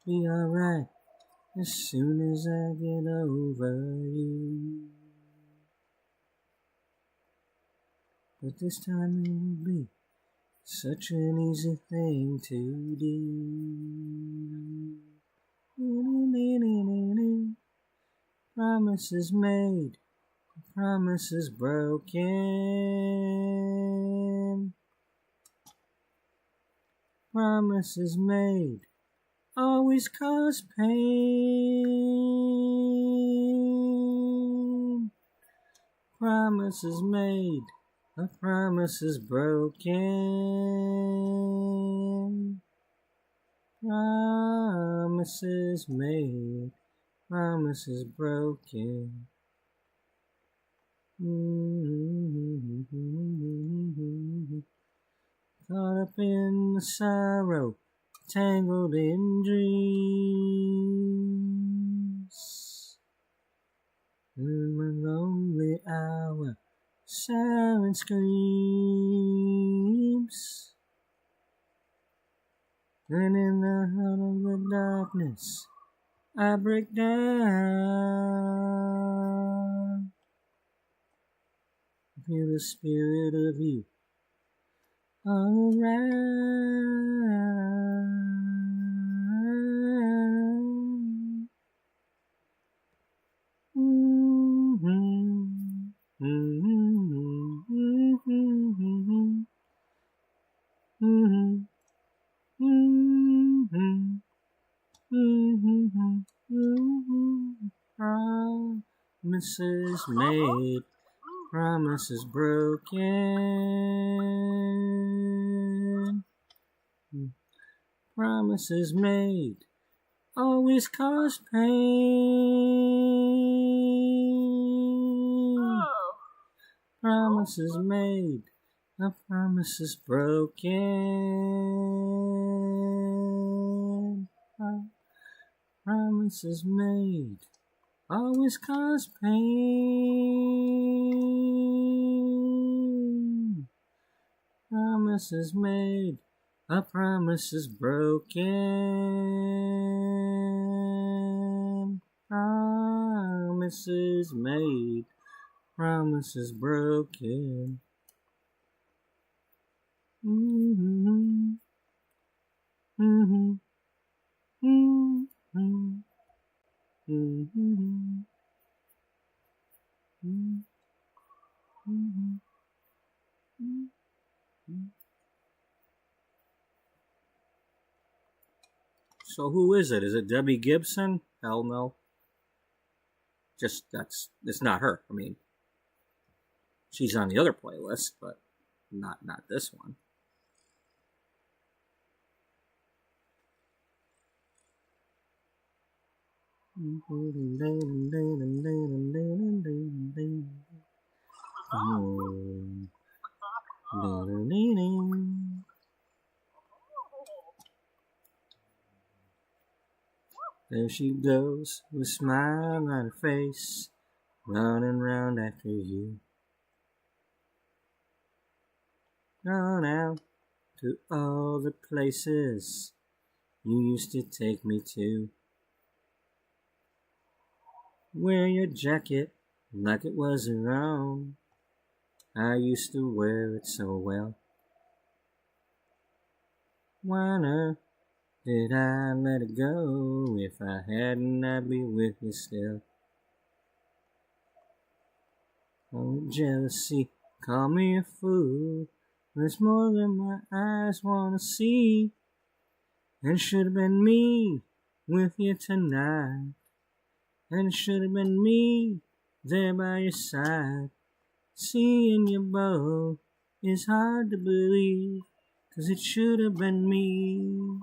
Be alright as soon as I get over you. but this time it will be such an easy thing to do. Promises made, promises broken. Promises made always cause pain. Promises made, a promise is broken. Promises made, promises broken. Caught up in the sorrow, tangled in dreams. In my lonely hour, silent screams. And in the heart of the darkness, I break down. Feel the spirit of you all around. Promises made, promises broken. Promises made always cause pain. Promises made, a promise is broken. Promises made always cause pain. Promises made, a promise is broken. Promises made, promises broken. So who is it? Is it Debbie Gibson? Hell no. It's not her. I mean, she's on the other playlist, but not this one. There she goes, with a smile on her face, running round after you. Gone out to all the places you used to take me to. Wear your jacket like it was your own. I used to wear it so well. Why not did I let it go? If I hadn't, I'd be with you still. Oh, jealousy, call me a fool. There's more than my eyes wanna see. And should have been me with you tonight. And it should have been me there by your side. Seeing you both is hard to believe, 'cause it should have been me.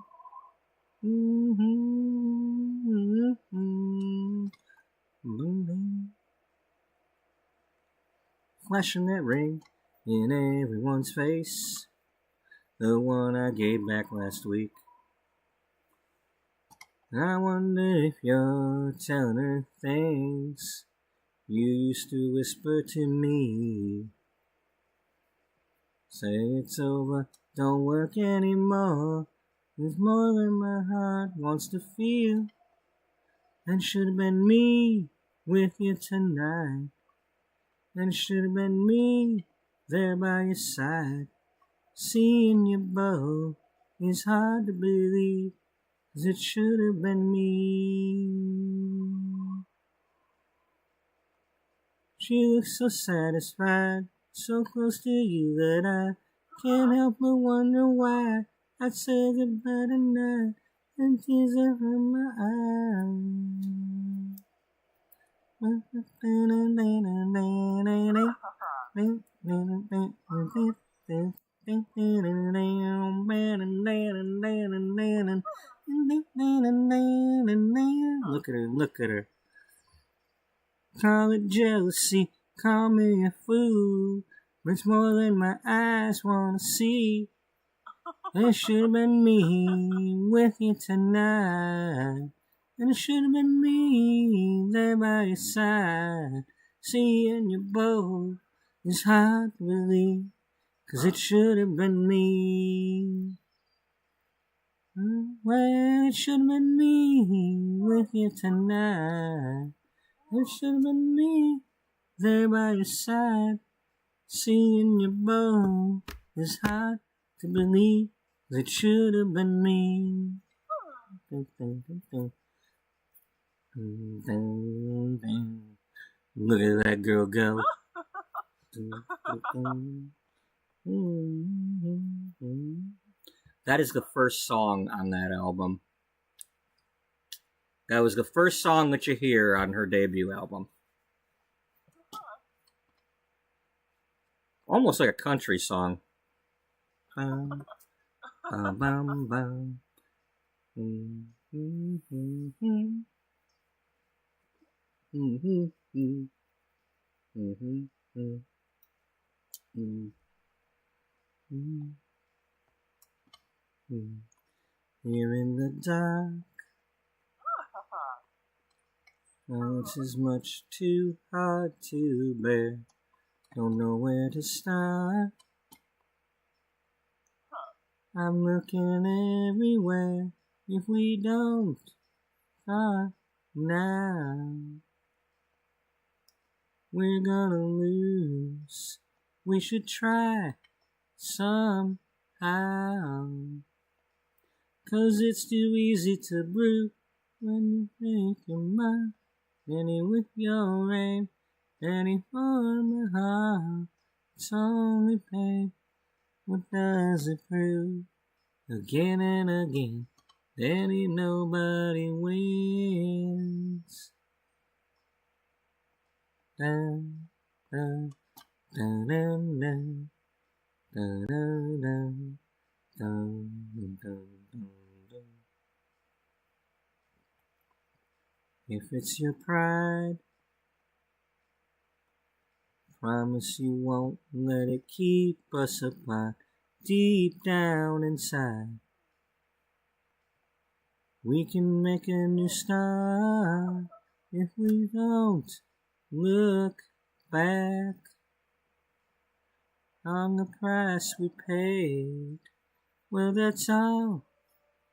Flashing that ring in everyone's face, the one I gave back last week. I wonder if you're telling her things you used to whisper to me. Say it's over, don't work anymore. There's more than my heart wants to feel. And should have been me with you tonight. And should have been me there by your side. Seeing you both is hard to believe, 'cause it should have been me. She looks so satisfied, so close to you that I can't help but wonder why I'd say goodbye tonight and tears are from my eyes. Look at her. Call it jealousy, call me a fool, but it's more than my eyes wanna see. It should have been me with you tonight, and it should have been me there by your side. Seeing you both is hard to believe, 'cause it should have been me. Well, it should have been me with you tonight. It should have been me there by your side. Seeing you both is hard to believe. It should have been me. Look at that girl go. That is the first song on that album. That was the first song that you hear on her debut album. Almost like a country song. Bum, bum, bum, bum. Here in the dark, oh, it's as much too hard to bear. Don't know where to start. I'm looking everywhere. If we don't start now, we're gonna lose. We should try somehow, 'cause it's too easy to brew when you think your mind. Any with your aim, any for my heart. It's only pain. What does it prove? Again and again, then nobody wins. Dun, dun, dun, dun, dun, dun, dun, dun, dun, dun, dun, dun. If it's your pride, promise you won't let it keep us apart. Deep down inside, we can make a new start if we don't look back on the price we paid. Well, that's all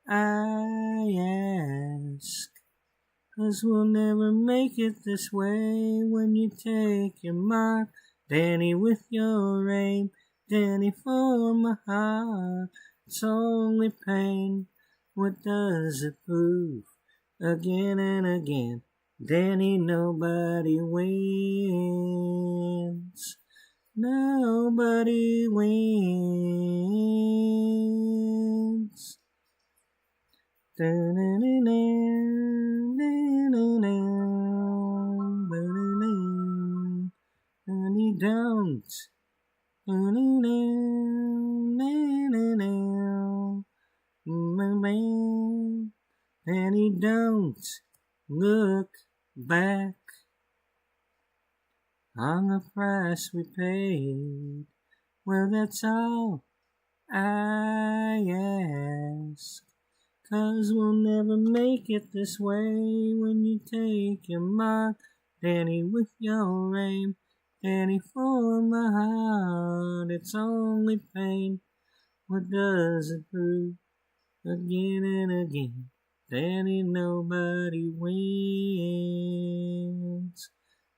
I ask, 'cause we'll never make it this way when you take your mark. Danny with your aim, Danny for my heart. It's only pain. What does it prove? Again and again, Danny, nobody wins. Nobody wins. Danny don't. Danny don't look back on the price we paid. Well, that's all I ask, 'cause we'll never make it this way when you take your mark. Danny with your aim, Danny for my heart. It's only pain. What does it prove? Again and again, Danny, nobody wins.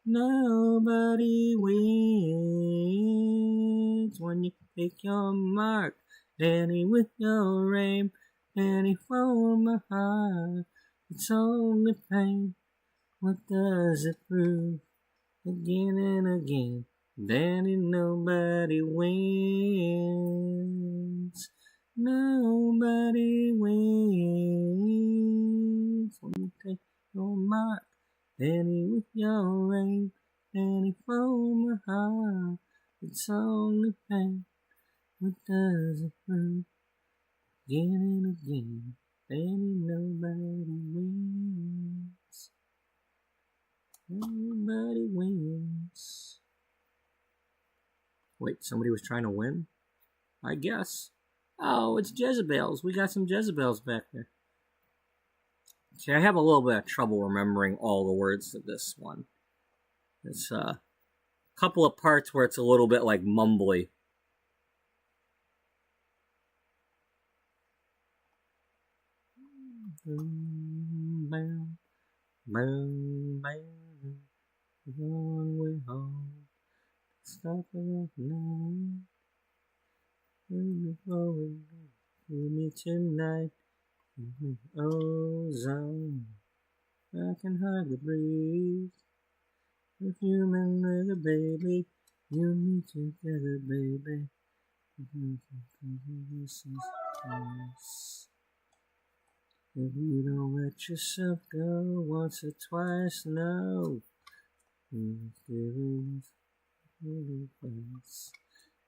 Nobody wins. fades when you take your mark. Danny, with your aim, Danny, for my heart. It's only pain. What does it prove? Again and again, Danny, nobody wins. Nobody wins. When you take your mark, Danny, with your aim, Danny, for my heart. It's only pain. What does it prove? Again and again, Danny, nobody wins. Nobody wins. Wait, somebody was trying to win? I guess. Oh, it's Jezebels. We got some Jezebels back there. See, I have a little bit of trouble remembering all the words to this one. It's a couple of parts where it's a little bit like mumbly. Boom, boom, boom. Long way home. Stop it now. You're going with me tonight. Ozone. I can hardly breathe. Perfume and leather, baby. You and me together, baby. This is nice. If you don't let yourself go once or twice, no.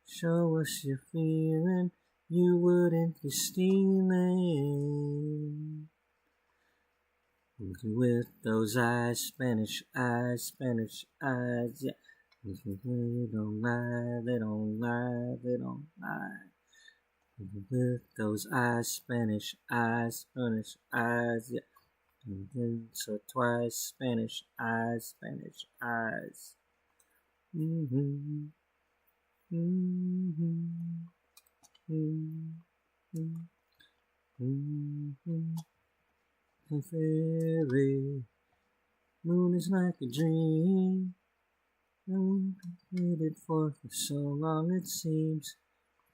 Show us your feeling, you wouldn't be stealing. With those eyes, Spanish eyes, yeah. They don't lie, they don't lie, they don't lie. With those eyes, Spanish eyes, yeah. Once or twice, Spanish eyes. Mm-hmm. Mm-hmm. Mm-hmm. Mm-hmm. The fairy moon is like a dream. And we've waited for so long it seems.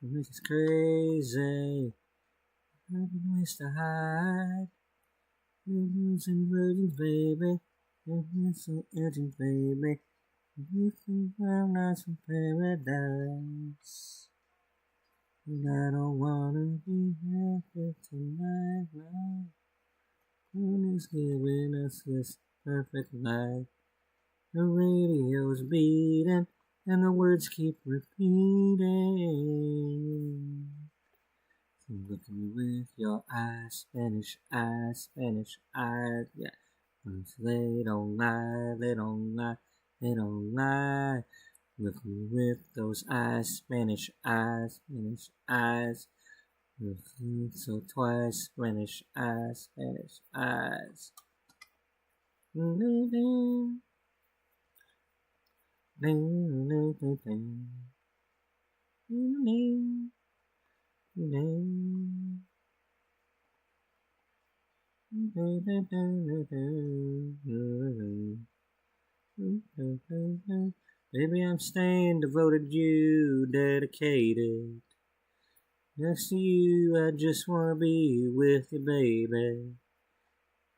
It makes us crazy. I've been ways to hide. Moons and virgins, baby. It's so urgent, baby. You can find us from paradise. And I don't wanna be happy tonight, no. Moon is giving us this perfect light. The radio's beating, and the words keep repeating. So look at me with your eyes, Spanish eyes, yeah. They don't lie, they don't lie, they don't lie. Look at me with those eyes, Spanish eyes. So twice, Spanish eyes. Baby, I'm staying devoted to you, dedicated. Next to you, I just wanna be with you, baby.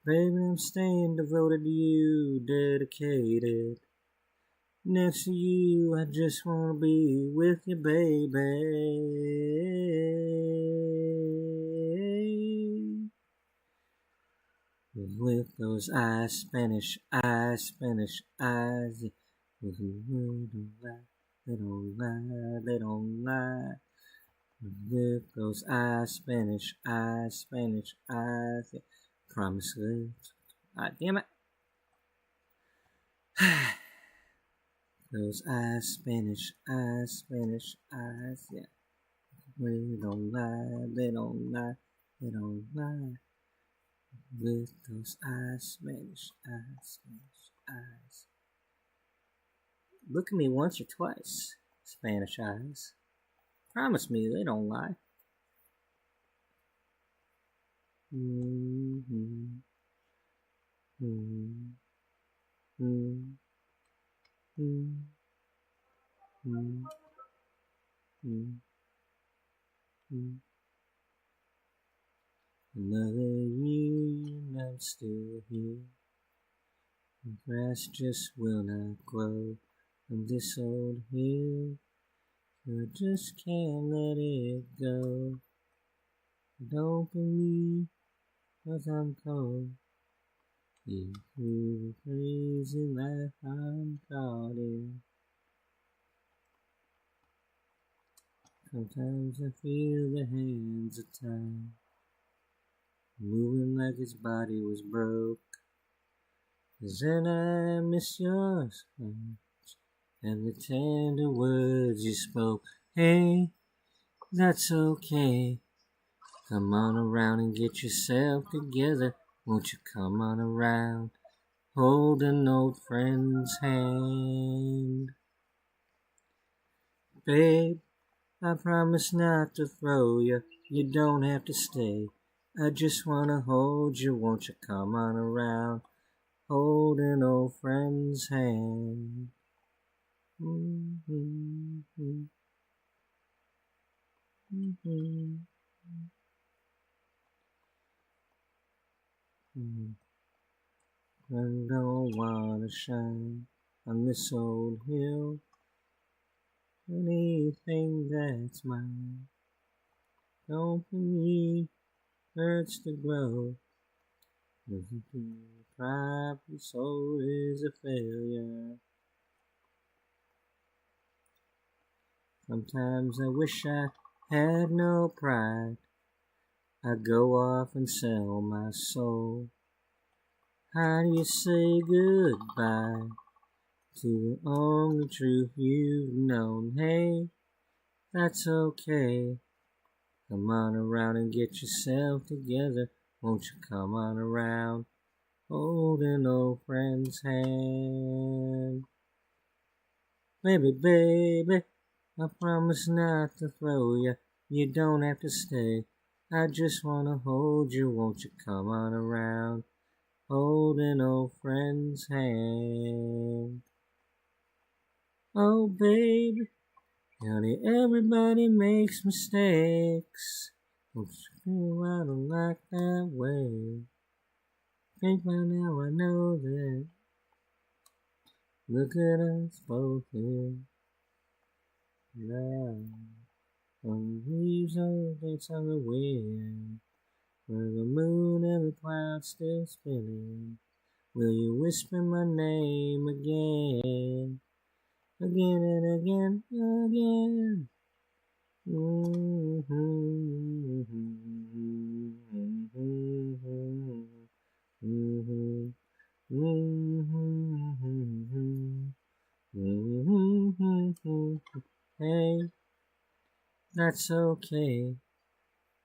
Baby, I'm staying devoted to you, dedicated. Next to you, I just wanna be with you, baby. With those eyes, Spanish eyes. They don't lie. With those eyes, Spanish eyes. Promise it. Ah, damn it. Those eyes, Spanish eyes, yeah. They don't lie. With those eyes, Spanish eyes. Look at me once or twice, Spanish eyes. Promise me they don't lie. Mm-hmm. Mm-hmm. Mm-hmm. Mm-hmm. mm, mm. Another year and I'm still here. The grass just will not grow on this old hill. I just can't let it go. Don't believe 'cause I'm cold. Through the crazy life I'm caught in. Sometimes I feel the hands of time moving like his body was broke. 'Cause then I miss your touch and the tender words you spoke. Hey, that's okay. Come on around and get yourself together. Won't you come on around? Hold an old friend's hand. Babe, I promise not to throw you. You don't have to stay. I just wanna hold you. Won't you come on around? Hold an old friend's hand. Mm-hmm. Mm-hmm. Mm-hmm. I don't wanna shine on this old hill. Anything that's mine, don't believe hurts to grow. Pride soul is a failure. Sometimes I wish I had no pride. I'd go off and sell my soul. How do you say goodbye to the only truth you've known? Hey, that's okay. Come on around and get yourself together. Won't you come on around? Hold an old friend's hand. Baby, baby, I promise not to throw you. You don't have to stay. I just wanna hold you. Won't you come on around? Hold an old friend's hand. Oh, baby, honey, everybody makes mistakes. Don't you feel I don't like that way? Think by now I know that. Look at us both here now. On the leaves of dance on the wind, where the moon and the clouds still spinning. Will you whisper my name again, again and again, again? Hey, that's okay.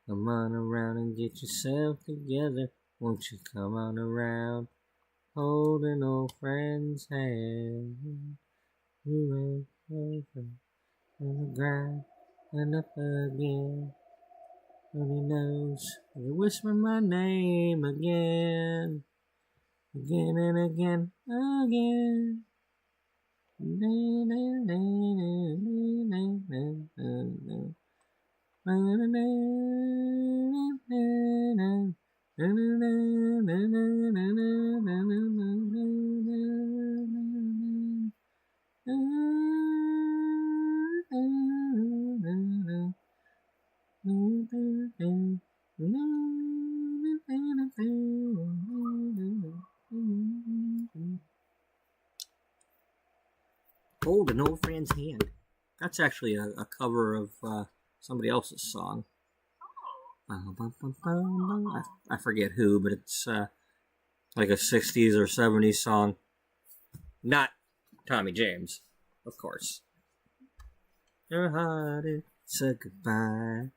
Come on around and get yourself together. Won't you come on around? Hold an old friend's hand. You ain't from the ground and up again. Nobody knows. You whisper my name again, again and again, again. Hold an old friend's hand. That's actually a cover of somebody else's song. I forget who, but it's like a 60s or 70s song. Not Tommy James, of course. Your heart is said goodbye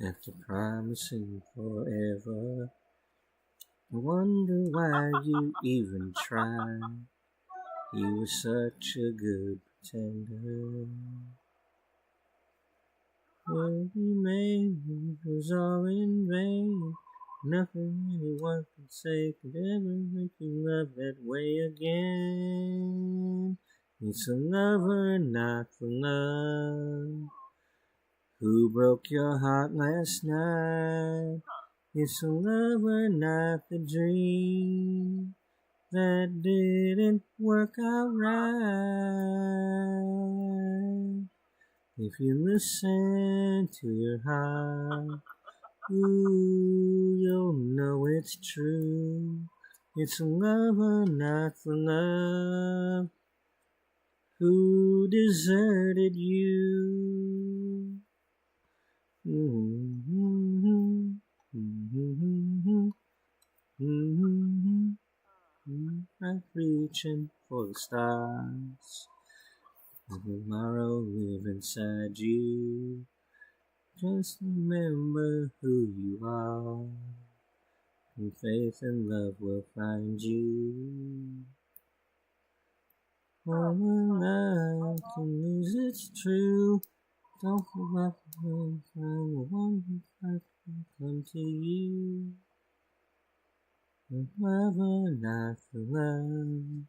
after promising forever. I wonder why you even tried. You were such a good pretender. What you made was all in vain. Nothing anyone could say could ever make you love that way again. It's a lover, not for love. Who broke your heart last night? It's a lover, not the dream that didn't work out right. If you listen to your heart, ooh, you'll know it's true. It's a lover, not the love who deserted you. I'm reaching for the stars. Tomorrow live inside you. Just remember who you are. And faith and love will find you. When love can lose its true, don't forget the one who will come to you. The lover, not the love,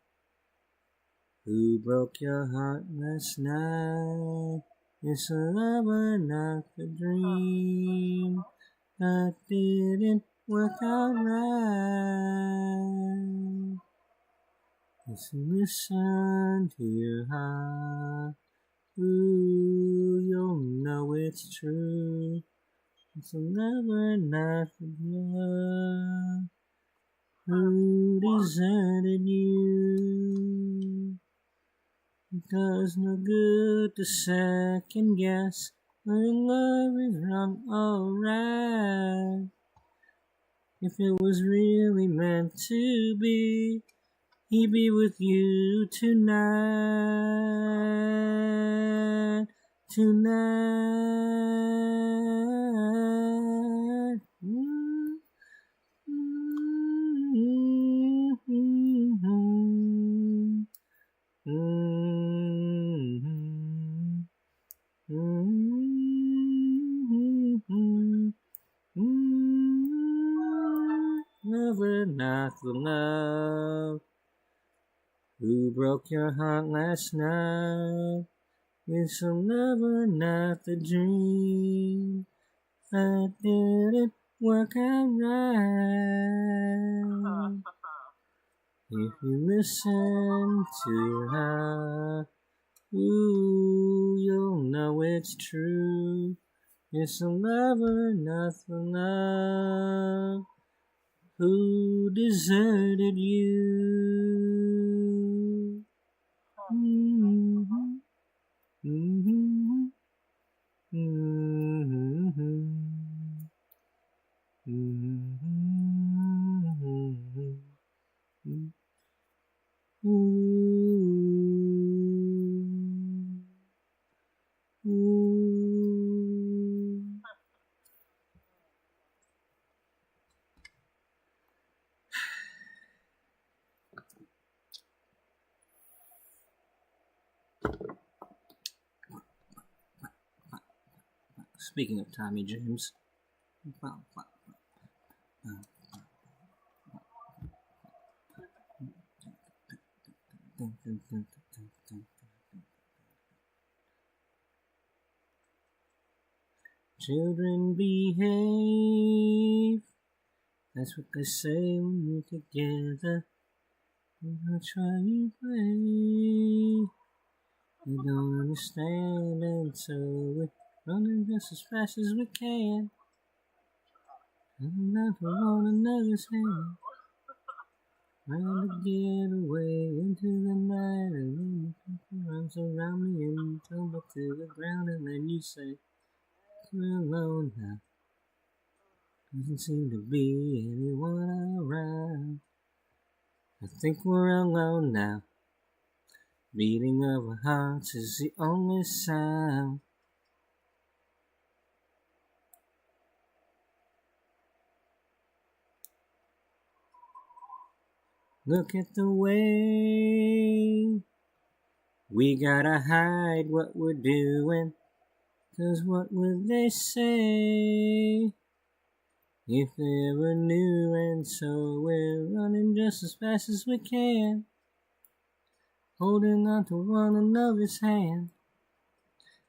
who broke your heart last night. It's a lover, not the dream that didn't work out right. Just listen to your heart, ooh, you'll know it's true. It's a lover, not the love who deserted you. It does no good to second guess when love is wrong, alright. If it was really meant to be, he'd be with you tonight, tonight. Lover, not the love who broke your heart last night. It's a lover, not the dream that didn't work out right. If you listen to your heart, ooh, you'll know it's true. It's a lover, not the love who deserted you. Mm-hmm. Mm-hmm. Mm-hmm. Mm-hmm. Ooh. Ooh. Speaking of Tommy James, children behave. That's what they say when we're together. We'll try and play. They don't understand, and so we're running just as fast as we can. And not for one another's hand. Trying to get away into the night, and then you put your arms around me and tumble to the ground, and then you say, we're alone now. Doesn't seem to be anyone around. I think we're alone now. Beating of our hearts is the only sound. Look at the way we gotta hide what we're doing. 'Cause what would they say if they ever knew? And so we're running just as fast as we can, holding on to one another's hand,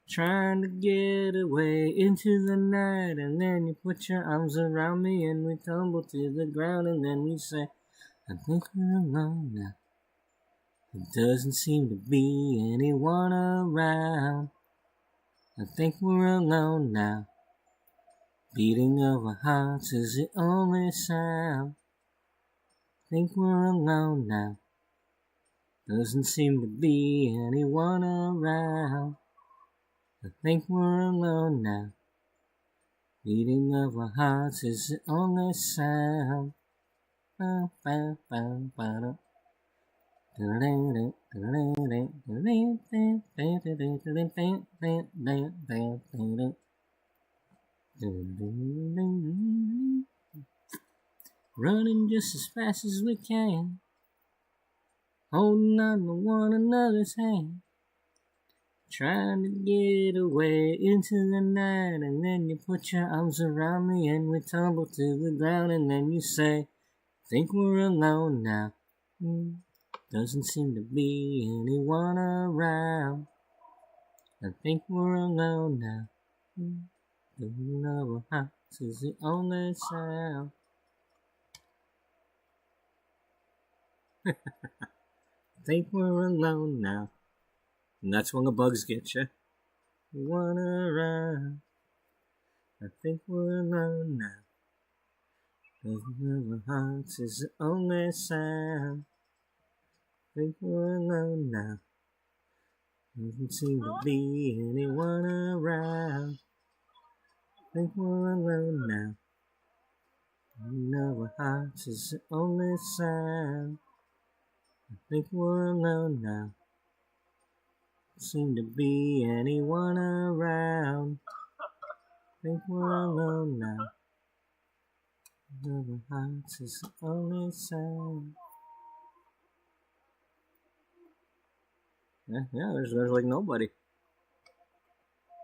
Trying to get away into the night, and then you put your arms around me and we tumble to the ground, and then you say, I think we're alone now. There doesn't seem to be anyone around. I think we're alone now. Beating of our hearts is the only sound. I think we're alone now. Doesn't seem to be anyone around. I think we're alone now. Beating of our hearts is the only sound. Bow, bow, bow, bow. Running just as fast as we can, holding on to one another's hand, trying to get away into the night, and then you put your arms around me and we tumble to the ground, and then you say, think we're alone now. Doesn't seem to be anyone around. I think we're alone now. Beating of our hearts is the only sound. I think we're alone now. And that's when the bugs get you. One around. I think we're alone now. Beating of our hearts is the only sound. I think we're alone now. Doesn't seem to be anyone around. I think we're alone now. Beating of our hearts is the only sound. I think we're alone now. Doesn't seem to be anyone around. I think we're alone now. Beating of our hearts is the only sound. Yeah, there's like nobody.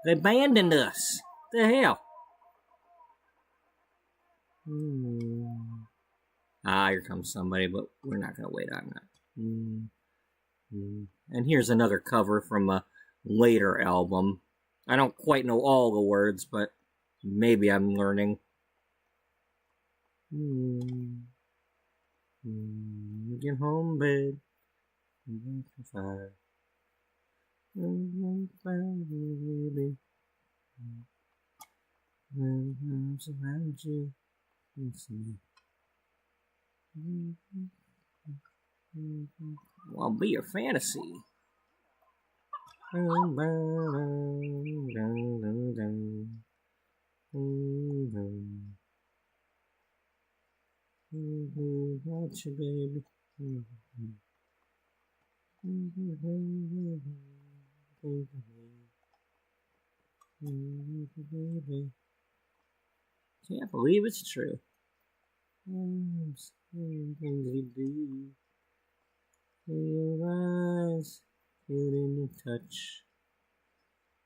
They abandoned us. The hell? Here comes somebody, but we're not going to wait on that. And here's another cover from a later album. I don't quite know all the words, but maybe I'm learning. Get home, babe. Fire. Baby. Arms around you. I'll be your fantasy. Got you, baby. Can't believe it's true. Things you do. Feel your eyes, feel in your touch.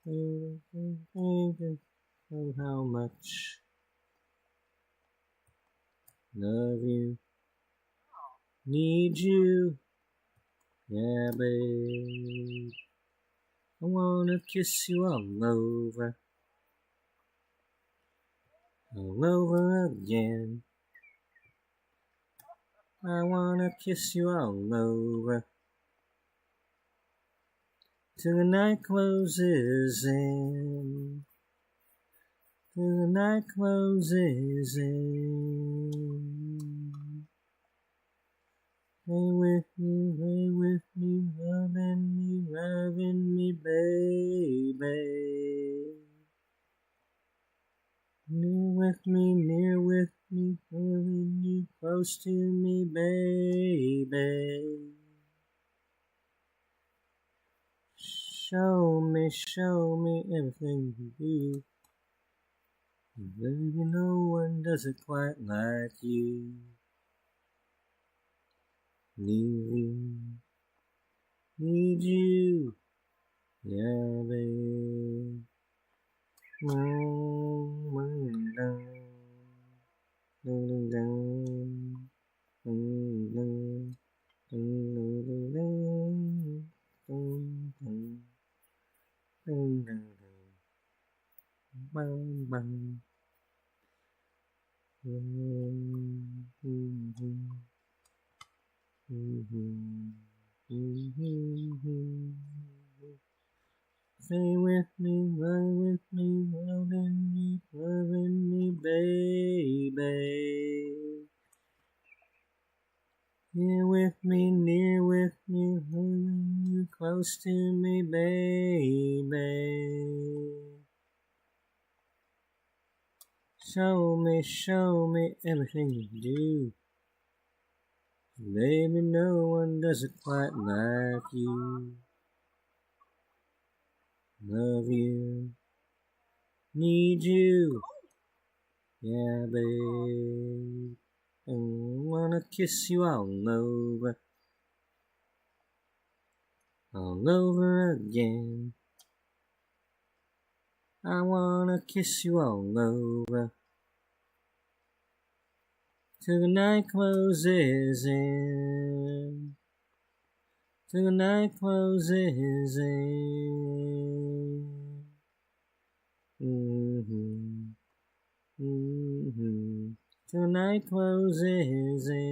Think of how much love you, need you, yeah, babe. I wanna kiss you all over again. I wanna kiss you all over till the night closes in. Till the night closes in. Lay with me, loving me, baby. Near with me, pulling you close to me, baby. Show me everything you do. Baby, no one does it quite like you. Need you, yeah, babe. Stay with me, run with me, loving me, baby. Here with me, near with me, holding you close to me, baby. Show me everything you do. Baby, no one does it quite like you. Love you, need you, yeah, babe. I wanna kiss you all over again. I wanna kiss you all over till the night closes in. Till the night closes in. Till the night closes in.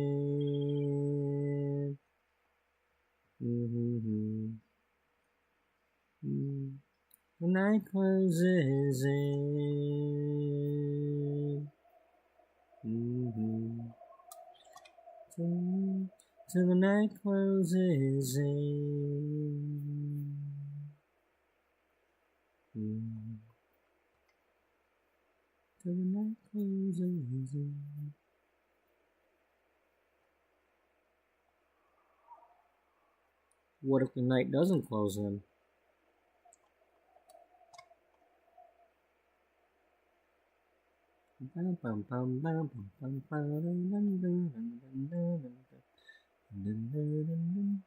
The night closes in. Till the night closes in. Till the night closes in. What if the night doesn't close in?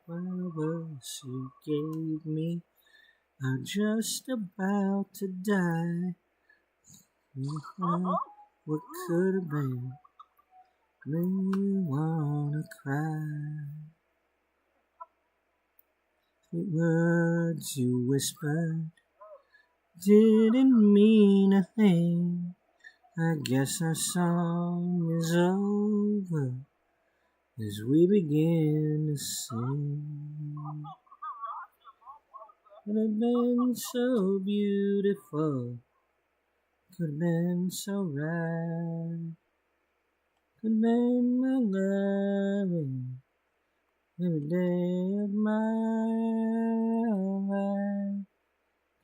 Flowers you gave me are just about to die. What could have been? Make you wanna cry. Sweet words you whispered didn't mean a thing. I guess our song is over as we begin to sing. Could have been so beautiful, could have been so right, could have been my loving every day of my life.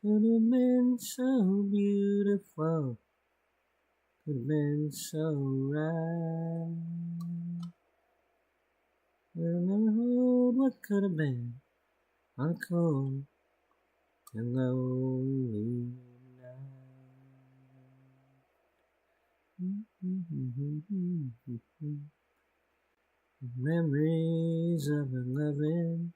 Could have been so beautiful, could have been so right. I'll never hold what could have been on a cold and lonely night. Memories of our loving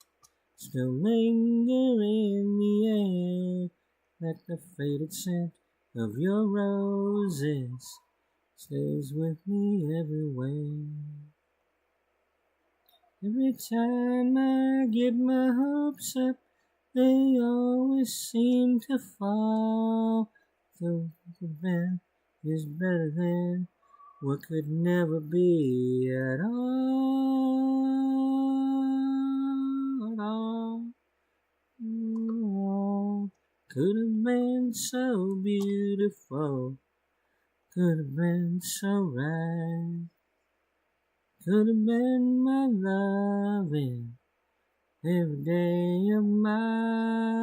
still linger in the air, like the faded scent of your roses stays with me everywhere. Every time I get my hopes up, they always seem to fall. So the band is better than what could never be at all. Could have been so beautiful, could have been so right, could have been my loving every day of my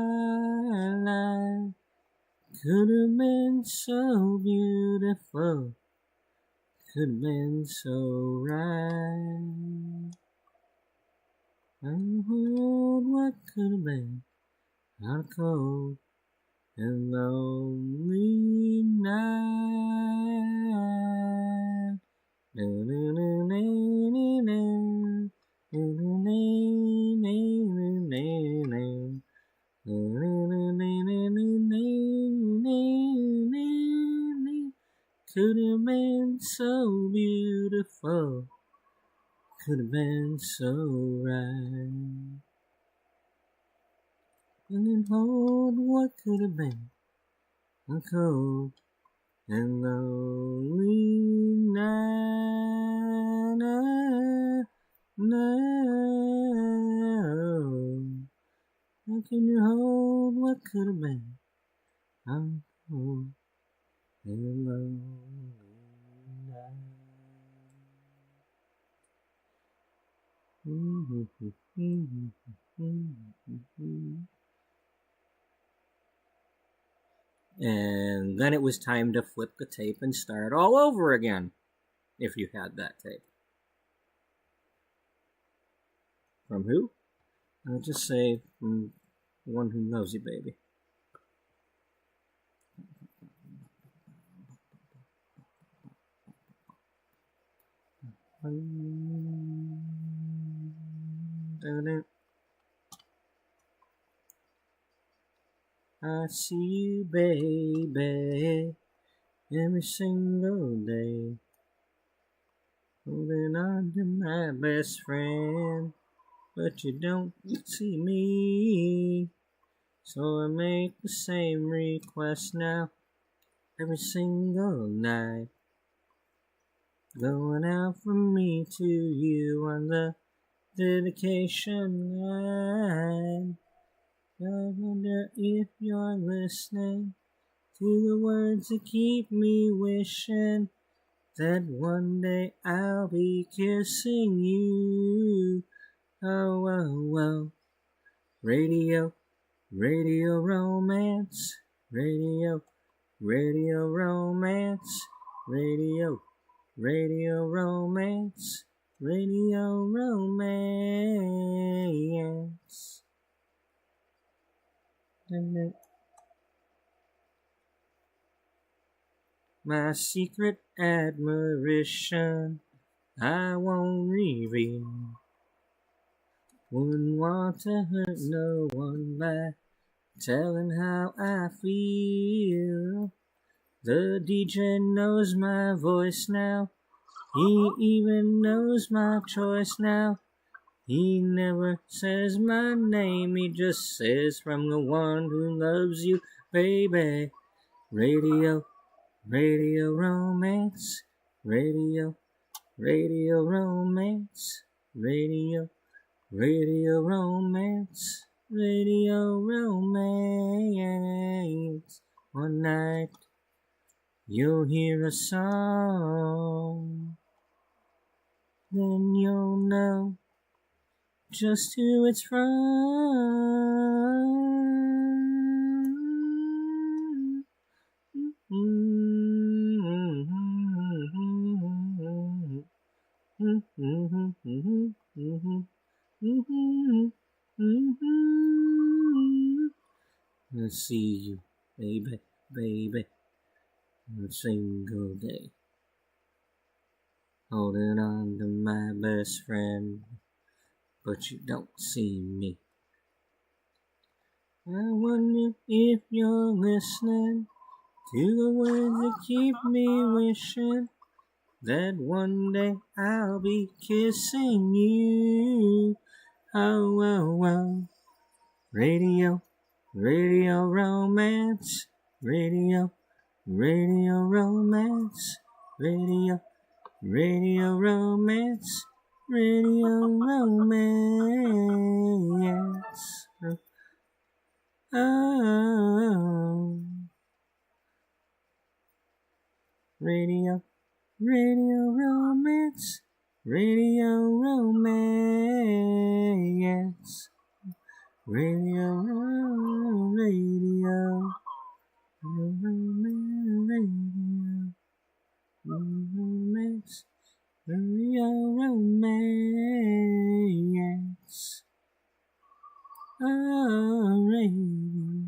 life. Could have been so beautiful, could have been so right. And hold what could have been on a cold and lonely night. Could have been so beautiful, could have been so right. And then hold what could have been a cold and lonely night. No, how can you hold what could have been? I'm cold and lonely night. And then it was time to flip the tape and start all over again, if you had that tape. From who? I'll just say from the one who knows you, baby. I see you, baby, every single day, holding on to my best friend, but you don't see me, so I make the same request now, every single night, going out from me to you on the dedication line. I wonder if you're listening to the words that keep me wishing that one day I'll be kissing you. Oh, oh, oh. Radio, radio romance. Radio, radio romance. Radio, radio romance. Radio romance. My secret admiration I won't reveal. Wouldn't want to hurt no one by telling how I feel. The DJ knows my voice now. He even knows my choice now. He never says my name, he just says from the one who loves you, baby. Radio, radio romance, radio, radio romance, radio, radio romance, radio romance. One night you'll hear a song, then you'll know just who it's from. I see you, baby, baby, a single day, holding on to my best friend, but you don't see me. I wonder if you're listening to the words that keep me wishing that one day I'll be kissing you. Oh, oh, oh. Radio, radio romance. Radio, radio romance. Radio, radio romance. Radio romance. Oh, radio, radio romance, radio romance, radio, radio, romance, radio romance. Oh, radio,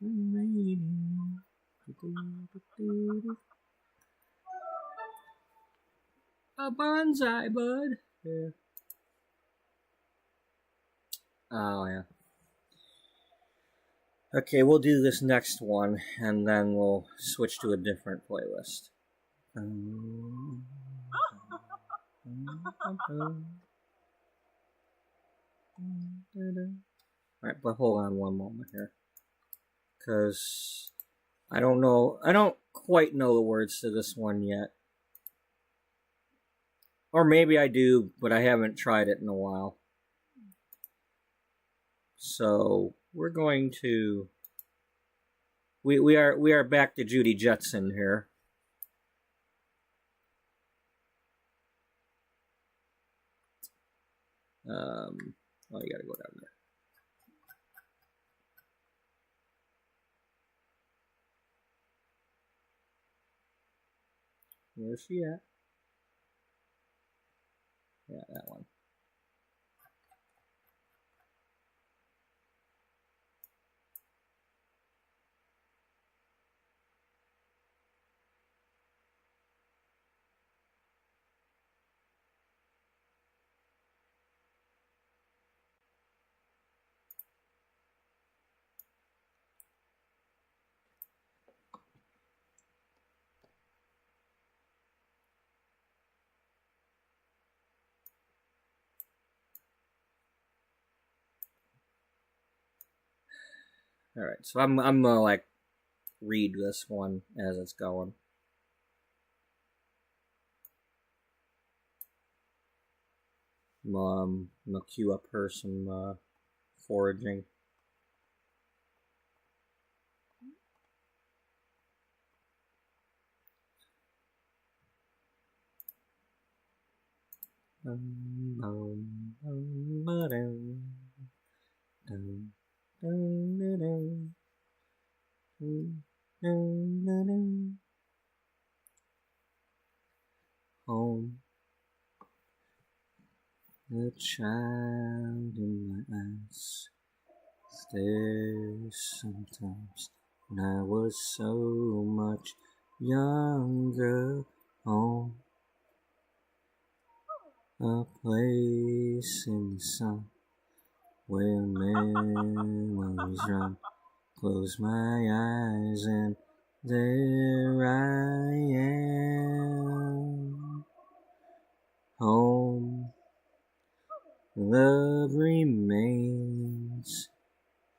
radio. A bonsai, bud. Yeah. Oh, yeah. Okay, we'll do this next one, and then we'll switch to a different playlist. Alright, but hold on one moment here. Because I don't know. I don't quite know the words to this one yet. Or maybe I do, but I haven't tried it in a while. So we're going to we are back to Judy Jetson here. Oh, you gotta go down there. Where's she at? Yeah, that one. All right, so I'm gonna like read this one as it's going. I'm gonna queue up her some foraging. Home, the child in my eyes stares sometimes when I was so much younger. Home, a place in the sun where memories run. Close my eyes and there I am. Home, love remains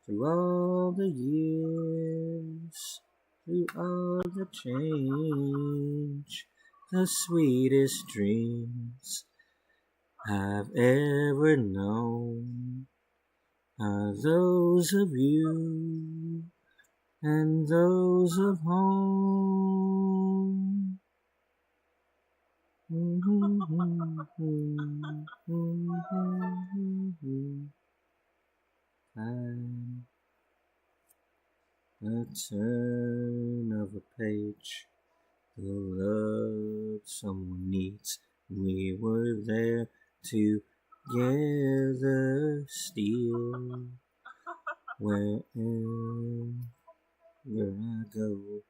through all the years, through all the change, the sweetest dreams I've ever known are those of you and those of home. I'm a turn of a page, the love someone needs. We were there together still. Wherever I go,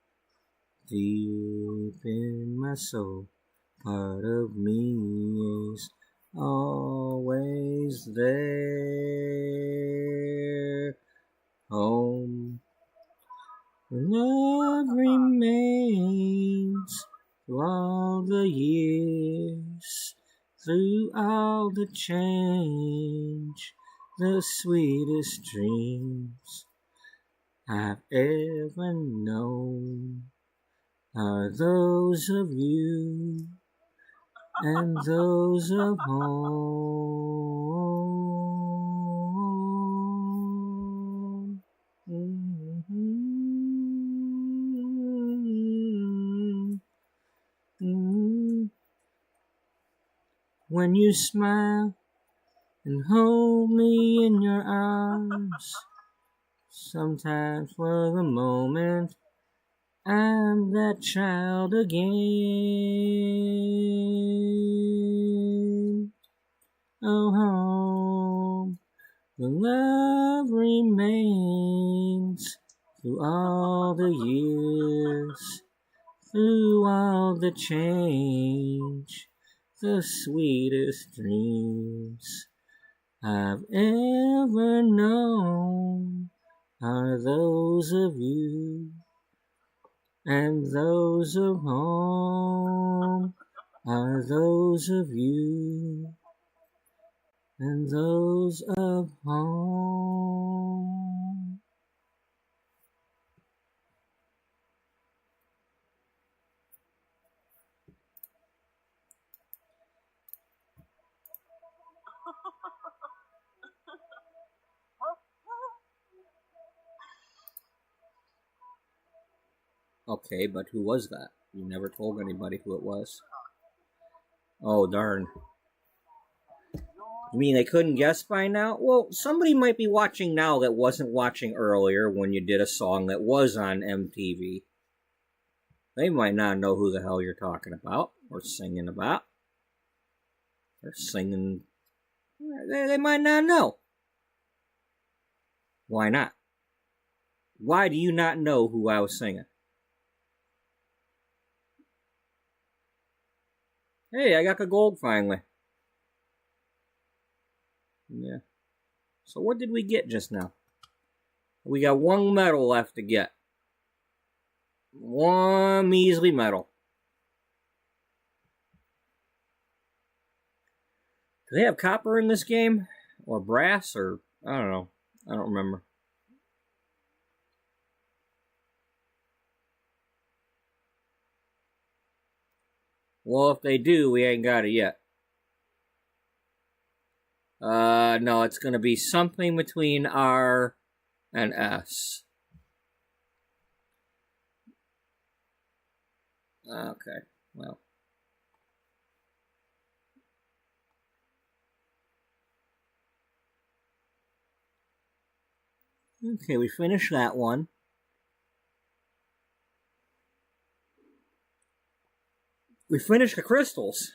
deep in my soul, part of me is always there. Home, love remains through all the years, through all the change, the sweetest dreams I've ever known are those of you and those of home. When you smile and hold me in your arms, sometimes for the moment I'm that child again. Oh, home, the love remains through all the years, through all the change, the sweetest dreams I've ever known are those of you and those of home, are those of you and those of home. Okay, but who was that? You never told anybody who it was. Oh, darn. You mean they couldn't guess by now? Well, somebody might be watching now that wasn't watching earlier when you did a song that was on MTV. They might not know who the hell you're talking about or singing about. Or singing. They might not know. Why not? Why do you not know who I was singing? Hey, I got the gold finally. Yeah. So what did we get just now? We got one medal left to get. One measly medal. Do they have copper in this game? Or brass? Or, I don't know. I don't remember. Well, if they do, we ain't got it yet. No, it's going to be something between R and S. Okay, well. Okay, we finished that one. We finished the crystals.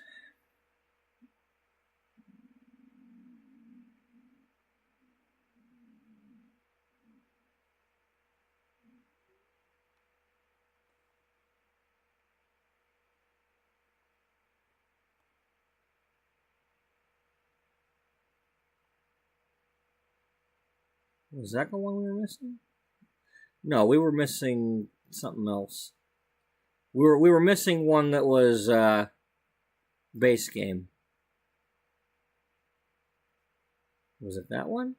Was that the one we were missing? No, we were missing something else. We were missing one that was base game. Was it that one?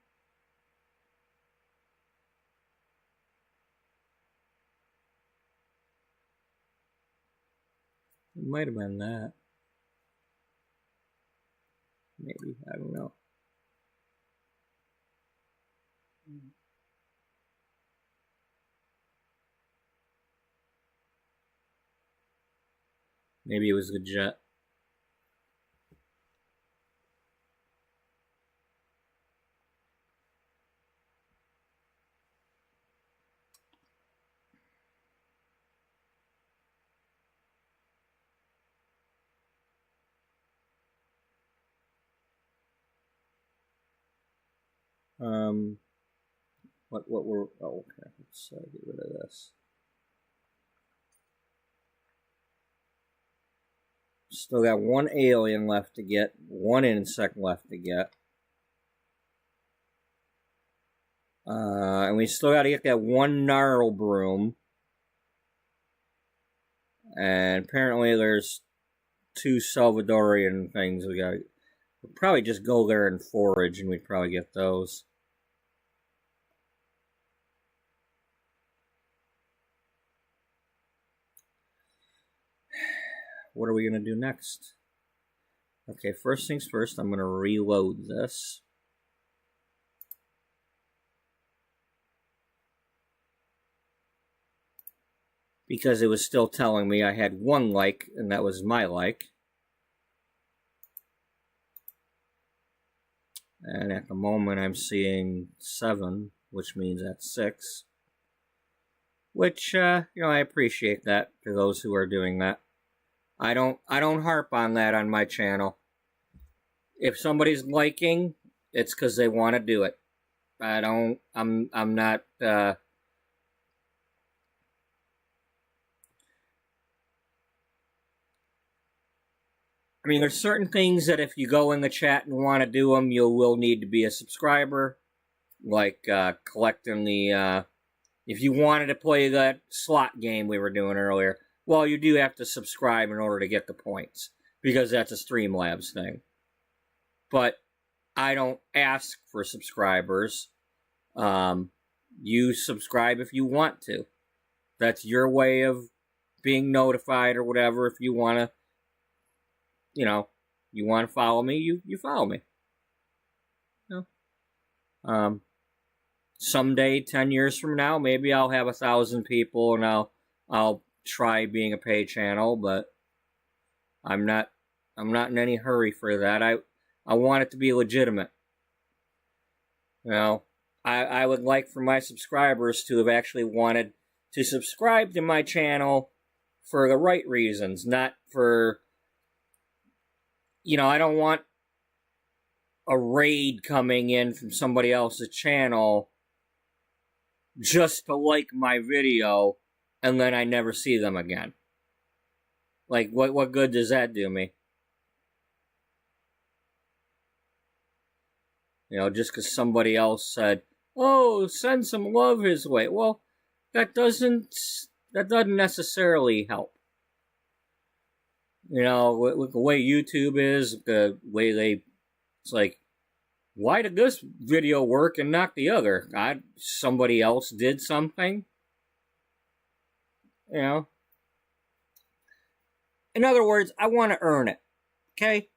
It might have been that. Maybe, I don't know. Maybe it was the jet. What were, oh, okay, let's get rid of this. Still got one alien left to get, one insect left to get. And we still got to get that one gnarl broom. And apparently there's 2 Salvadorian things we got. We'll probably just go there and forage and we'd probably get those. What are we going to do next? Okay, first things first, I'm going to reload this. Because it was still telling me I had 1 like, and that was my like. And at the moment I'm seeing 7, which means that's 6. Which, I appreciate that to those who are doing that. I don't harp on that on my channel. If somebody's liking, it's because they want to do it. I'm not, I mean, there's certain things that if you go in the chat and want to do them, you will need to be a subscriber. Like, collecting the, if you wanted to play that slot game we were doing earlier, well, you do have to subscribe in order to get the points, because that's a Streamlabs thing. But I don't ask for subscribers. You subscribe if you want to. That's your way of being notified or whatever. If you want to, you want to follow me, you follow me. Someday, 10 years from now, maybe I'll have 1,000 people and I'll try being a pay channel, but I'm not in any hurry for that. I want it to be legitimate. You know, I would like for my subscribers to have actually wanted to subscribe to my channel for the right reasons, not for, you know, I don't want a raid coming in from somebody else's channel just to like my video and then I never see them again. Like, what good does that do me? You know, just because somebody else said, oh, send some love his way. Well, that doesn't necessarily help. You know, with the way YouTube is, the way it's like, why did this video work and not the other? Somebody else did something. You know? In other words, I want to earn it. Okay?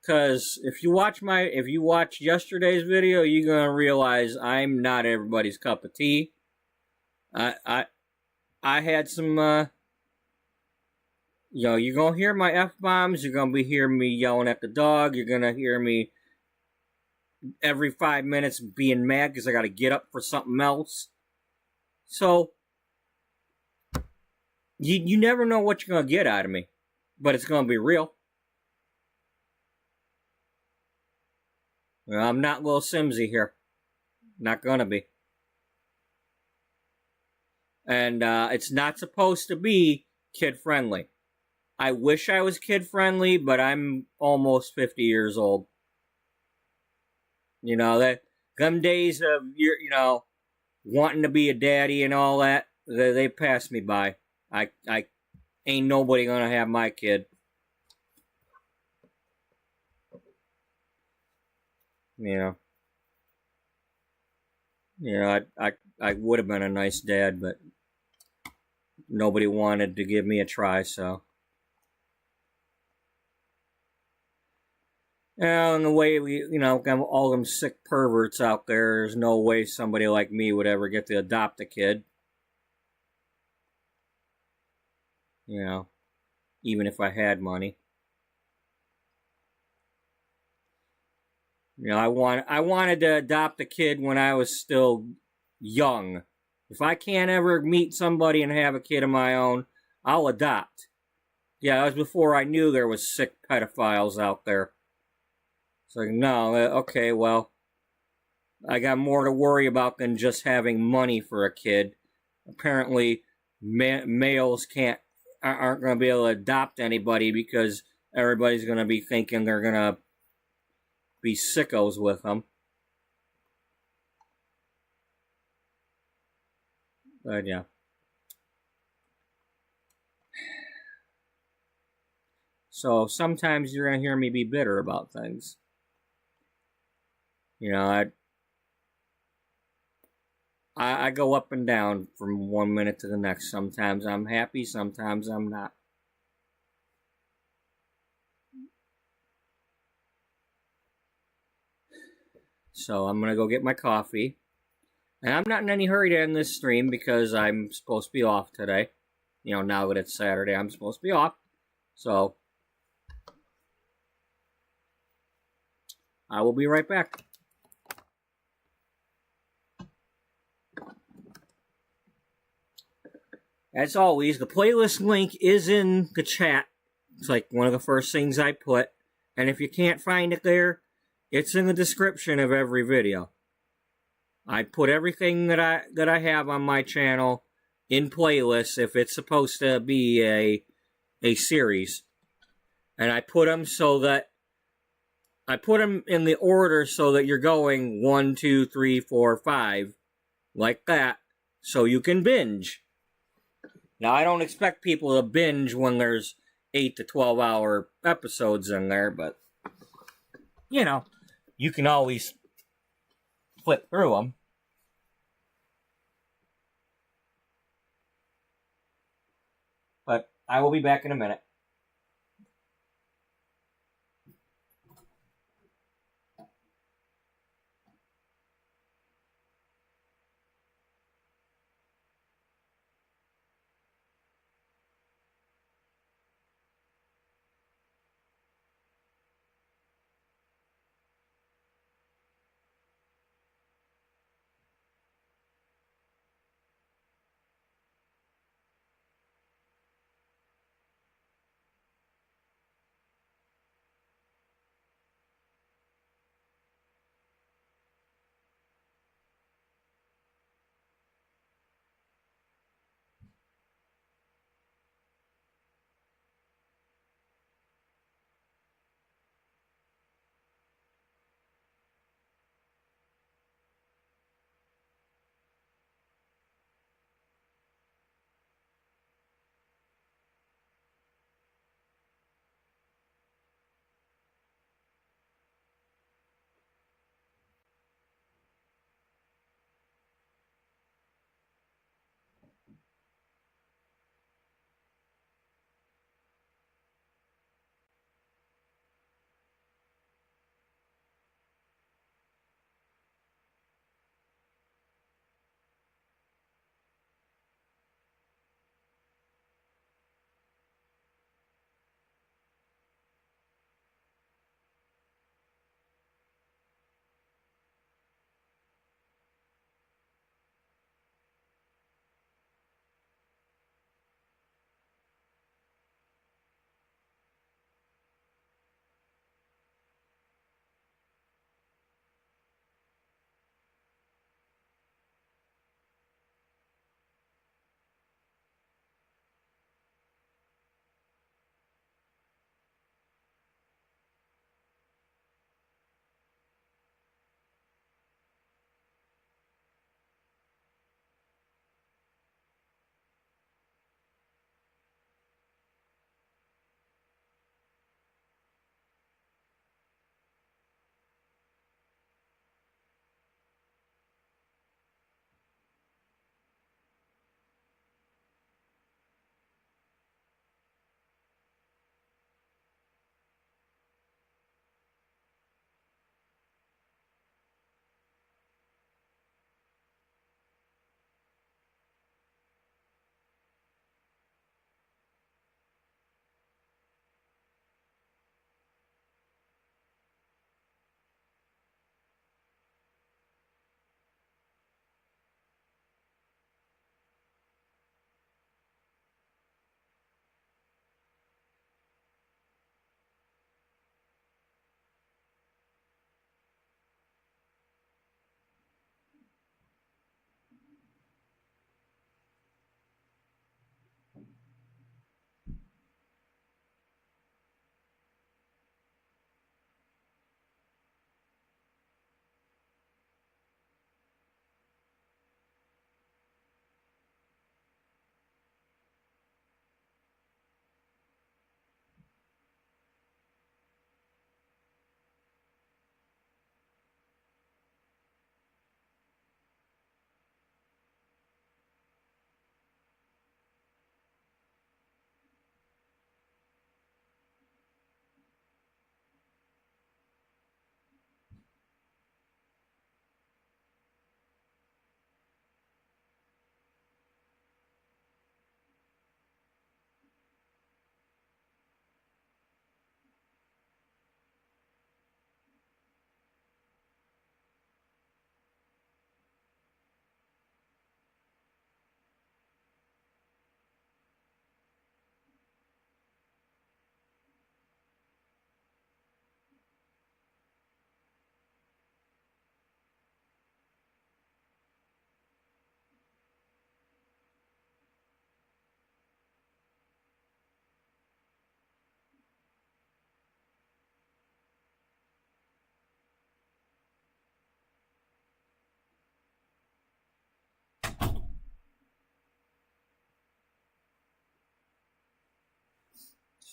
Because if you watch yesterday's video, you're going to realize I'm not everybody's cup of tea. I had some, you know, you're going to hear my F-bombs. You're going to be hearing me yelling at the dog. You're going to hear me every 5 minutes being mad because I got to get up for something else. So, you never know what you're going to get out of me. But it's going to be real. Well, I'm not Lil Simsy here. Not going to be. And it's not supposed to be kid-friendly. I wish I was kid-friendly, but I'm almost 50 years old. You know, them days of, you know, wanting to be a daddy and all that, they passed me by. I ain't nobody gonna have my kid. You know, I would have been a nice dad, but nobody wanted to give me a try, so. And the way you know, all them sick perverts out there, there's no way somebody like me would ever get to adopt a kid. You know, even if I had money. You know, I wanted to adopt a kid when I was still young. If I can't ever meet somebody and have a kid of my own, I'll adopt. Yeah, that was before I knew there was sick pedophiles out there. It's like, no, okay, well, I got more to worry about than just having money for a kid. Apparently, males aren't going to be able to adopt anybody because everybody's going to be thinking they're going to be sickos with them. But yeah. So sometimes you're going to hear me be bitter about things. You know, I go up and down from one minute to the next. Sometimes I'm happy, sometimes I'm not. So I'm going to go get my coffee. And I'm not in any hurry to end this stream because I'm supposed to be off today. You know, now that it's Saturday, I'm supposed to be off. So, I will be right back. As always, the playlist link is in the chat. It's like one of the first things I put. And if you can't find it there, it's in the description of every video. I put everything that I have on my channel in playlists if it's supposed to be a series. And I put them in the order so that you're going 1, 2, 3, 4, 5, like that, so you can binge. Now, I don't expect people to binge when there's 8 to 12 hour episodes in there, but, you know, you can always flip through them. But I will be back in a minute.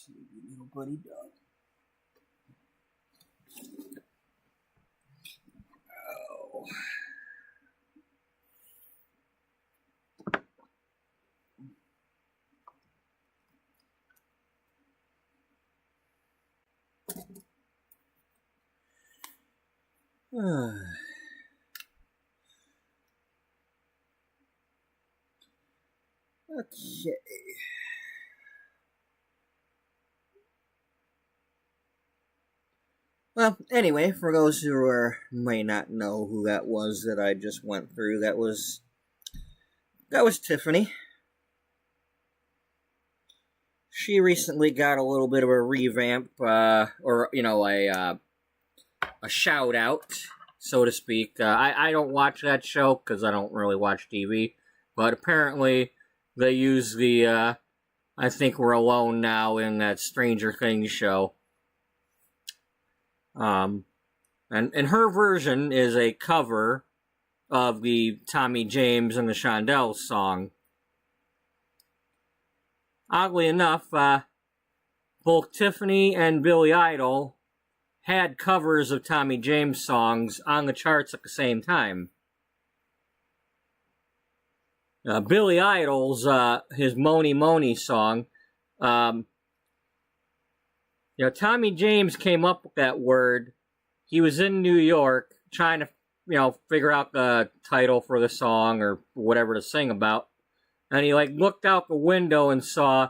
Sleepy little buddy dog. Oh. Okay. Well, anyway, for those who may not know who that was that I just went through, that was Tiffany. She recently got a little bit of a revamp, or a shout out, so to speak. I don't watch that show because I don't really watch TV, but apparently they use the I Think We're Alone Now in that Stranger Things show. And her version is a cover of the Tommy James and the Shondells song. Oddly enough, both Tiffany and Billy Idol had covers of Tommy James songs on the charts at the same time. Billy Idol's, his Moni Moni song, Tommy James came up with that word. He was in New York trying to, figure out the title for the song or whatever to sing about. And he, looked out the window and saw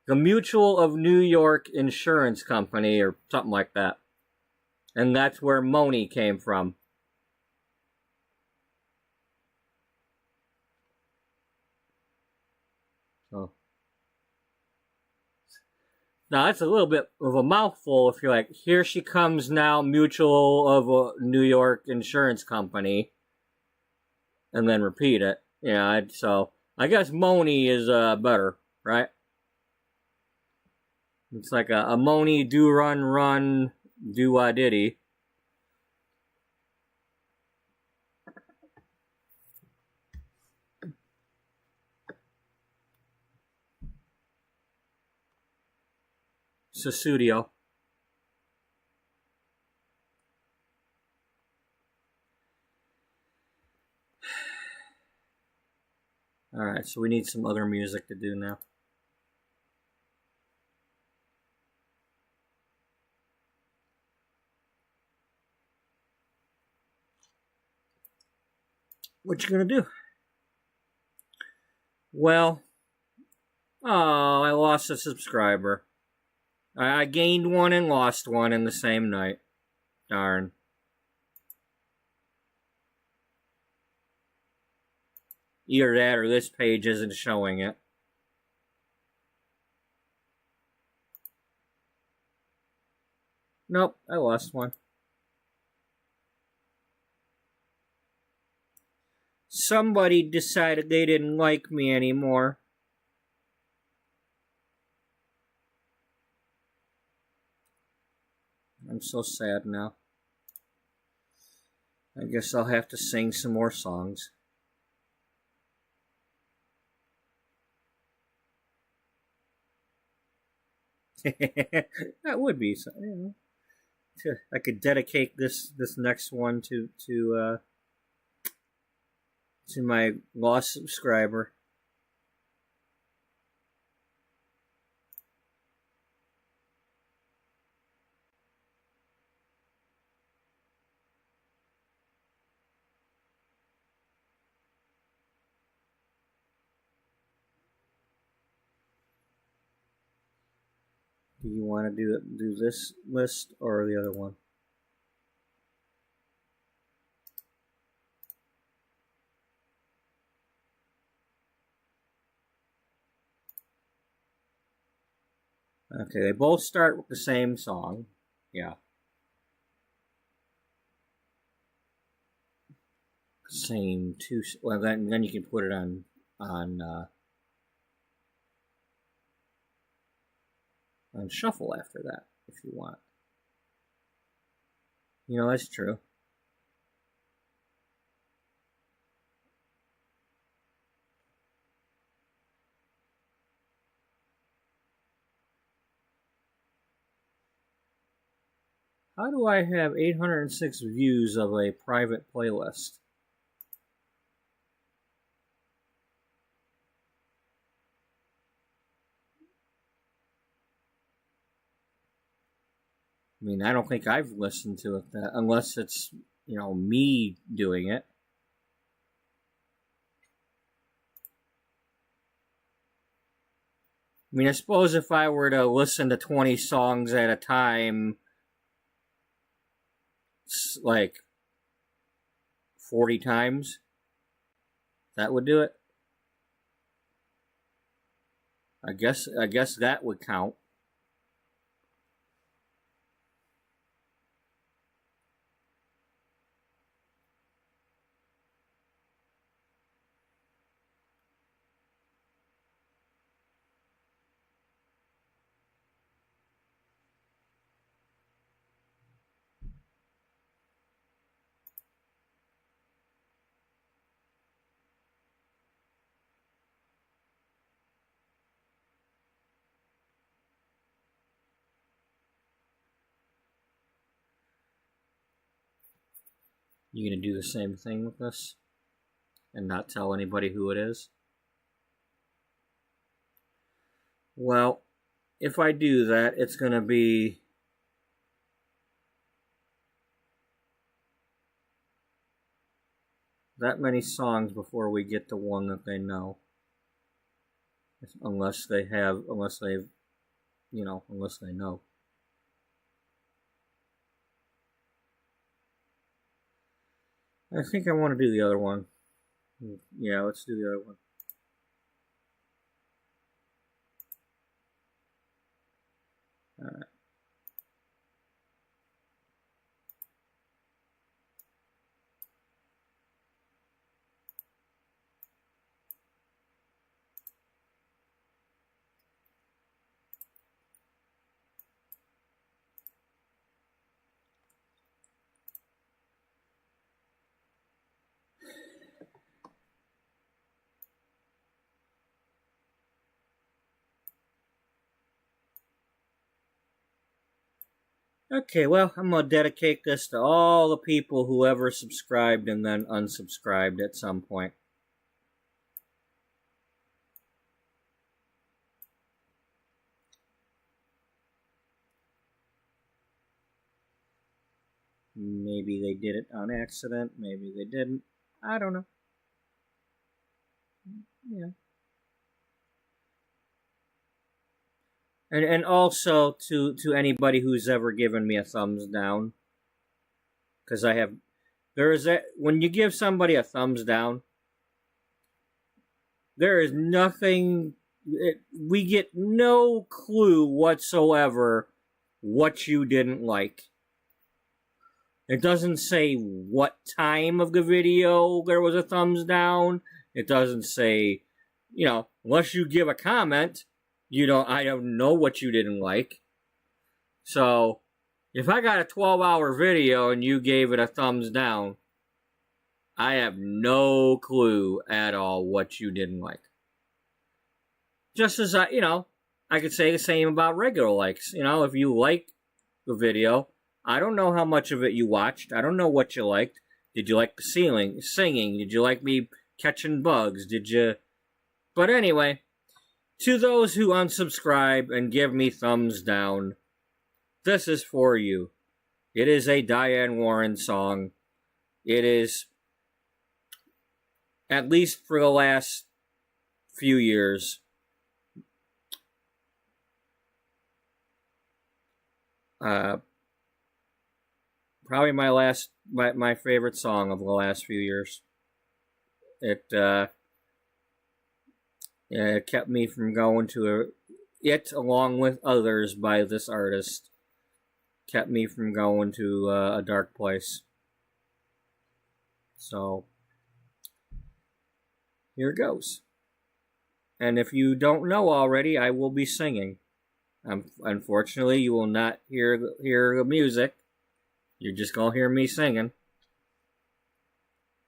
the Mutual of New York Insurance Company or something like that. And that's where Moni came from. So. Now, that's a little bit of a mouthful if you're like, here she comes now, Mutual of a New York Insurance Company. And then repeat it. So I guess Moni is better, right? It's like a Moni do run, do diddy. Susudio. Alright, so we need some other music to do now. What you gonna do? Well, I lost a subscriber. I gained one and lost one in the same night. Darn. Either that or this page isn't showing it. Nope, I lost one. Somebody decided they didn't like me anymore. I'm so sad now. I guess I'll have to sing some more songs. That would be, I could dedicate this next one to my lost subscriber. Do you want to do this list or the other one? Okay, they both start with the same song. Yeah. Same two. Well, then you can put it on shuffle after that if you want. That's true. How do I have 806 views of a private playlist? I mean, I don't think I've listened to it that, unless it's, you know, me doing it. I mean, I suppose if I were to listen to 20 songs at a time, like 40 times, that would do it. I guess that would count. You gonna do the same thing with this? And not tell anybody who it is? Well, if I do that, it's gonna be that many songs before we get to one that they know. Unless they know. I think I want to do the other one. Yeah, let's do the other one. Alright. Okay, well, I'm going to dedicate this to all the people who ever subscribed and then unsubscribed at some point. Maybe they did it on accident, maybe they didn't. I don't know. Yeah. And also to anybody who's ever given me a thumbs down, because when you give somebody a thumbs down, there is nothing. We get no clue whatsoever what you didn't like. It doesn't say what time of the video there was a thumbs down. It doesn't say, unless you give a comment. I don't know what you didn't like. So, if I got a 12-hour video and you gave it a thumbs down, I have no clue at all what you didn't like. Just as I could say the same about regular likes. If you like the video, I don't know how much of it you watched. I don't know what you liked. Did you like the singing? Did you like me catching bugs? But anyway, to those who unsubscribe and give me thumbs down, this is for you. It is a Diane Warren song. It is, at least for the last few years, probably my favorite song of the last few years. It kept me from going to it, along with others by this artist, kept me from going to a dark place. So, here it goes. And if you don't know already, I will be singing. Unfortunately, you will not hear the music. You're just going to hear me singing.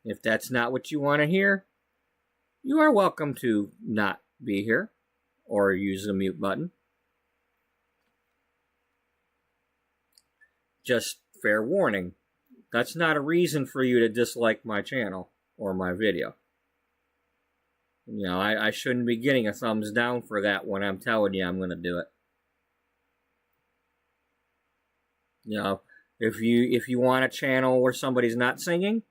If that's not what you want to hear, you are welcome to not be here or use the mute button. Just fair warning. That's not a reason for you to dislike my channel or my video. You know, I shouldn't be getting a thumbs down for that when I'm telling you I'm going to do it. You know, if you want a channel where somebody's not singing,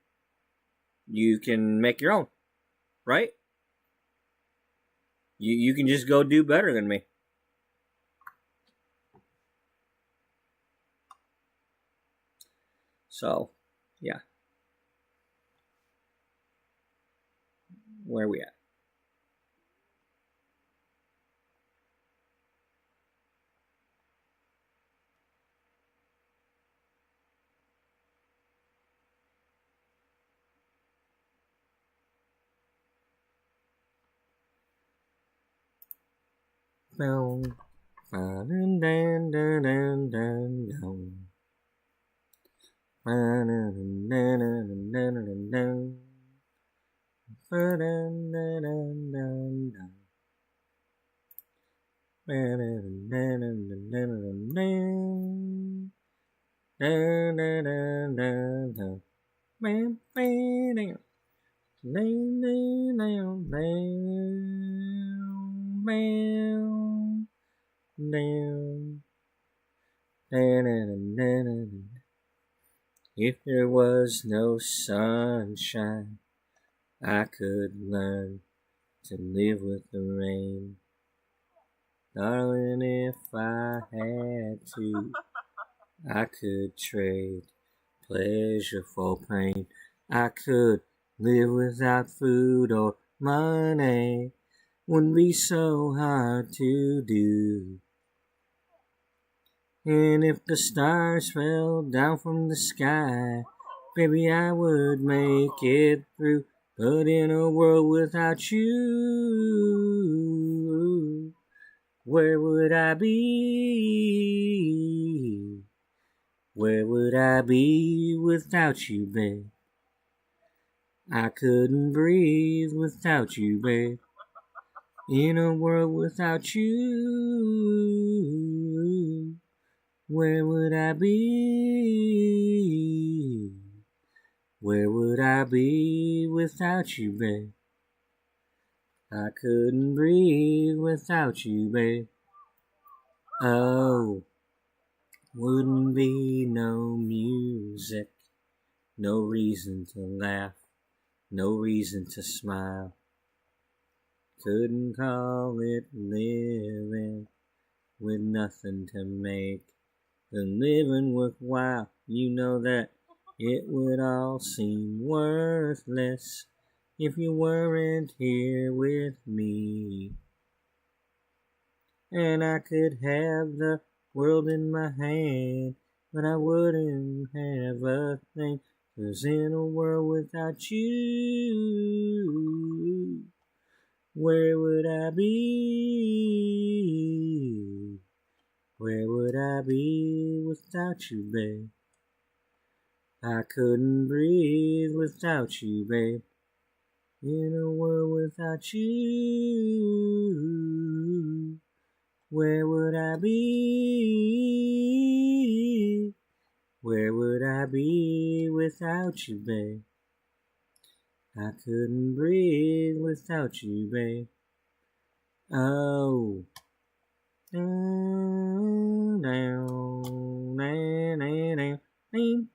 you can make your own, right? You can just go do better than me. So, yeah. Where are we at? Down, down, down, down, down, down. If there was no sunshine, I could learn to live with the rain. Darling, if I had to, I could trade pleasure for pain. I could live without food or money. Wouldn't be so hard to do. And if the stars fell down from the sky, baby, I would make it through. But in a world without you, where would I be? Where would I be without you, babe? I couldn't breathe without you, babe. In a world without you, where would I be? Where would I be without you, babe? I couldn't breathe without you, babe. Oh, wouldn't be no music, no reason to laugh, no reason to smile. Couldn't call it living with nothing to make the living worthwhile. You know that it would all seem worthless if you weren't here with me. And I could have the world in my hand, but I wouldn't have a thing. 'Cause in a world without you, where would I be? Where would I be without you, babe? I couldn't breathe without you, babe. In a world without you, where would I be? Where would I be without you, babe? I couldn't breathe without you, babe. Oh. Down, down, down, down, down,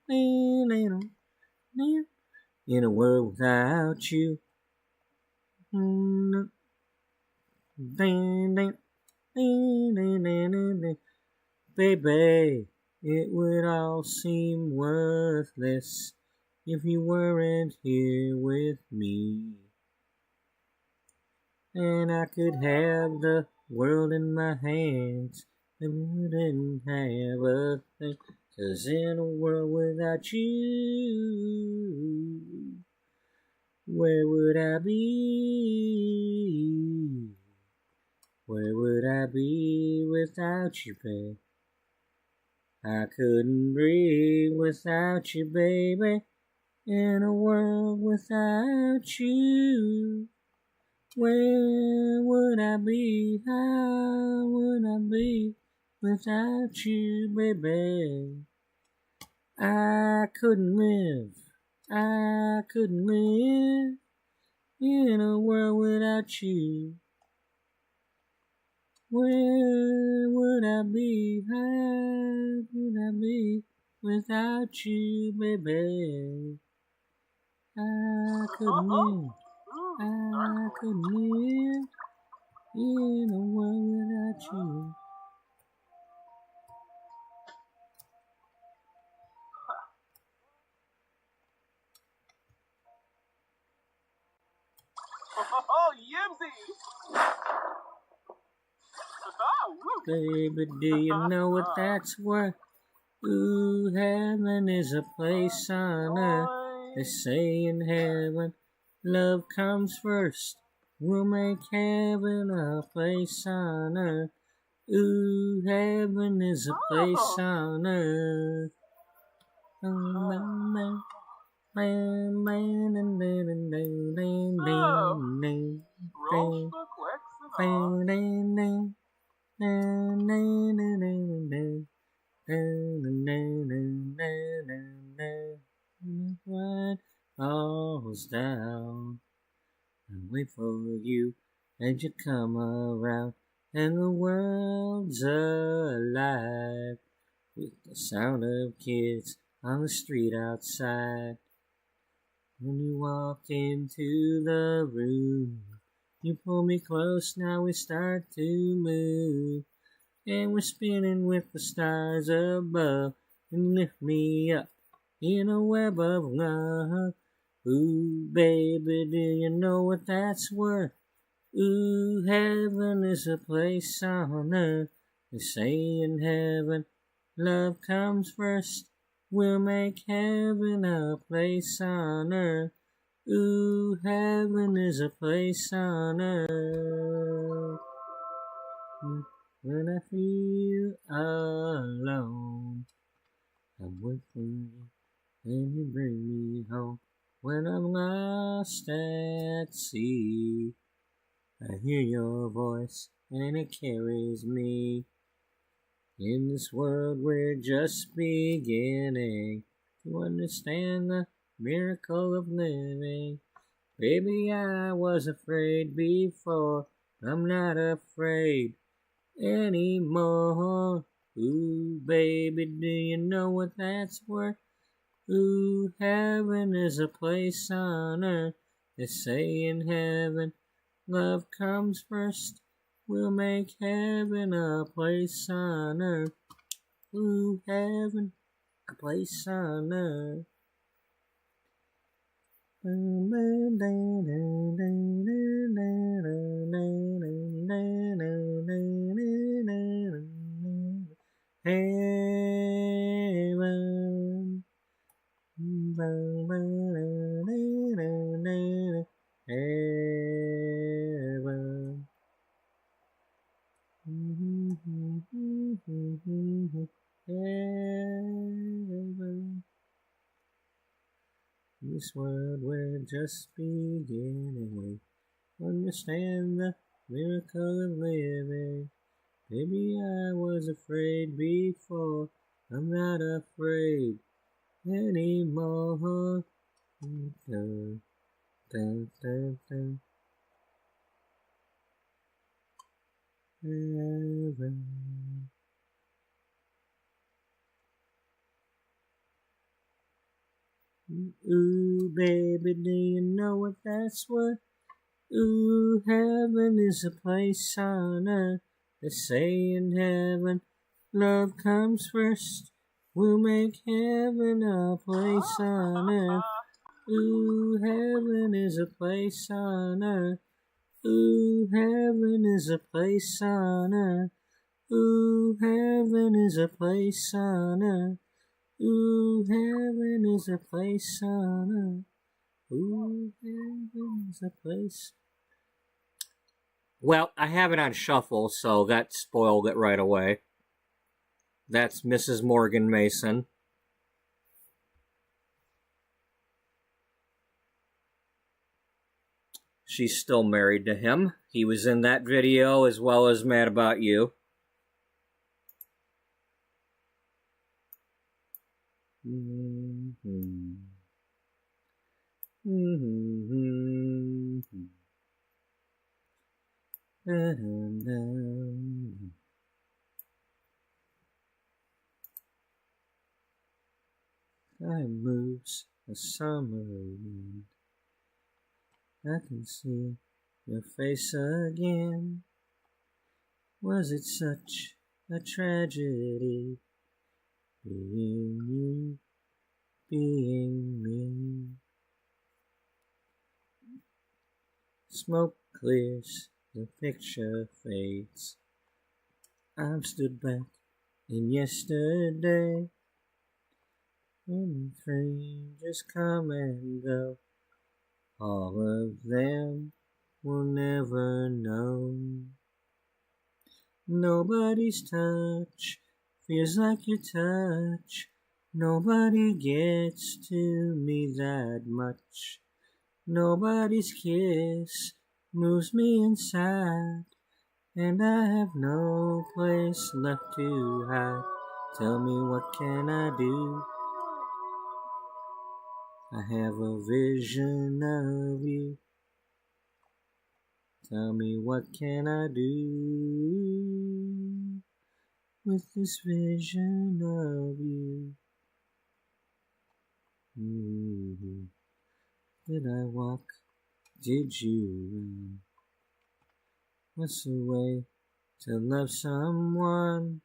down, down. In a world without you. Down, down, down, down, down. Baby, it would all seem worthless if you weren't here with me. And I could have the world in my hands and wouldn't have a thing. 'Cause in a world without you, where would I be? Where would I be without you, babe? I couldn't breathe without you, baby. In a world without you, where would I be? How would I be without you, baby? I couldn't live in a world without you. Where would I be? How would I be without you, baby? I couldn't live in a world without you. Oh, Yimsy! Baby, do you know what that's worth? Ooh, heaven is a place on earth. They say in heaven, love comes first. We'll make heaven a place on earth. Ooh, heaven is a place on earth. What falls down and wait for you, and you come around, and the world's alive with the sound of kids on the street outside. When you walk into the room, you pull me close, now we start to move. And we're spinning with the stars above, and lift me up in a web of love. Ooh, baby, do you know what that's worth? Ooh, heaven is a place on earth. They say in heaven, love comes first. We'll make heaven a place on earth. Ooh, heaven is a place on earth. When I feel alone, I'm with you, and you bring me home. When I'm lost at sea, I hear your voice, and it carries me. In this world we're just beginning to understand the miracle of living. Baby, I was afraid before, I'm not afraid anymore. Ooh, baby, do you know what that's worth? Ooh, heaven is a place on earth. They say in heaven, love comes first. We'll make heaven a place on earth. Ooh, heaven, a place on earth. Heaven. Heaven. Heaven. This world we're just beginning to understand the miracle of living. Maybe I was afraid before, I'm not afraid anymore. Dun, dun, dun, dun. Heaven. Ooh, baby, do you know what that's worth? Ooh, heaven is a place on earth. They say in heaven, love comes first. We'll make heaven a place on earth. Ooh, heaven is a place on earth. Ooh, heaven is a place on earth. Ooh, heaven is a place on earth. Ooh, heaven is a place on earth. Ooh, heaven is a place. Well, I have it on shuffle, so that spoiled it right away. That's Mrs. Morgan Mason. She's still married to him. He was in that video as well as Mad About You. Time moves a summer wind. I can see your face again. Was it such a tragedy? Being you, being me. Smoke clears, the picture fades. I'm stood back in yesterday. When strangers come and go, all of them will never know. Nobody's touch feels like your touch. Nobody gets to me that much. Nobody's kiss moves me inside, and I have no place left to hide. Tell me, what can I do? I have a vision of you. Tell me, what can I do with this vision of you? Did I walk? Did you run? What's the way to love someone?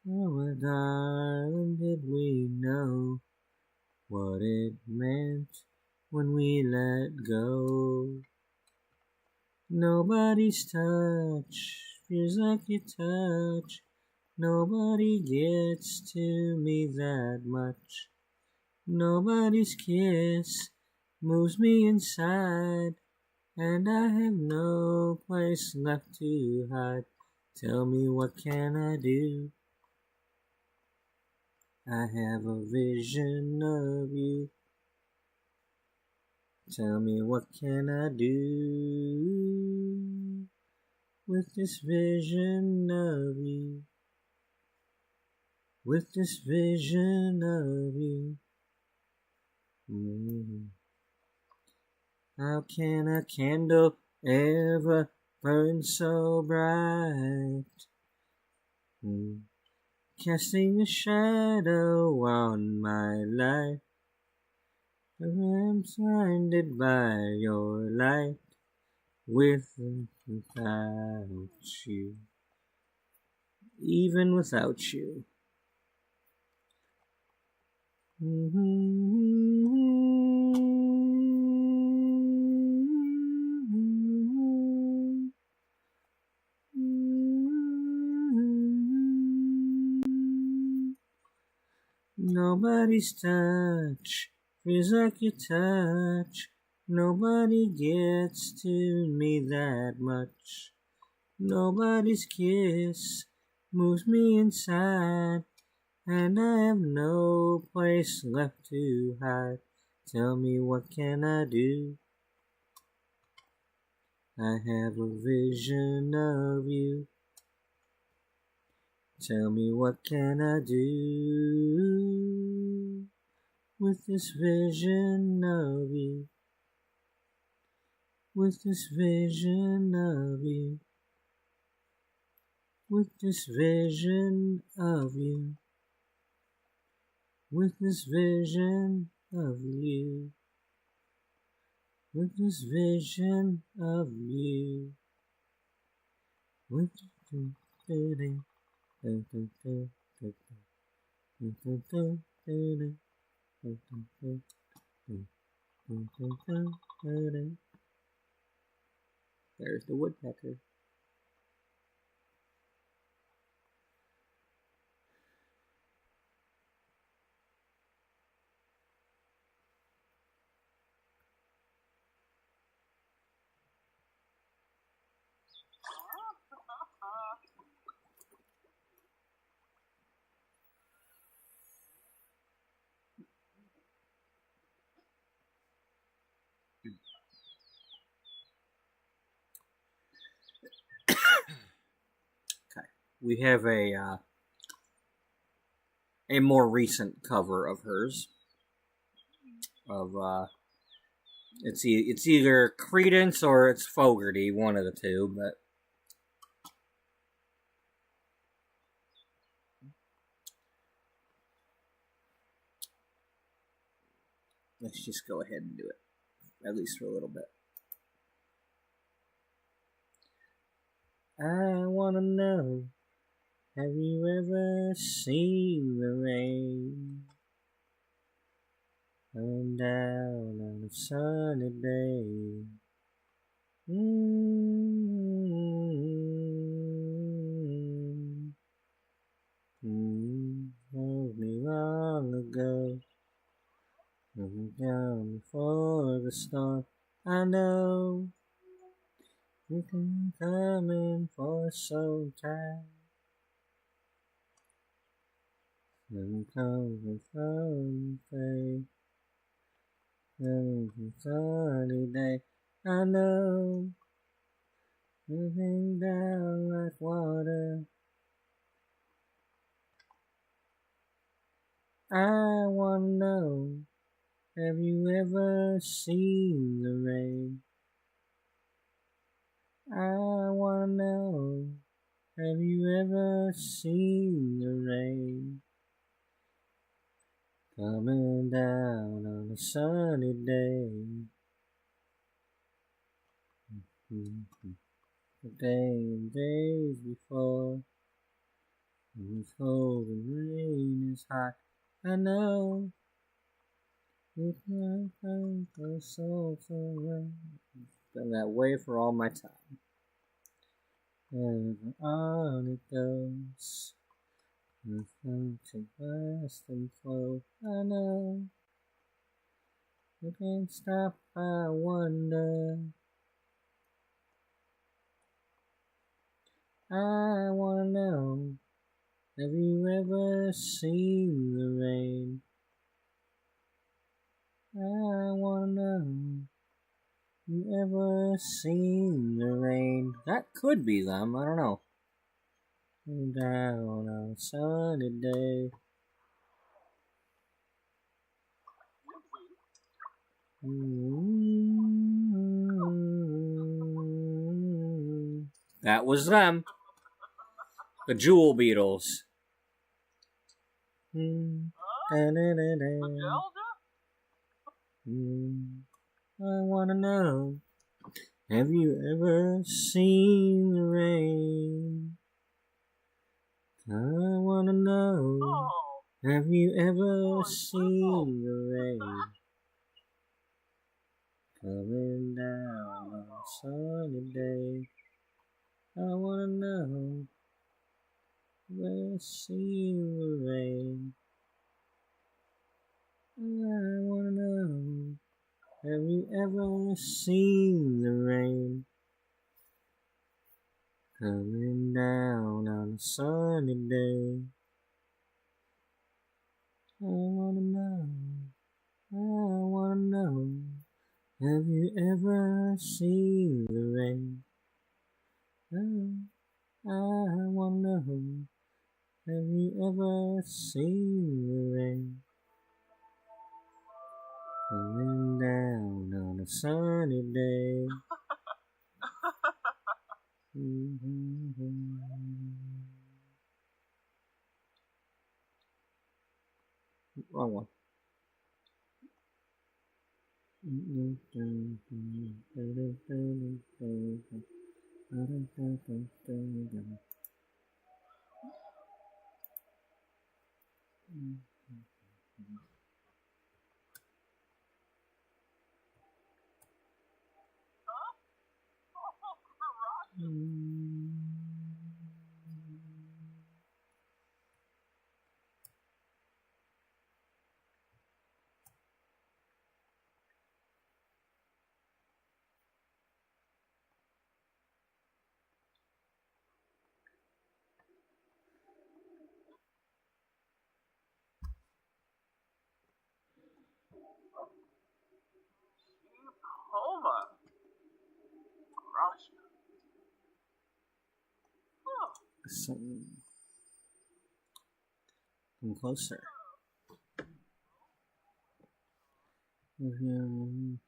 Oh, darling, did we know what it meant when we let go? Nobody's touch feels like your touch. Nobody gets to me that much. Nobody's kiss moves me inside, and I have no place left to hide. Tell me, what can I do? I have a vision of you. Tell me, what can I do with this vision of you? With this vision of you. How can a candle ever burn so bright? Casting a shadow on my life. I'm blinded by your light, with and without you. Even without you. Nobody's touch feels like your touch. Nobody gets to me that much. Nobody's kiss moves me inside, and I have no place left to hide. Tell me, what can I do? I have a vision of you. Tell me, what can I do with this vision of you? With this vision of you. With this vision of you. With this vision of you. With this vision of you. With There's the woodpecker. We have a more recent cover of hers, of It's either Credence or it's Fogerty, one of the two, but let's just go ahead and do it, at least for a little bit. I wanna know, have you ever seen the rain come down on a sunny day? Told me long ago, down before the storm. I know you can come in for some time. And come from faith. And a sunny day. I know moving down like water. I wanna know, have you ever seen the rain? I wanna know, have you ever seen the rain coming down on a sunny day? The day and days before, when it's cold and rain is hot, I know it's not time for so long. Been that way for all my time. And on it goes. Nothing to last and flow. I know you can't stop. I wonder. I wanna know, have you ever seen the rain? I wanna know, you ever seen the rain? That could be them. I don't know. Down on a sunny day. That was them. The Jewel Beatles. I wanna know, have you ever seen the rain? I wanna know, have you ever seen the rain coming down on a sunny day? I wanna know, have you ever seen the rain? I wanna know, have you ever seen the rain coming down on a sunny day? I wanna know, have you ever seen the rain? I wanna know, have you ever seen the rain coming down on a sunny day? Wrong one. Homa. Gosh. Come closer. Doesn't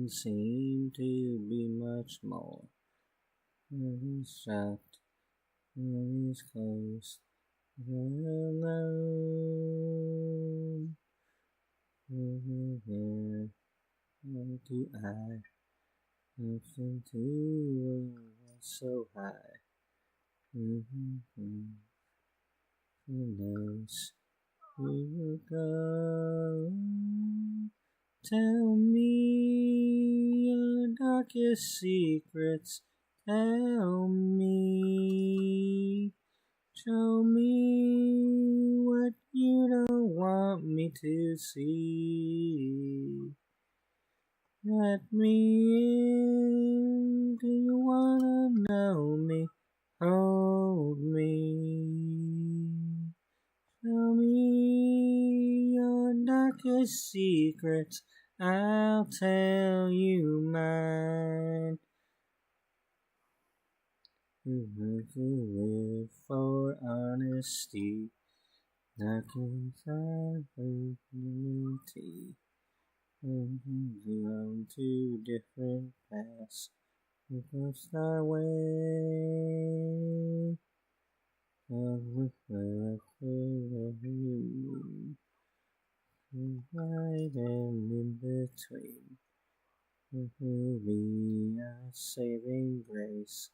seem to be much more. He's trapped, he's close, alone. Where do I nothing to so high? Who knows? We will go. Tell me your darkest secrets. Tell me. Show me what you don't want me to see. Let me in. Do you wanna know me? Hold me. Tell me your darkest secrets. I'll tell you mine. You have to live for honesty. Darkest identity. On two different paths. We crossed our way. Right and in between. We are saving grace.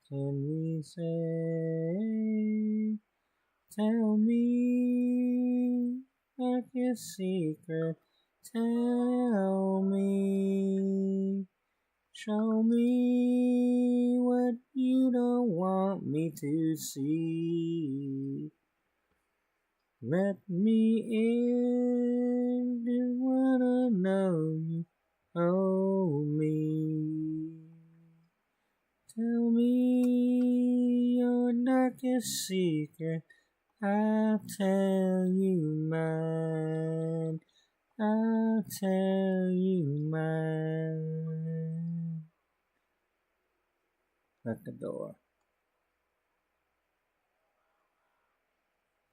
Can we say? Tell me like a secret. Tell me. Show me what you don't want me to see. Let me in. Do you wanna know you? Hold me. Tell me your darkest secret. I'll tell you mine. I'll tell you mine. At the door.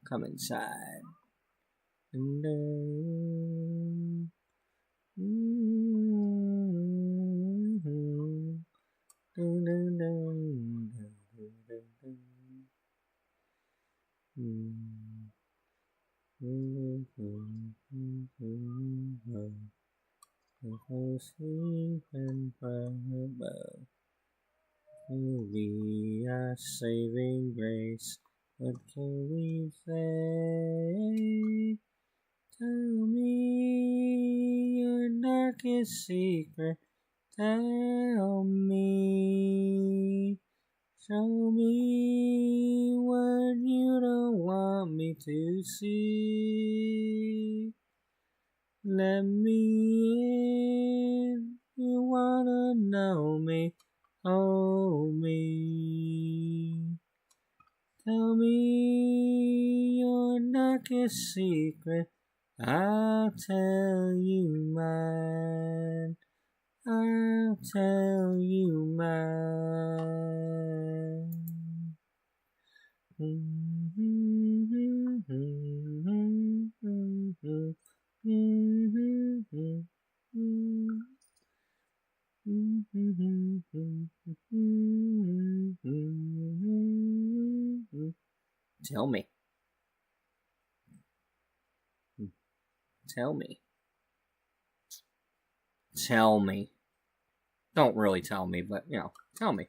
Come inside. And sleep and above. We are saving grace. What can we say? Tell me your darkest secret. Tell me. Show me what you don't want me to see. Let me in. You wanna know me? Hold me. Tell me your darkest secret. I'll tell you mine. I'll tell you mine. Tell me. Tell me. Tell me. Don't really tell me, but, tell me.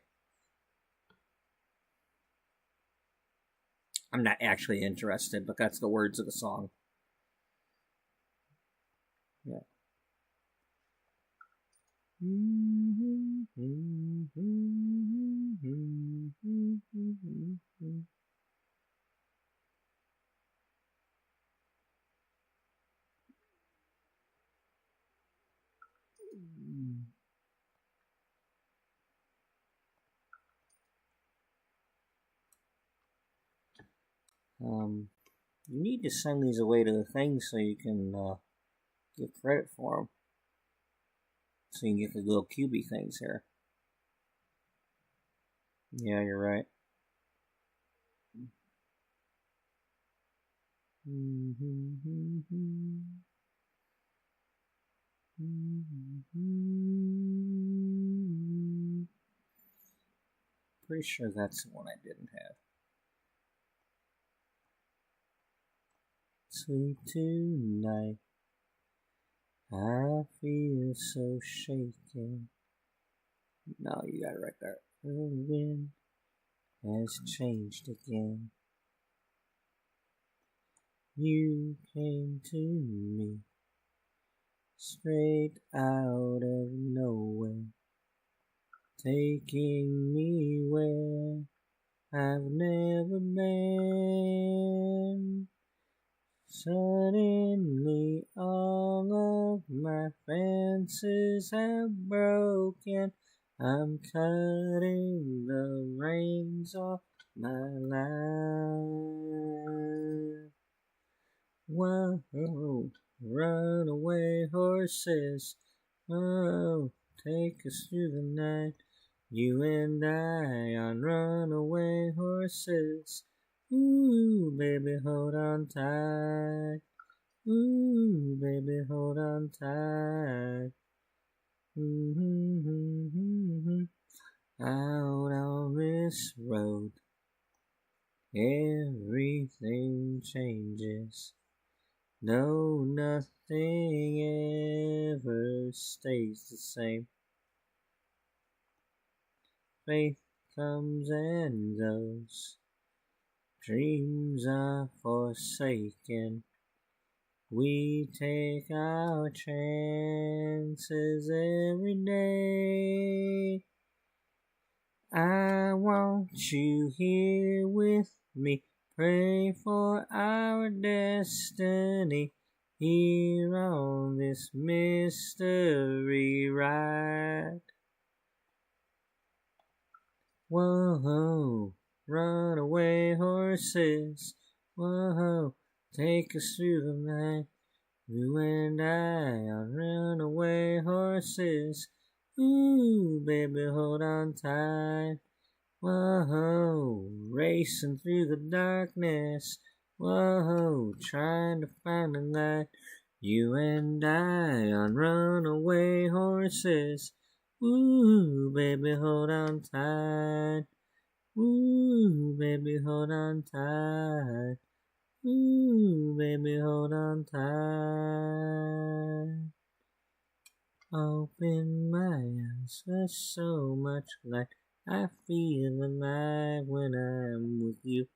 I'm not actually interested, but that's the words of the song. Yeah. You need to send these away to the thing so you can get credit for them. So you can get the little cubey things here. Yeah, you're right. Pretty sure that's the one I didn't have. Sleep tonight, I feel so shaken. No, you got it right there. The wind has changed again. You came to me straight out of nowhere, taking me where I've never been. Suddenly all of my fences have broken. I'm cutting the reins off my life. Whoa, runaway horses. Whoa, take us through the night. You and I on runaway horses. Ooh, baby, hold on tight. Ooh, baby, hold on tight. Out on this road, everything changes. No, nothing ever stays the same. Faith comes and goes. Dreams are forsaken. We take our chances every day. I want you here with me. Pray for our destiny here on this mystery ride. Whoa, runaway horses. Whoa, take us through the night. You and I on runaway horses. Ooh, baby, hold on tight. Whoa, racing through the darkness. Whoa, trying to find the light. You and I on runaway horses. Ooh, baby, hold on tight. Ooh, baby, hold on tight. Ooh, baby, hold on tight. Open my eyes, there's so much light. I feel alive when I'm with you.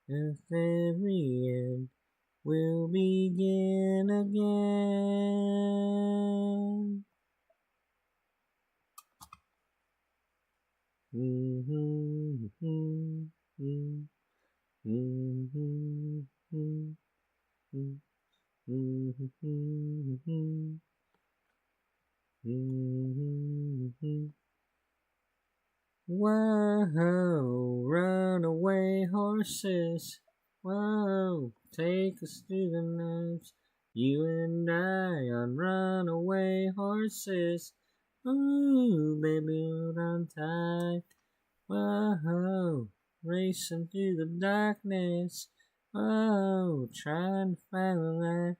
At every end will begin again. Whoa, runaway horses. Whoa, take us through the night. You and I on runaway horses. Ooh, baby, hold on tight. Whoa, racing through the darkness. Whoa, trying to find the light.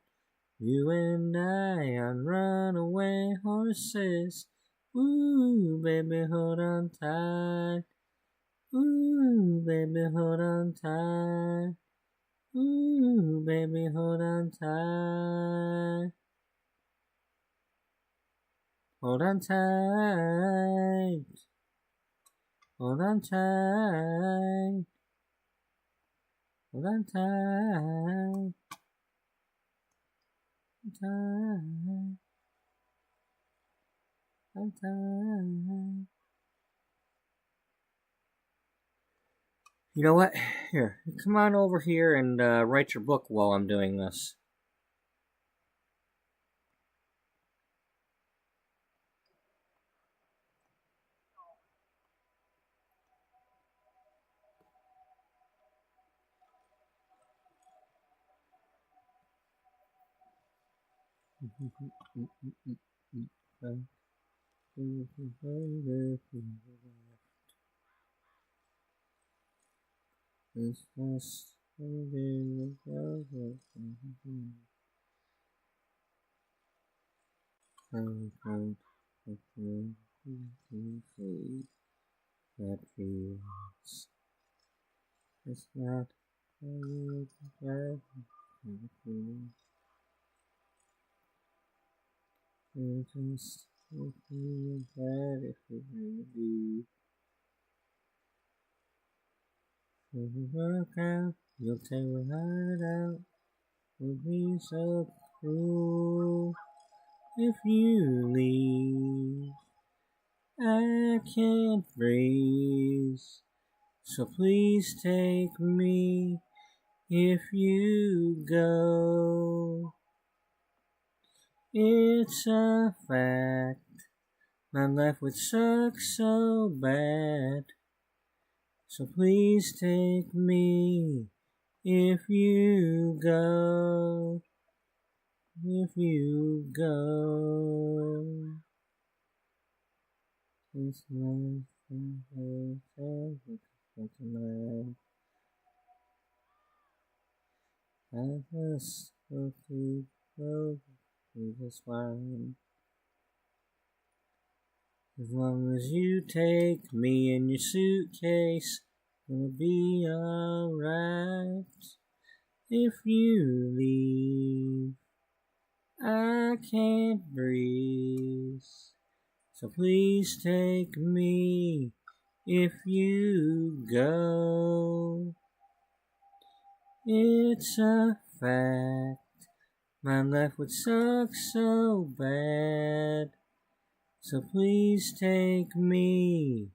You and I on runaway horses. Ooh, baby, hold on tight. Ooh, baby, hold on tight. Ooh, baby, hold on tight. Hold on tight. Hold on tight. Hold on tight. Time. You know what? Here, come on over here and write your book while I'm doing this. It's just That feels it's not just if you bad if you really if you work out, you'll take your heart out. Will be so cruel if you leave. I can't breathe, so please take me if you go. It's a fact, my life would suck so bad. So please take me if you go. If you go. It's life and life. I just hope you go. You just fine. As long as you take me in your suitcase, gonna be alright. If you leave, I can't breathe. So please take me if you go. It's a fact, my life would suck so bad. So please take me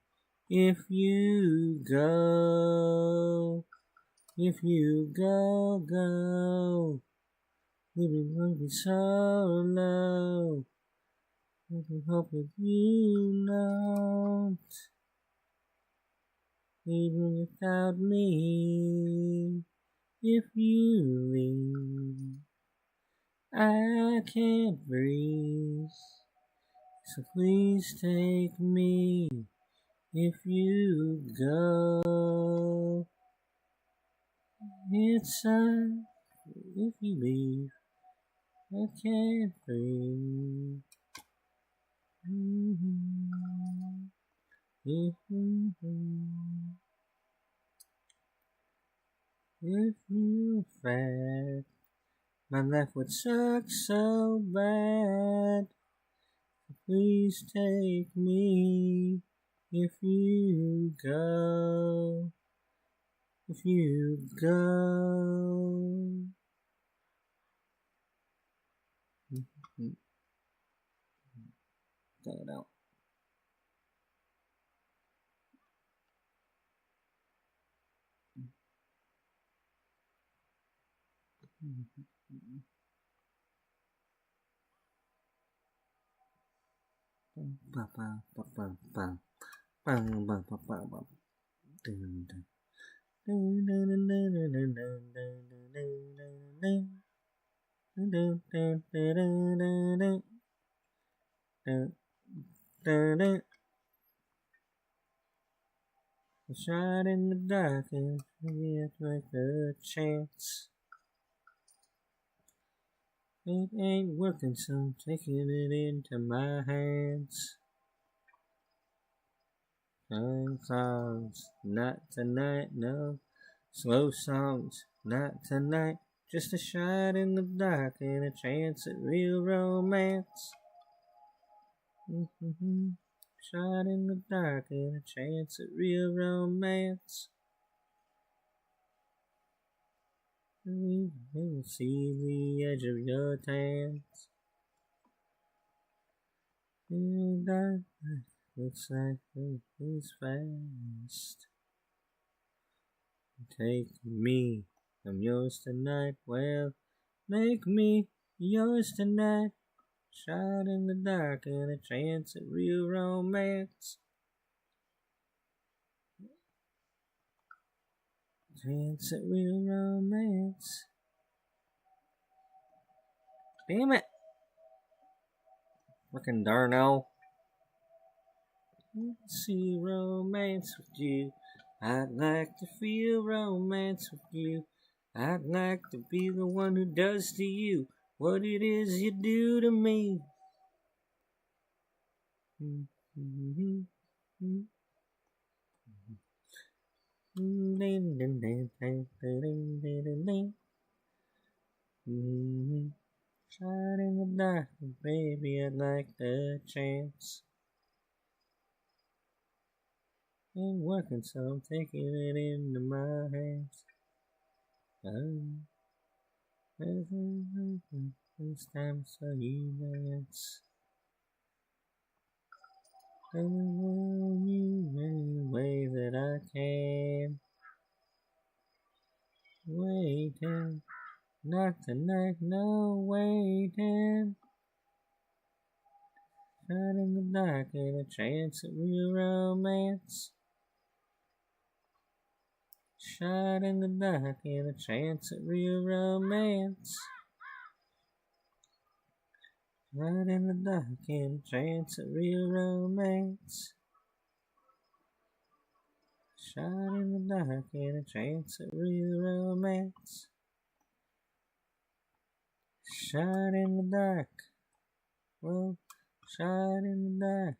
if you go. If you go. Living will be so low. I can hope that you don't even without me. If you leave, I can't breathe. So please take me if you go. It's if you leave, I can't breathe. If you fact, my life would suck so bad. Please take me if you go. If you go. Got it out. A shot in the dark and forget like a chance. It ain't working, so I'm taking it into my hands. Fun songs, not tonight, no. Slow songs, not tonight. Just a shot in the dark and a chance at real romance. Shot in the dark and a chance at real romance. We will see the edge of your tans. And looks like it is fast. Take me, I'm yours tonight. Well, make me yours tonight. Shot in the dark and a chance at real romance. Chance at real romance. Damn it! Fucking Darnell. See romance with you. I'd like to feel romance with you. I'd like to be the one who does to you what it is you do to me. Shot in the dark, baby, I'd like a chance. Ain't working, so I'm taking it into my hands. This time so you dance. Any way that I can. Waiting, not tonight, no waiting. Shot in the dark and a chance at real romance. Shot in the dark and a chance at real romance. Shot in the dark and a chance at real romance. Shot in the dark and a chance at real romance. Shot in the dark. Well, shot in the dark.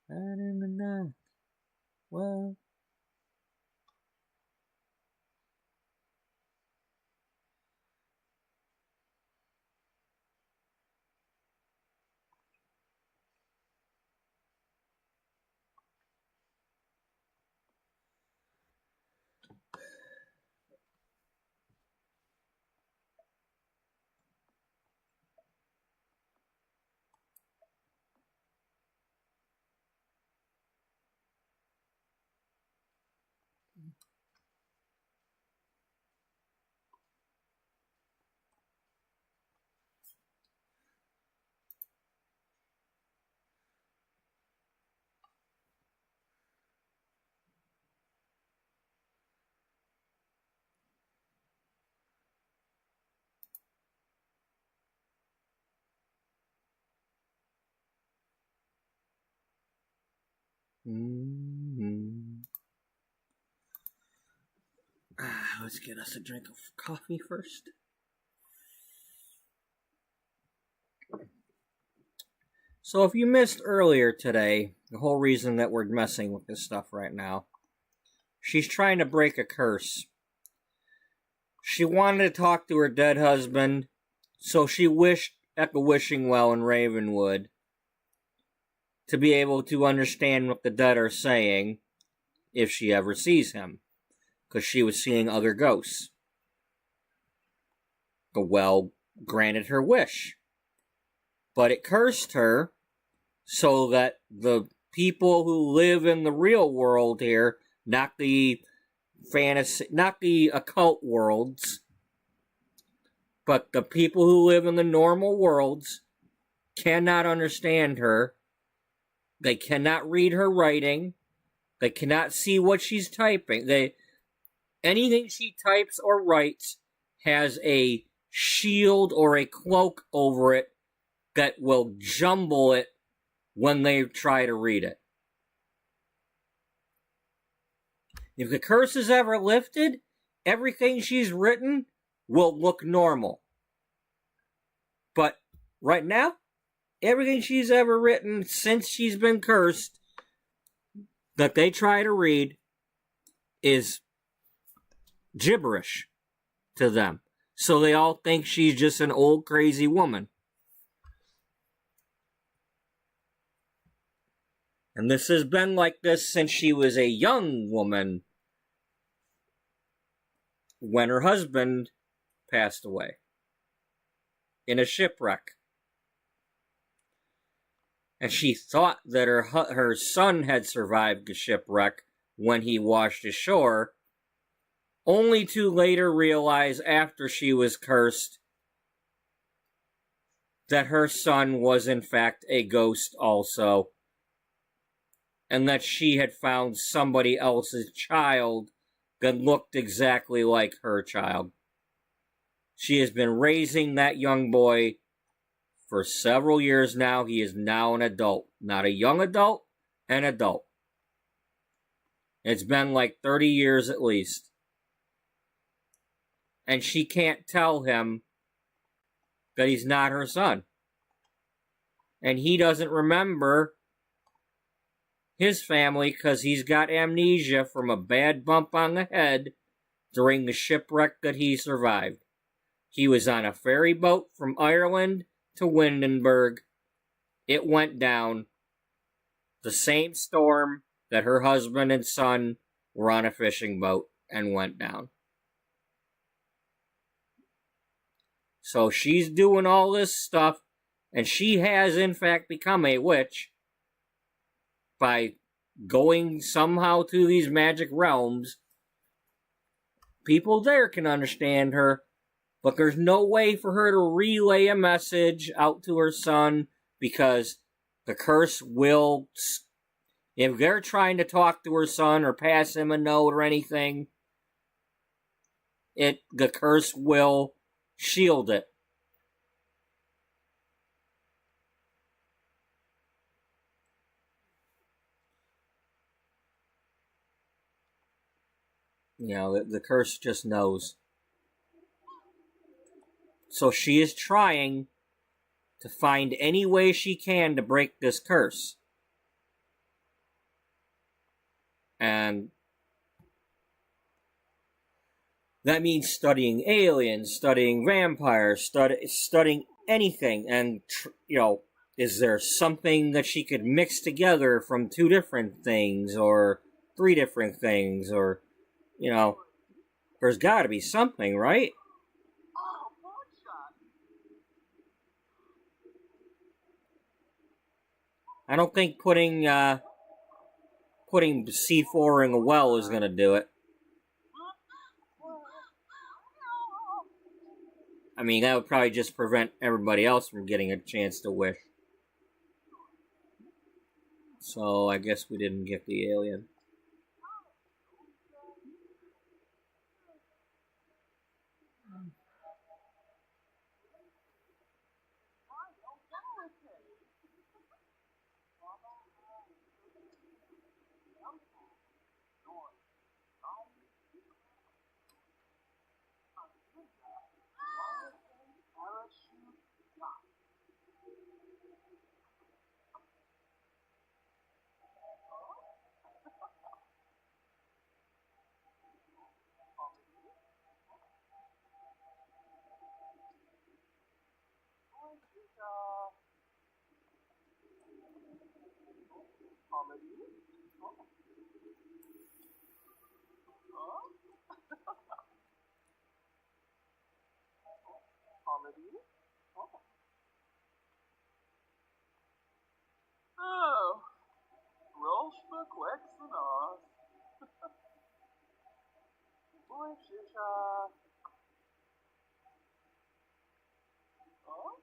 Shot in the dark. Well. Let's get us a drink of coffee first. So if you missed earlier today, the whole reason that we're messing with this stuff right now, she's trying to break a curse. She wanted to talk to her dead husband, so she wished Echo Wishingwell in Ravenwood to be able to understand what the dead are saying if she ever sees him, because she was seeing other ghosts. The well granted her wish, but it cursed her so that the people who live in the real world here, not the fantasy, not the occult worlds, but the people who live in the normal worlds cannot understand her. They cannot read her writing. They cannot see what she's typing. Anything she types or writes has a shield or a cloak over it that will jumble it when they try to read it. If the curse is ever lifted, everything she's written will look normal. But right now, everything she's ever written since she's been cursed that they try to read is gibberish to them. So they all think she's just an old crazy woman. And this has been like this since she was a young woman when her husband passed away in a shipwreck. And she thought that her son had survived the shipwreck when he washed ashore, only to later realize after she was cursed that her son was in fact a ghost also, and that she had found somebody else's child that looked exactly like her child. She has been raising that young boy for several years now. He is now an adult. Not a young adult, an adult. It's been like 30 years at least. and she can't tell him that he's not her son. And he doesn't remember his family because he's got amnesia from a bad bump on the head during the shipwreck that he survived. He was on a ferry boat from Ireland to Windenburg. It went down. The same storm that her husband and son were on a fishing boat and went down. So she's doing all this stuff, and she has in fact become a witch by going somehow to these magic realms. People there can understand her, but there's no way for her to relay a message out to her son because the curse will... If they're trying to talk to her son or pass him a note or anything, the curse will shield it. You know, the curse just knows. So she is trying to find any way she can to break this curse. And that means studying aliens, studying vampires, studying anything. And, is there something that she could mix together from 2 different things or 3 different things? Or, there's got to be something, right? I don't think putting C4 in a well is going to do it. I mean, that would probably just prevent everybody else from getting a chance to wish. So, I guess we didn't get the alien. Oh, Rolf Quexenos. Boyshisha. Oh?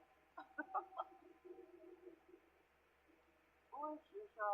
Boyshisha.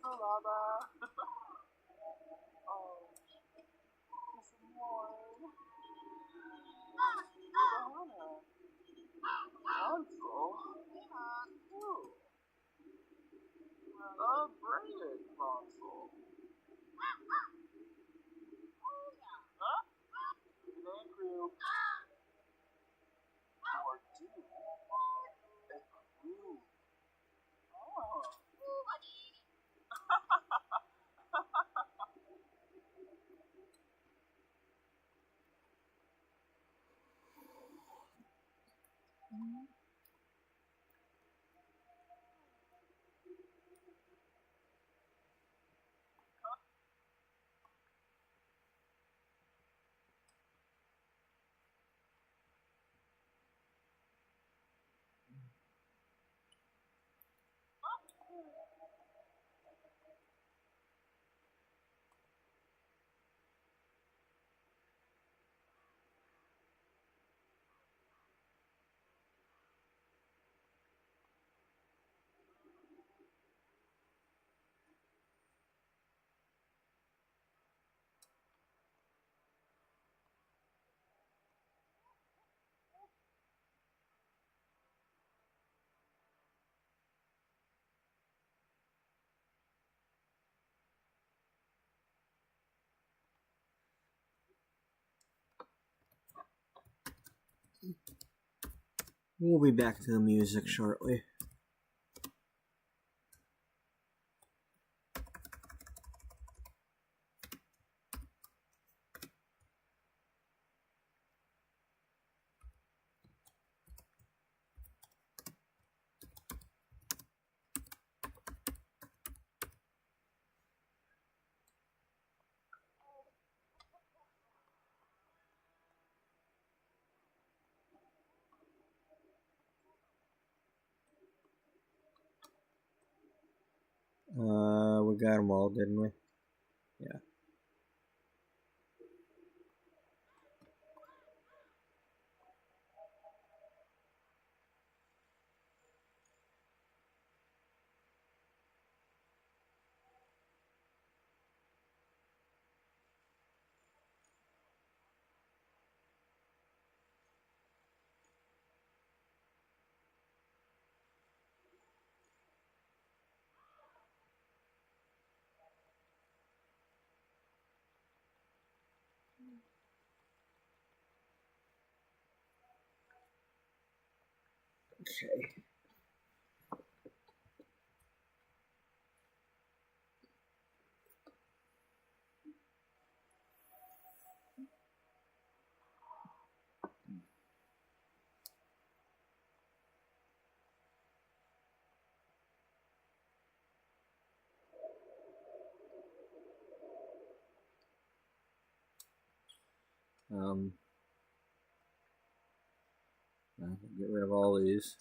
Lava. Oh, this morning. Console. Ooh. A braided console. Huh? Name crew. Or two. A crew. Oh. We'll be back to the music shortly. We got them all, didn't we? Yeah. Okay. I'll get rid of all these.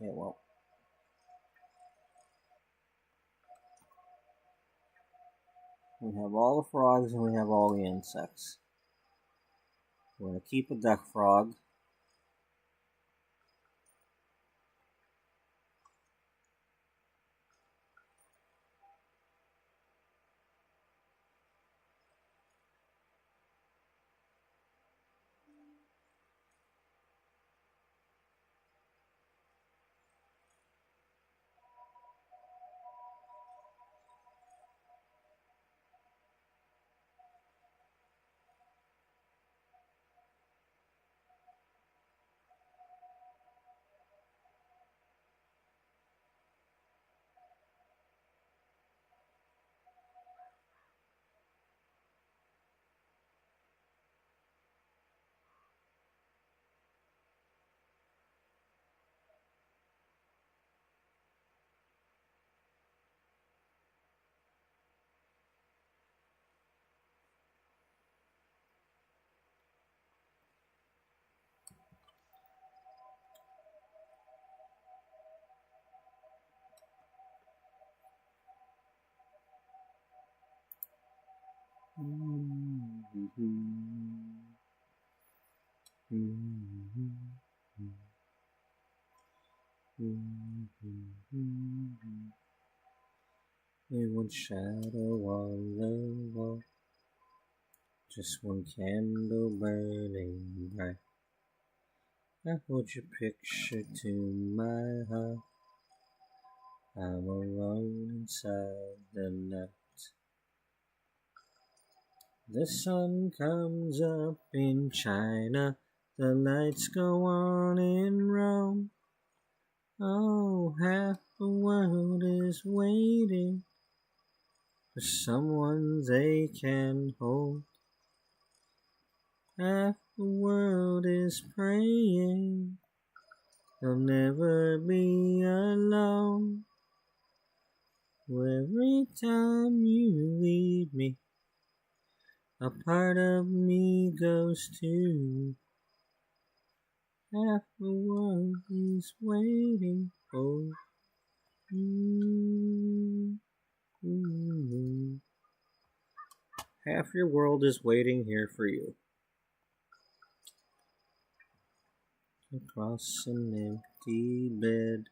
Okay, well. We have all the frogs and we have all the insects. We're going to keep a duck frog. One shadow on the wall, just one candle burning bright. I hold your picture to my heart. I'm alone inside the night. The sun comes up in China, the lights go on in Rome. Oh, half the world is waiting for someone they can hold. Half the world is praying they'll never be alone. Every time you leave me, A part of me goes to. Half the world is waiting for you. Half your world is waiting here for you. Across an empty bed,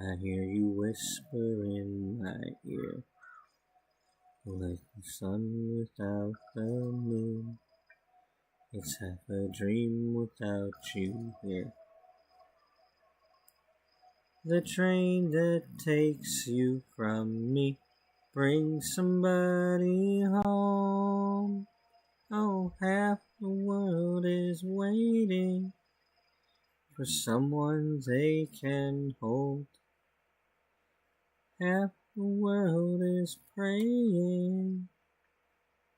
I hear you whisper in my ear, like the sun without the moon. It's half a dream without you here. The train that takes you from me brings somebody home. Oh, half the world is waiting for someone they can hold. Half the world is praying,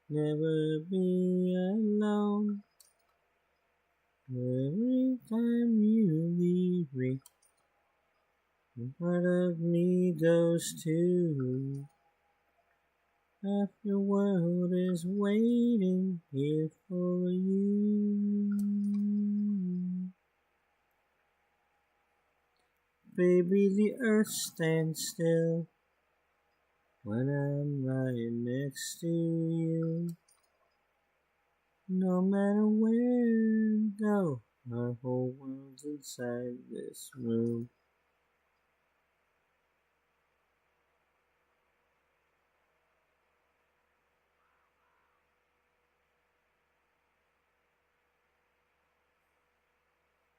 never be alone. Every time you leave me, part of me goes too. Half your world is waiting here for you. Baby, the earth stands still when I'm right next to you. No matter where you go, our whole world's inside this room.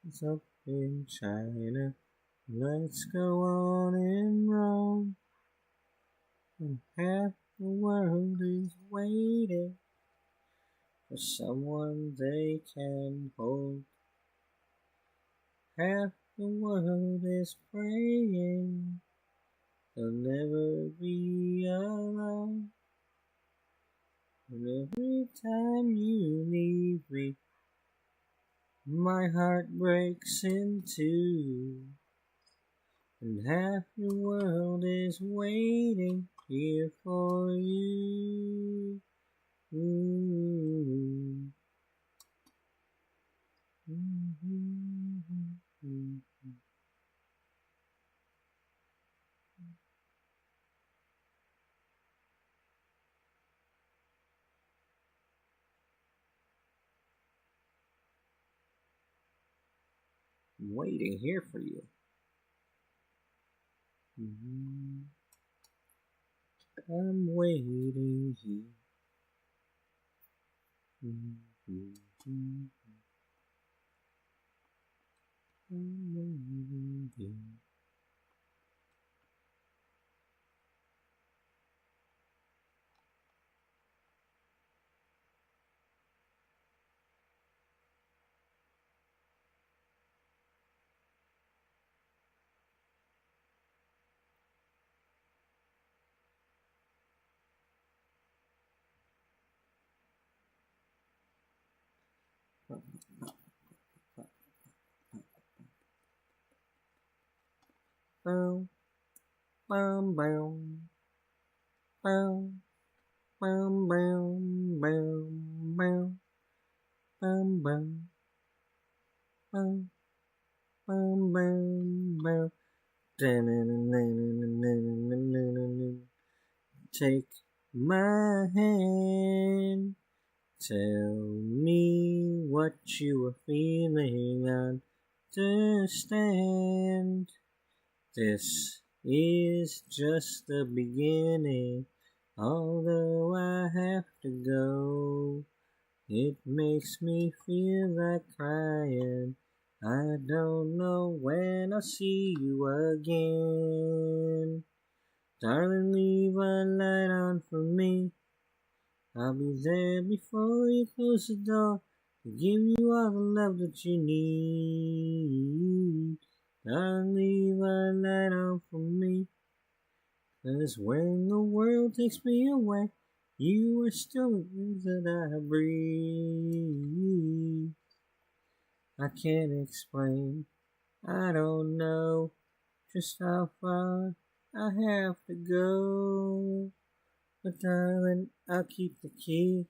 It's up in China, let's go on in Rome. And half the world is waiting for someone they can hold. Half the world is praying they'll never be alone. And every time you leave me, my heart breaks in two. And half your world is waiting here for you. I'm waiting here for you. I'm waiting here. I'm waiting here. Bow, bow, bow, bow, bow, bow, bow, bow, bow, bow, bow, bow, bow, bow. Take my hand, tell me what you are feeling, understand. This is just the beginning, although I have to go. It makes me feel like crying. I don't know when I'll see you again. Darling, leave a light on for me. I'll be there before you close the door to give you all the love that you need. Darling, leave a light on for me. 'Cause when the world takes me away, you are still the air that I breathe. I can't explain, I don't know just how far I have to go. But darling, I'll keep the key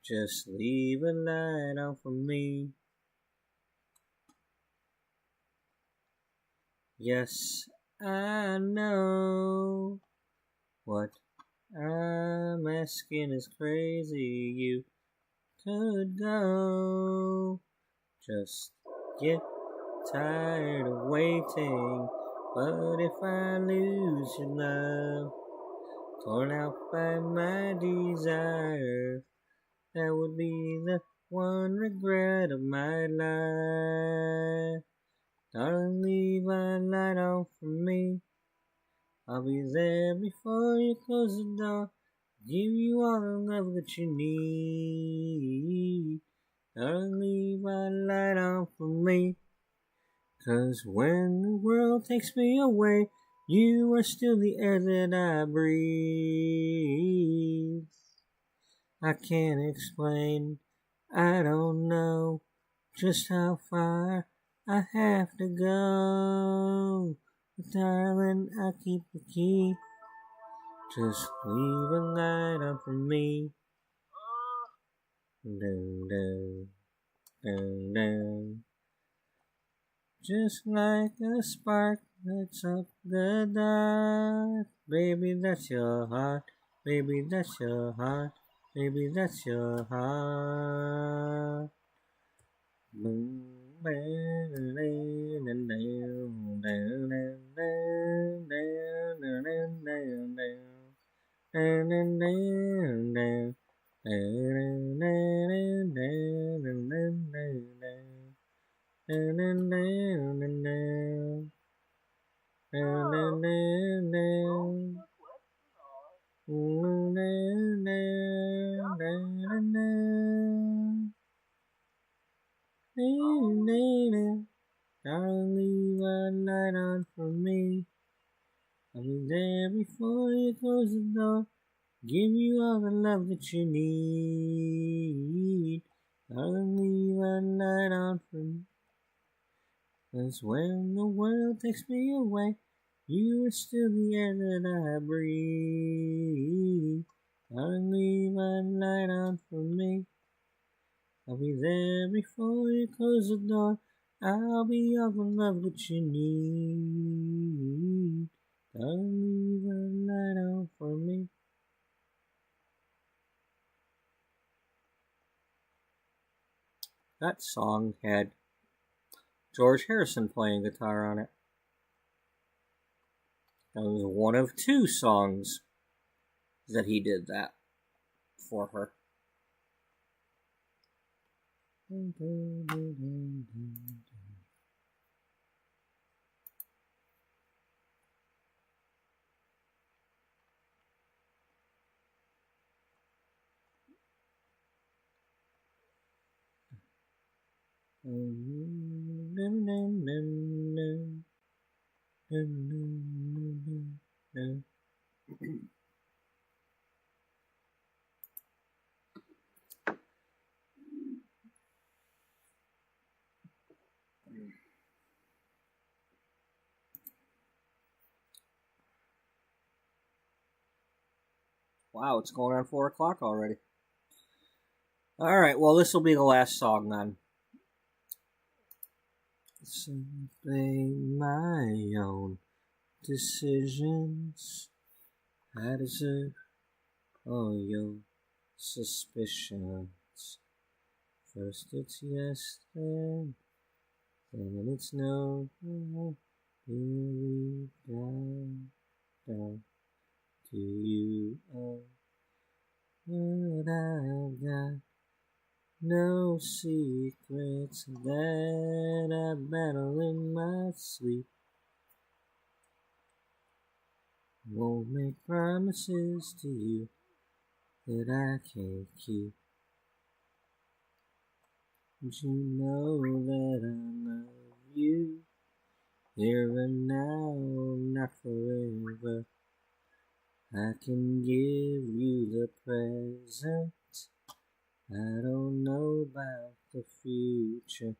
Just leave a light on for me. Yes, I know what I'm asking is crazy. You could go. Just get tired of waiting. But if I lose your love, torn out by my desire, that would be the one regret of my life. Darling, leave a light on for me. I'll be there before you close the door. Give you all the love that you need. Darling, leave a light on for me. 'Cause when the world takes me away, you are still the air that I breathe. I can't explain, I don't know just how far I have to go. But darling, I keep the key. Just leave a light on for me. Dun, dun, dun, dun. Just like a spark lights up the dark. Baby, that's your heart. Baby, that's your heart. Baby, that's your heart. Darling, leave a light on for me. I'll be there before you close the door. Give you all the love that you need. Darling, leave a light on for me. 'Cause when the world takes me away, you are still the air that I breathe. Darling, leave a light on for me. I'll be there before you close the door. I'll be all the love that you need. Darling, leave a light on for me. That song had George Harrison playing guitar on it. That was one of 2 songs that he did that for her. Wow, it's going on 4 o'clock already. Alright, well, this will be the last song then. Simply my own decisions. I deserve all your suspicions. First it's yes, then it's no. Really down to you. But I've got no secrets that I battle in my sleep. Won't make promises to you that I can't keep. But you know that I love you here and now, not forever. I can give you the present. I don't know about the future.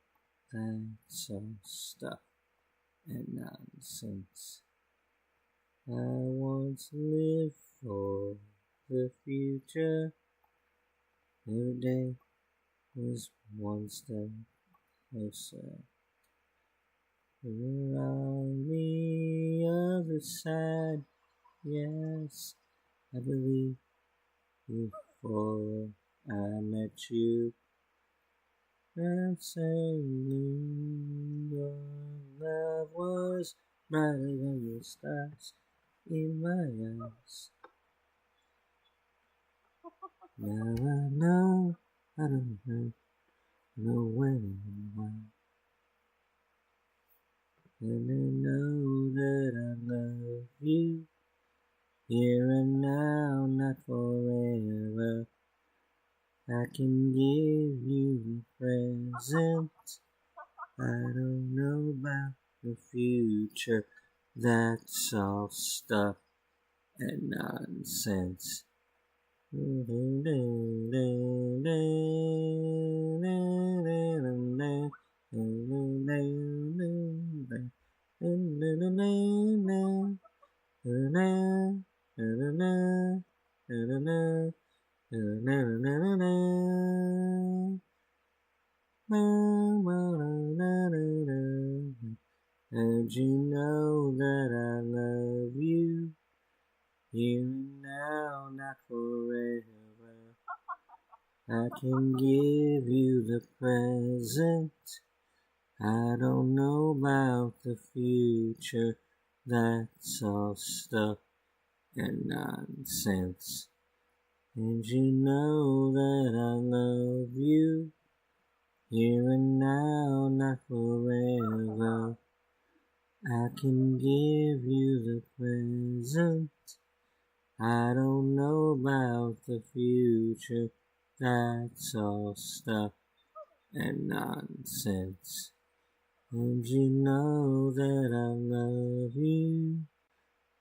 That's all stuff and nonsense. I want to live for the future. Every day was one step closer. We're on the other side. Yes, I believe before I met you. I'm saying your love was brighter than the stars in my eyes. Now I know I don't know when and why. And I know that I love you here and now, not forever. I can give you a present. I don't know about the future. That's all stuff and nonsense. And you know that I love you here and now, not forever. I can give you the present. I don't know about the future. That's all stuff and nonsense. And you know that I love you here and now, not forever. I can give you the present. I don't know about the future. That's all stuff and nonsense. And you know that I love you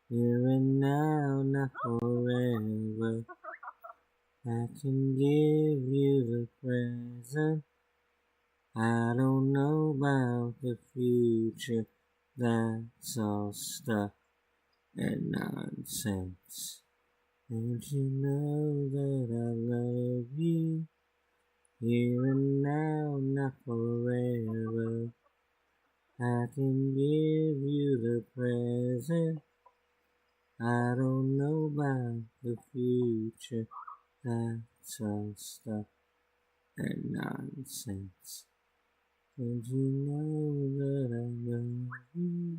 here and now, not forever. I can give you the present. I don't know about the future. That's all stuff and nonsense. And you know that I love you here and now, not forever. I can give you the present. I don't know about the future. That's all stuff and nonsense. And you know that I love you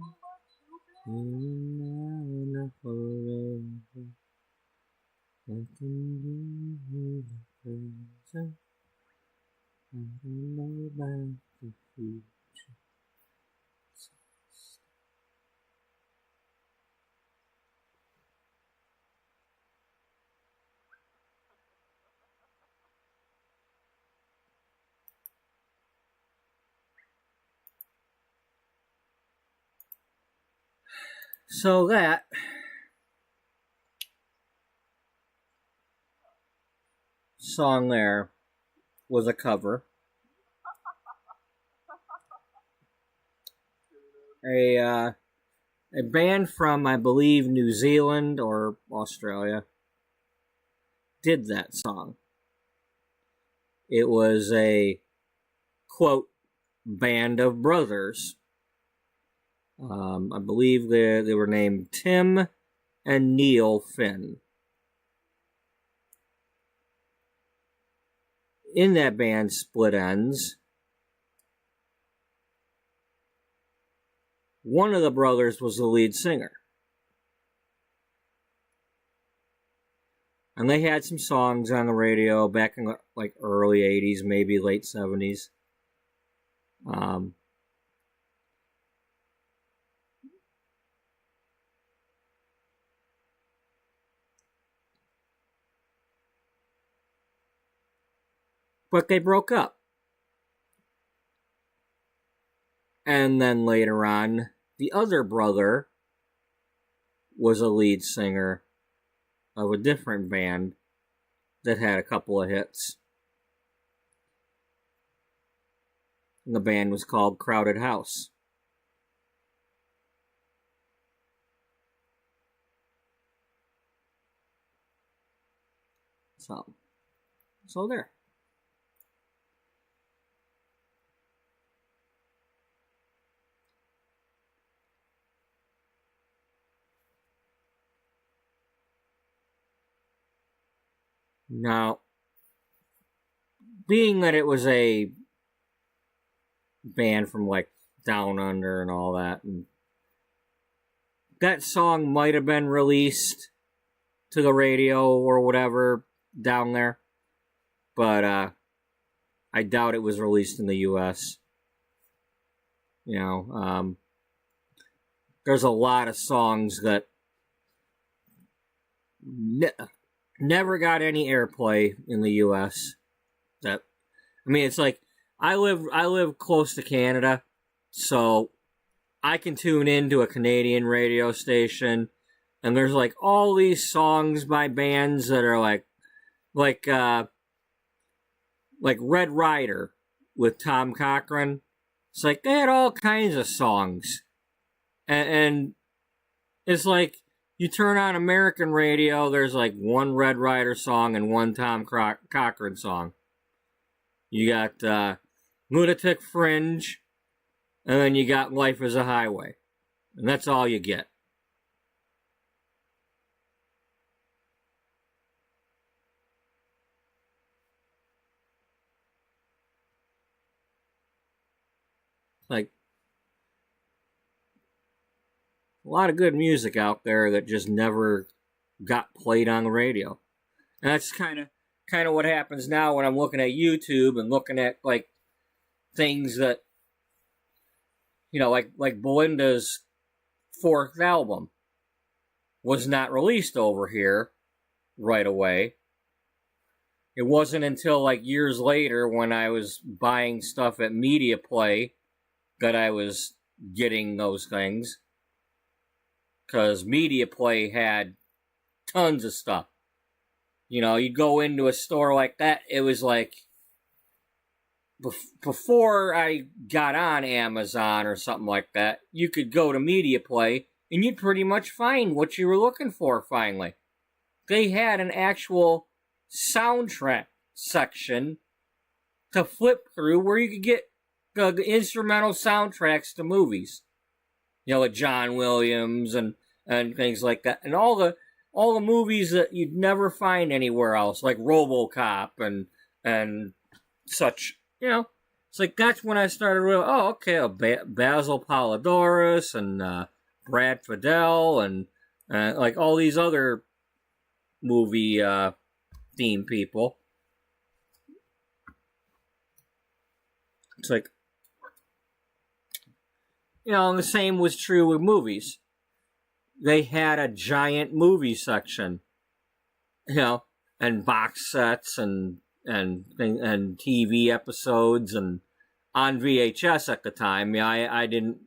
here and now, not forever. I can give you the present. I don't know about the future. So that song there was a cover. A band from, I believe, New Zealand or Australia did that song. It was a, quote, band of brothers. I believe they were named Tim and Neil Finn. In that band, Split Enz, one of the brothers was the lead singer. And they had some songs on the radio back in like early 80s, maybe late 70s. But they broke up. And then later on, the other brother was a lead singer of a different band that had a couple of hits. And the band was called Crowded House. So there. Now, being that it was a band from like Down Under and all that, and that song might have been released to the radio or whatever down there, but I doubt it was released in the U.S. You know, there's a lot of songs that never got any airplay in the U.S. That, I mean, it's like I live close to Canada, so I can tune into a Canadian radio station, and there's like all these songs by bands that are like Red Rider with Tom Cochrane. It's like they had all kinds of songs, and it's like you turn on American radio, there's like one Red Rider song and one Tom Cochrane song. You got Lunatic Fringe, and then you got Life is a Highway. And that's all you get. Like, a lot of good music out there that just never got played on the radio. And that's kind of what happens now when I'm looking at YouTube and looking at like things that, you know, like Belinda's fourth album was not released over here right away. It wasn't until like years later when I was buying stuff at Media Play that I was getting those things. Because Media Play had tons of stuff. You know, you go into a store like that, it was like, before I got on Amazon or something like that, you could go to Media Play and you'd pretty much find what you were looking for finally. They had an actual soundtrack section to flip through where you could get the instrumental soundtracks to movies. You know, like John Williams and things like that. And all the movies that you'd never find anywhere else, like RoboCop and such. You know, it's like that's when I started realizing, oh, okay, Basil Polidoris and Brad Fidel and like all these other movie theme people. It's like, you know, and the same was true with movies. They had a giant movie section, you know, and box sets and TV episodes and on VHS at the time. Yeah, I didn't,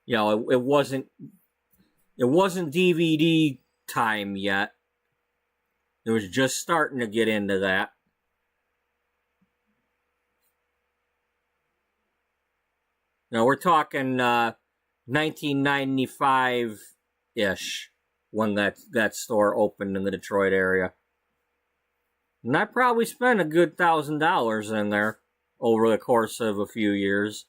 you know, it wasn't DVD time yet. It was just starting to get into that. Now we're talking 1995-ish when that store opened in the Detroit area. And I probably spent a good $1,000 in there over the course of a few years.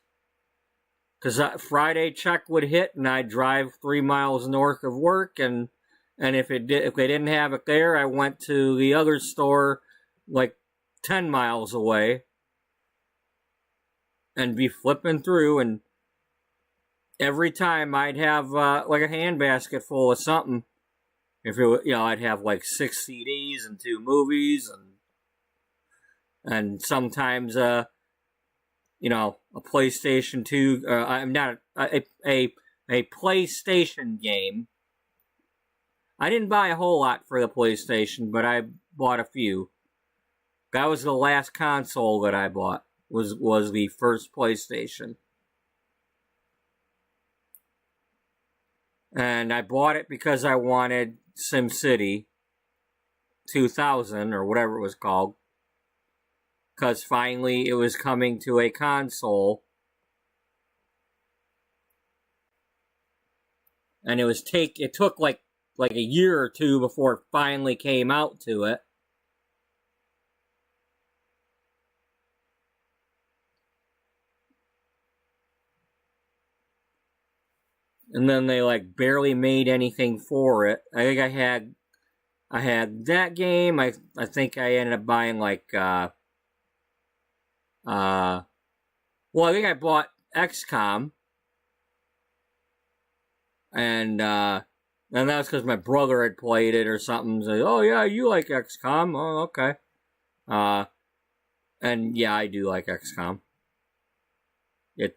Because that Friday check would hit and I'd drive 3 miles north of work, and if they didn't have it there, I went to the other store like 10 miles away and be flipping through, and every time I'd have like a handbasket full of something. If it, you know, I'd have like 6 CDs and 2 movies, and sometimes you know, a PlayStation 2. I'm not a PlayStation game. I didn't buy a whole lot for the PlayStation, but I bought a few. That was the last console that I bought. Was the first PlayStation. And I bought it because I wanted SimCity 2000 or whatever it was called. Because finally it was coming to a console. And it took like a year or two before it finally came out to it. and then they like barely made anything for it. I think I had that game. I think I ended up buying like well, I think I bought XCOM, and that was because my brother had played it or something. So, oh yeah, you like XCOM? Oh, okay. And yeah, I do like XCOM.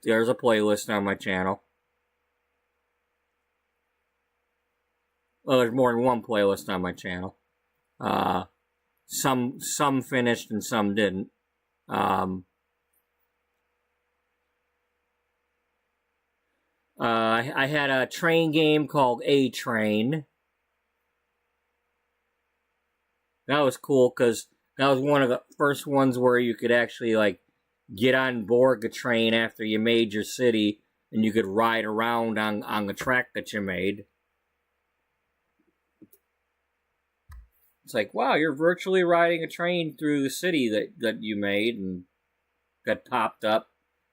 There's a playlist on my channel. Well, there's more than one playlist on my channel. Some finished and some didn't. I had a train game called A Train. That was cool because that was one of the first ones where you could actually like get on board the train after you made your city, and you could ride around on the track that you made. It's like, wow, you're virtually riding a train through the city that you made and got popped up.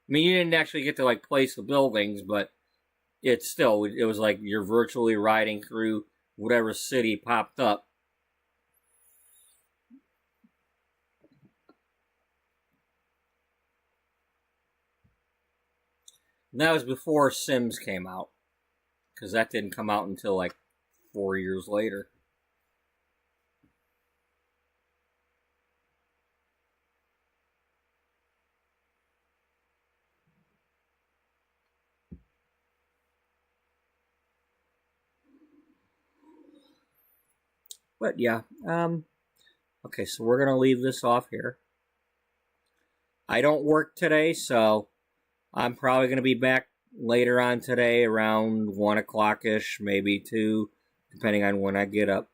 I mean, you didn't actually get to like place the buildings, but it was like you're virtually riding through whatever city popped up. And that was before Sims came out, because that didn't come out until like 4 years later. But yeah, okay, so we're gonna leave this off here. I don't work today, so I'm probably gonna be back later on today around 1 o'clock-ish, maybe 2, depending on when I get up.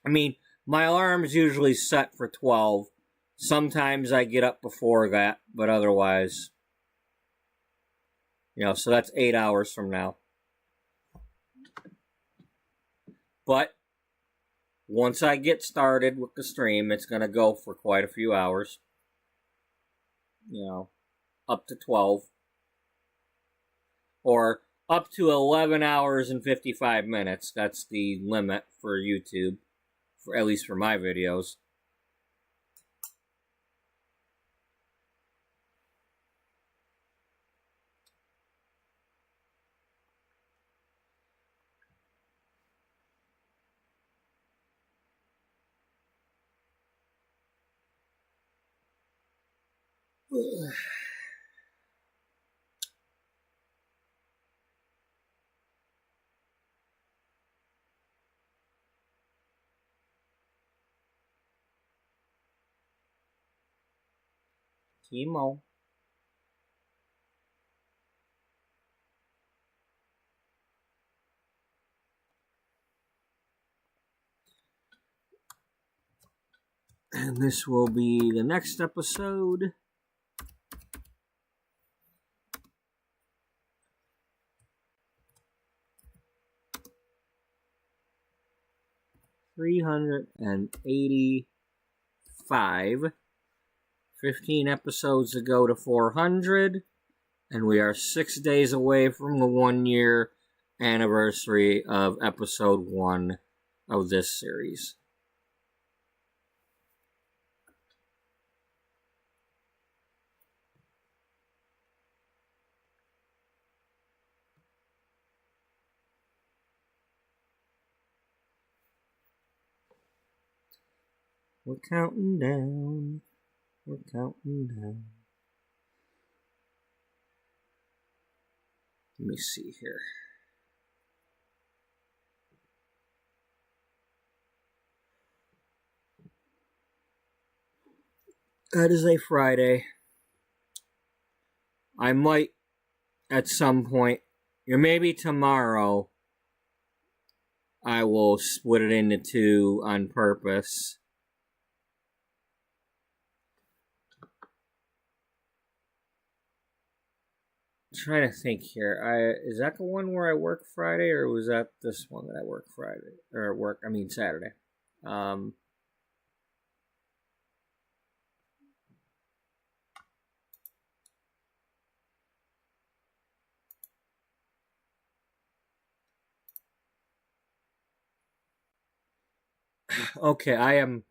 I mean, my alarm's usually set for 12. Sometimes I get up before that, but otherwise, so that's 8 hours from now. But once I get started with the stream, it's going to go for quite a few hours. Up to 12. Or up to 11 hours and 55 minutes. That's the limit for YouTube, at least for my videos. Chemo. And this will be the next episode. $385. 15 episodes to go to 400. And we are 6 days away from the 1 year anniversary of episode 1 of this series. We're counting down. We're counting down. Let me see here. That is a Friday. I might, at some point, or maybe tomorrow, I will split it into 2 on purpose. I'm trying to think here. Is that the one where I work Friday, or was that this one that I work Friday? Or Saturday. Okay, I am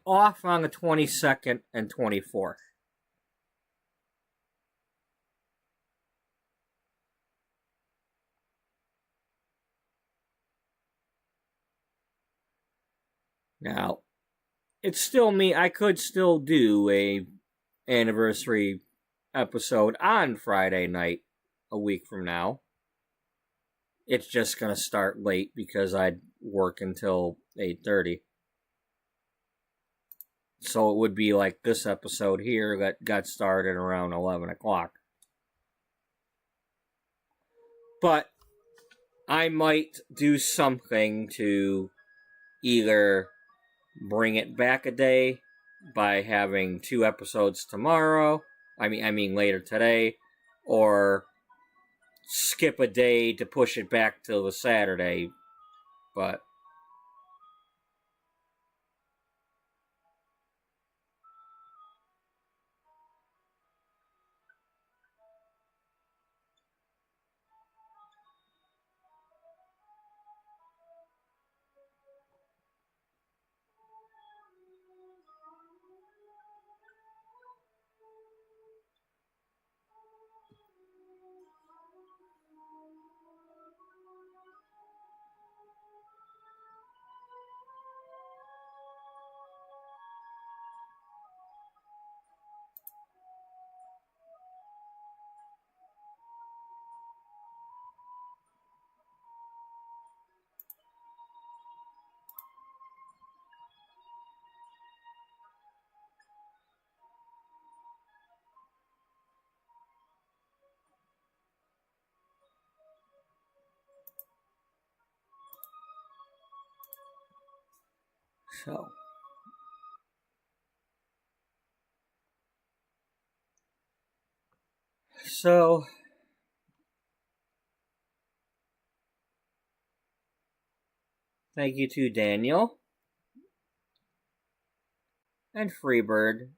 off on the 22nd and 24th. Now, it's still me. I could still do a anniversary episode on Friday night a week from now. It's just going to start late because I'd work until 8:30. So it would be like this episode here that got started around 11 o'clock. But I might do something to either bring it back a day by having 2 episodes tomorrow. I mean later today, or skip a day to push it back till the Saturday. But so thank you to Daniel and Freebird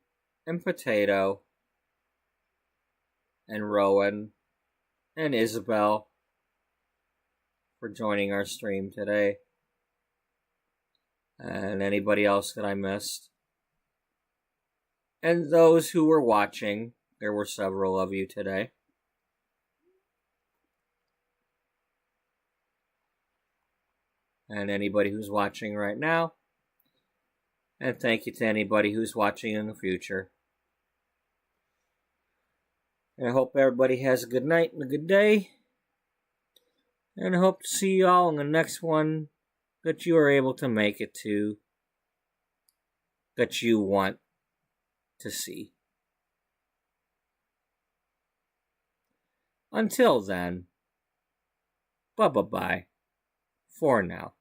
and Potato and Rowan and Isabel for joining our stream today. And anybody else that I missed. And those who were watching. There were several of you today. And anybody who's watching right now. And thank you to anybody who's watching in the future. And I hope everybody has a good night and a good day. And I hope to see you all in the next one that you are able to make it to, that you want to see. Until then, bye-bye for now.